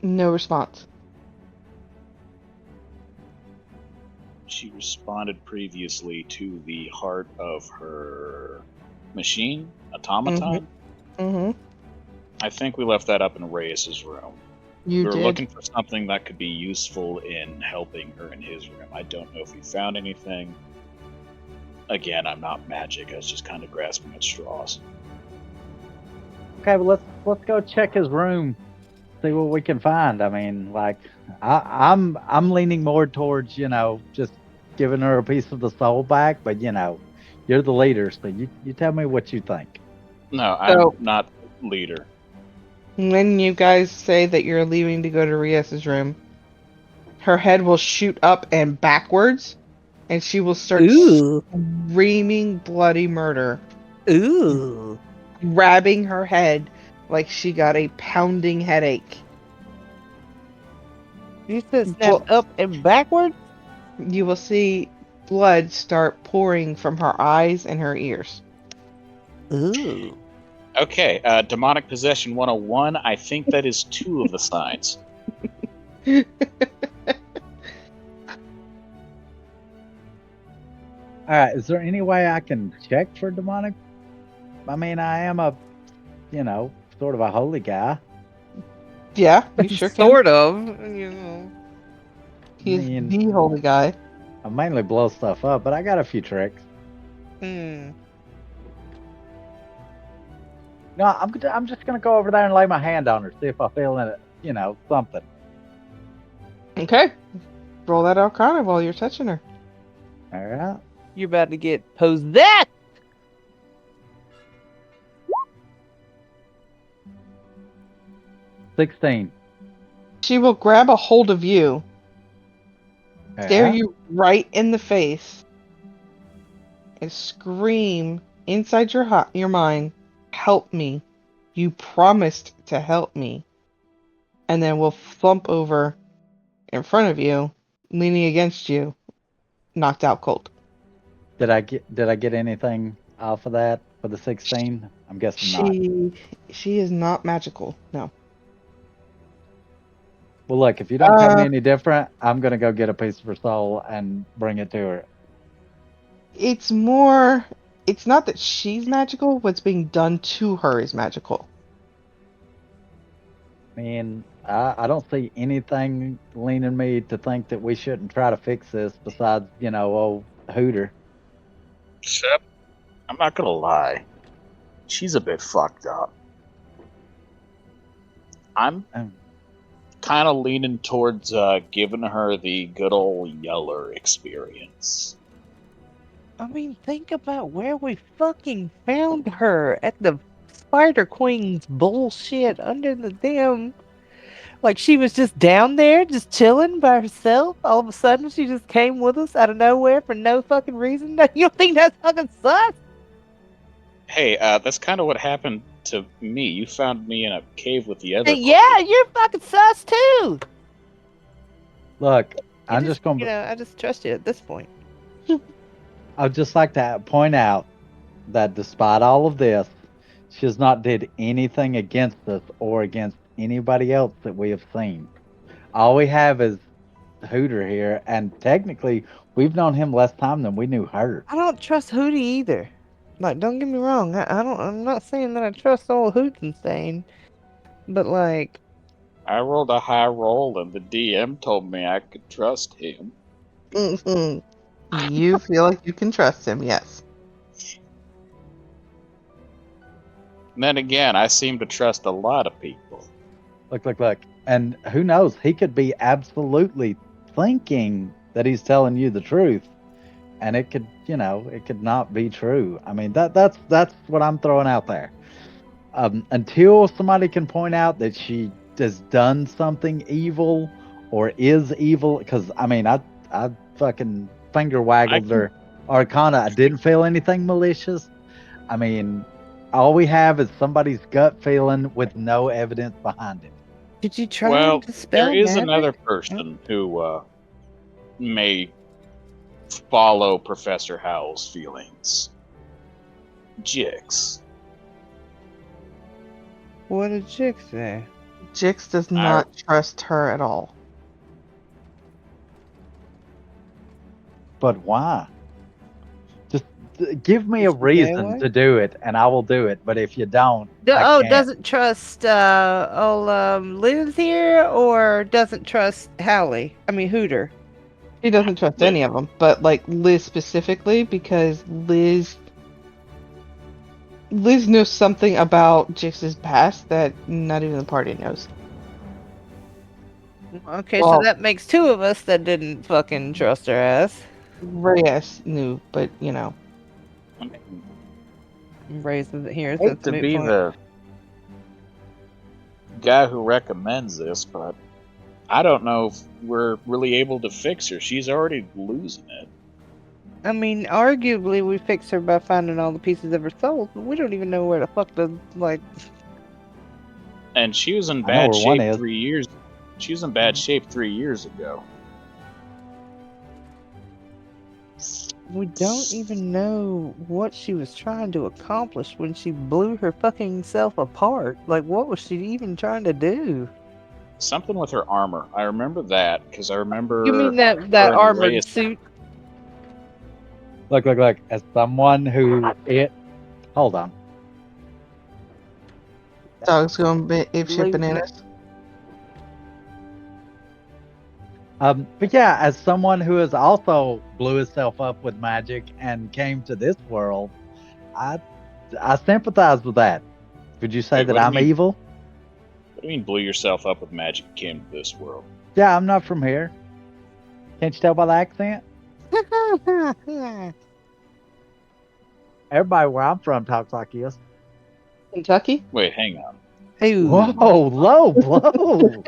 No response. She responded previously to the heart of her machine, automaton. Mm-hmm. I think we left that up in Reyes's room. You We were did. looking for something that could be useful in helping her in his room. I don't know if we found anything. Again, I'm not magic. I was just kind of grasping at straws. Okay, well let's go check his room, see what we can find. I mean, like I'm leaning more towards just giving her a piece of the soul back, but you're the leader, so you tell me what you think. No, I'm So- not leader. When you guys say that you're leaving to go to Ries's room, her head will shoot up and backwards, and she will start screaming bloody murder, ooh. grabbing her head like she got a pounding headache. You said snap Well- up and backward. You will see blood start pouring from her eyes and her ears. Ooh. Okay, Demonic Possession 101. I think that is 2 of the signs. All right, is there any way I can check for demonic? I mean, I am a, sort of a holy guy. Yeah, you sure can. Sort of. You know. He is I mean- the holy guy. I mainly blow stuff up, but I got a few tricks. Hmm. No, I'm just gonna go over there and lay my hand on her, see if I feel in it, something. Okay. Roll that Arcana while you're touching her. All right. You're about to get possessed. $16. She will grab a hold of you, All stare right. you right in the face, and scream inside your mind, "Help me. You promised to help me." And then will thump over in front of you, leaning against you, knocked out cold. Did I get anything off of that for the 16? I'm guessing not. She is not magical. No. Well, look, if you don't tell me any different, I'm gonna go get a piece of her soul and bring it to her. It's more. It's not that she's magical. What's being done to her is magical. I mean, I don't see anything leaning me to think that we shouldn't try to fix this besides, old Hooter. Shep, I'm not gonna lie. She's a bit fucked up. I'm Oh. kind of leaning towards giving her the good old Yeller experience. I mean, think about where we fucking found her at the Spider Queen's bullshit under the damn. Like, she was just down there, just chilling by herself. All of a sudden, she just came with us out of nowhere for no fucking reason. You don't think that's fucking sus? Hey, that's kind of what happened to me. You found me in a cave with the other. Yeah, you're fucking sus too. Look, You I'm just gonna. I just trust you at this point. I'd just like to point out that despite all of this, she has not did anything against us or against anybody else that we have seen. All we have is Hooter here, and technically, we've known him less time than we knew her. I don't trust Hootie either. Like, don't get me wrong. I don't. I'm not saying that I trust old Hootenstein, but like, I rolled a high roll, and the DM told me I could trust him. Mhm. You feel like you can trust him, yes. And then again, I seem to trust a lot of people. Look. And who knows? He could be absolutely thinking that he's telling you the truth. And it could, it could not be true. I mean, that's what I'm throwing out there. Until somebody can point out that she has done something evil or is evil, because, I mean, I fucking finger waggled her Arcana. I didn't feel anything malicious. I mean, all we have is somebody's gut feeling with no evidence behind it. did you try Well, to spell there is magic? another person who may follow Professor Howell's feelings. Jix. What did Chick say? Jix does not trust her at all. But why? Just give me a Is she reason gay-like? to do it, and I will do it. But if you don't, I can't. Doesn't trust Liz here, or doesn't trust Hooter. He doesn't trust any of them, but like Liz specifically, because Liz knows something about Jix's past that not even the party knows. Okay, Well- so that makes two of us that didn't fucking trust her ass. Reyes knew, but I mean, Raises it here. I So hate it's to a moot be point. the guy who recommends this, but I don't know if we're really able to fix her. She's already losing it. I mean, arguably, we fixed her by finding all the pieces of her soul, but we don't even know where the fuck And she was in I know bad where one shape is. 3 years. She was in bad shape 3 years ago. We don't even know what she was trying to accomplish when she blew her fucking self apart. Like, what was she even trying to do? Something with her armor. I remember that because I remember. You mean that her and armored Reyes- suit? Look. As someone who hold on. Dog's going ape shit Leave bananas. But yeah, as someone who has also blew himself up with magic and came to this world, I sympathize with that. Would you say Wait, that what do you I'm mean? evil? What do you mean, blew yourself up with magic and came to this world? Yeah, I'm not from here. Can't you tell by the accent? Everybody where I'm from talks like this. Kentucky? Wait, hang on. Ooh. Whoa, low blow.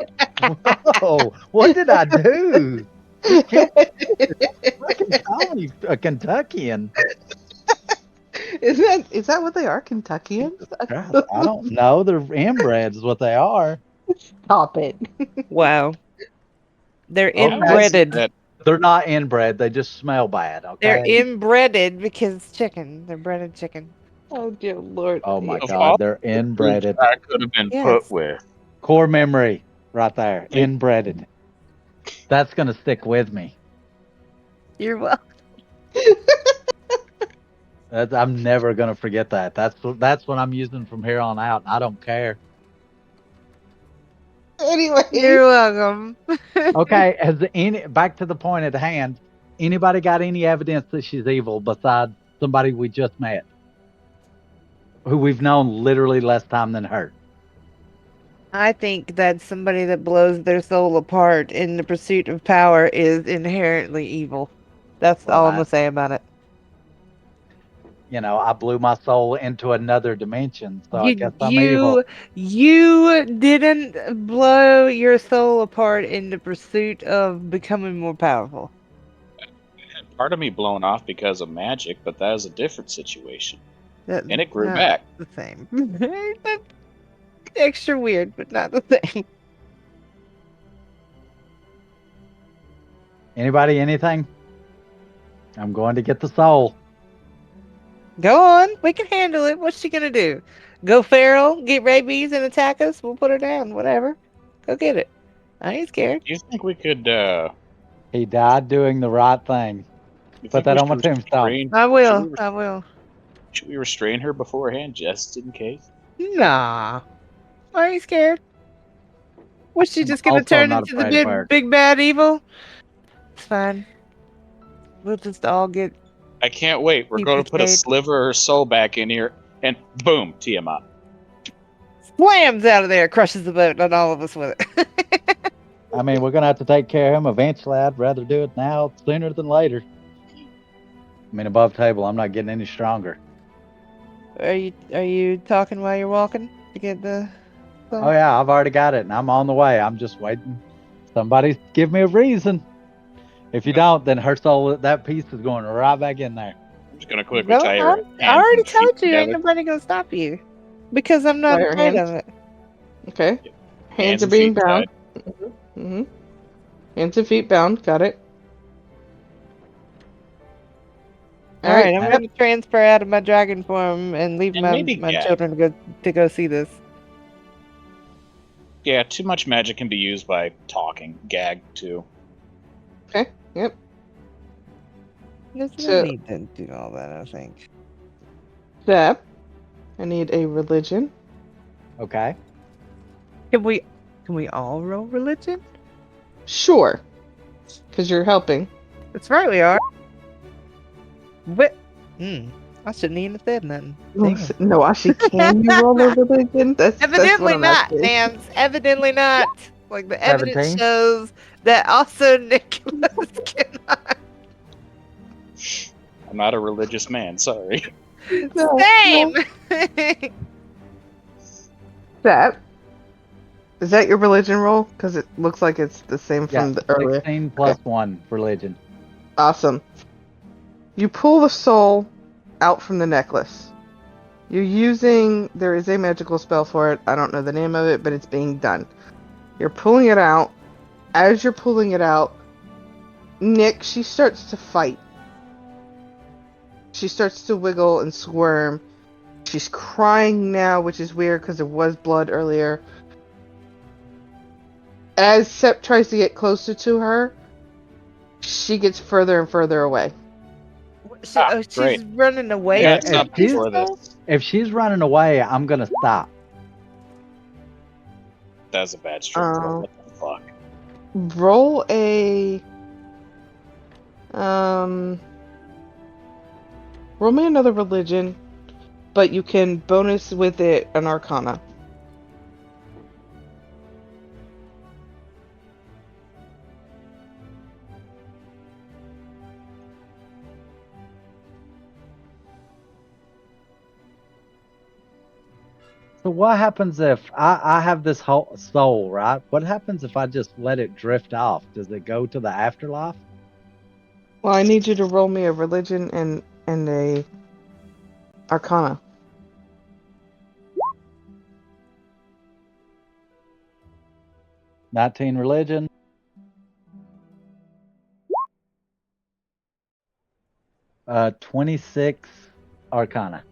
Whoa, what did I do? Fucking call me a Kentuckian. Is that what they are, Kentuckians? I don't know. They're inbreds is what they are. Stop it. Wow. They're Oh, How is it inbreaded. that They're not inbred. They just smell bad. They're Okay. inbreaded because it's chicken. They're breaded chicken. Oh dear lord. Oh my Of God. all They're the groups inbreaded. I could have been Yes. put with. Core memory, right there. Thank- Inbreaded. That's gonna stick with me. You're welcome. I'm never gonna forget that. That's what I'm using from here on out. I don't care. Anyways, You're welcome. Okay, back to the point at hand? Anybody got any evidence that she's evil besides somebody we just met, who we've known literally less time than her? I think that somebody that blows their soul apart in the pursuit of power is inherently evil. That's Well, all I'm gonna say about it. I blew my soul into another dimension, so I guess You I'm evil. you didn't blow your soul apart in the pursuit of becoming more powerful. Had part of me blown off because of magic, but that was a different situation. That's And it grew not back. the same. That's extra weird, but not the same. Anybody, anything? I'm going to get the soul. Go on, we can handle it. What's she gonna do? Go feral, get rabies, and attack us? We'll put her down. Whatever. Go get it. I ain't scared. Do you think we could, He died doing the right thing. you Put think that we on my should tombstone. restrain- I will. Should we, I will. should we restrain her beforehand, just in case? Nah. I ain't scared. What's she I'm just gonna also turn not into the afraid of her. big bad evil? It's fine. We'll just all get I can't wait. We're going to put a TPK'd. sliver of her soul back in here, and boom, Tiamat. slams out of there, crushes the boat, and all of us with it. I mean, we're gonna have to take care of him eventually. I'd rather do it now sooner than later. I mean, above table, I'm not getting any stronger. Are you talking while you're walking to get the? Oh yeah, I've already got it, and I'm on the way. I'm just waiting. Somebody give me a reason. If you don't, then her soul, that piece is going right back in there. I'm just going to quickly No, tie her hands I already and feet told you, ain't together. nobody gonna stop you, because I'm not Tie her afraid hands. of it. Okay. Hands are and being feet bound. tied. Mm-hmm. Hands and feet bound. Got it. All right, I'm Yep. gonna transfer out of my dragon form and leave And my maybe my gag. children to go see this. Yeah, too much magic can be used by talking. Gag, too. Okay. Yep. There's no So- need to do all that. I think. Zap. I need a religion. Okay. Can we all roll religion? Sure. Because you're helping. That's right, we are. What? I shouldn't even have said nothing. Damn. No, actually, can you roll a religion? That's what Evidently I'm not, asking. Nance. Evidently not. Like the evidence 17? shows that also Nicholas cannot. I'm not a religious man, sorry. No, Same. Zap. Is that your religion roll? Because it looks like it's the same Yeah. from the earlier. 16 plus 1 religion. Awesome. You pull the soul out from the necklace. You're using, there is a magical spell for it. I don't know the name of it, but it's being done. You're pulling it out. As you're pulling it out, Nick, she starts to fight. She starts to wiggle and squirm. She's crying now, which is weird because there was blood earlier. As Sep tries to get closer to her, she gets further and further away. She's great. running away. Yeah, if stop she's- before this. If she's running away, I'm gonna stop. That's a bad strength roll. Oh. What the fuck? Roll a roll me another religion, but you can bonus with it an arcana. So what happens if I have this whole soul, right? What happens if I just let it drift off? Does it go to the afterlife? Well, I need you to roll me a religion and a arcana. '19 religion. 26 Arcana.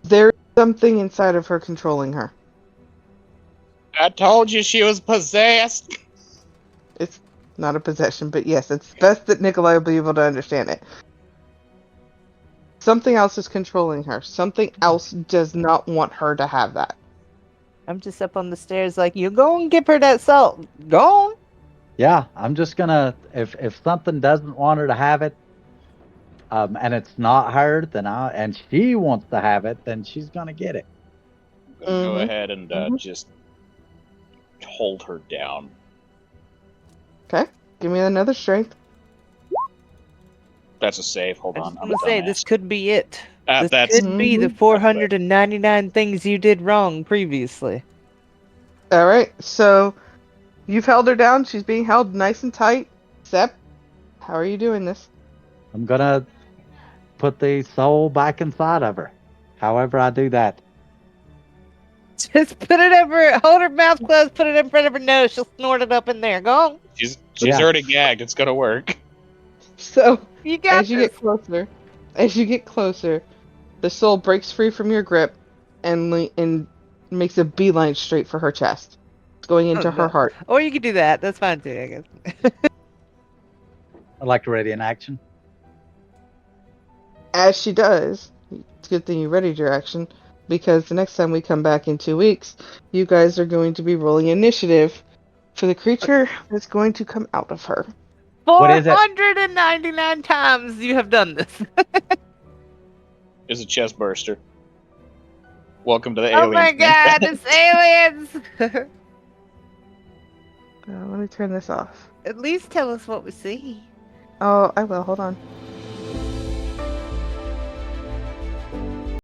There's something inside of her controlling her. I told you she was possessed. It's not a possession, but yes, it's best that Nikolai will be able to understand it. Something else is controlling her. Something else does not want her to have that. I'm just up on the stairs like, you go and give her that salt. Go on. Yeah, I'm just gonna if something doesn't want her to have it, and it's not her, then and she wants to have it, then she's gonna get it. I'm gonna go Mhm. ahead and Mhm. just hold her down. Okay, give me another strength. That's a save. Hold I on. just I'm want to say, dumbass. this could be it. This That's could be the Mhm. 499 things you did wrong previously. All right, so you've held her down. She's being held nice and tight. Sep, how are you doing this? I'm gonna put the soul back inside of her. However I do that. Just put it over, hold her mouth closed, put it in front of her nose. She'll snort it up in there. Go on. she's Yeah. already gagged. It's gonna work. So You got as you this. get closer, the soul breaks free from your grip and makes a beeline straight for her chest, going into her no. heart. Or you could do that. That's fine too, I guess. I'd like to ready an action. As she does, it's a good thing you readied your action, because the next time we come back in 2 weeks, you guys are going to be rolling initiative for the creature that's going to come out of her. What is it? 499 times you have done this. It's a chest burster. Welcome to the Oh aliens. my god, it's aliens! Let me turn this off. At least tell us what we see. Oh, I will. Hold on.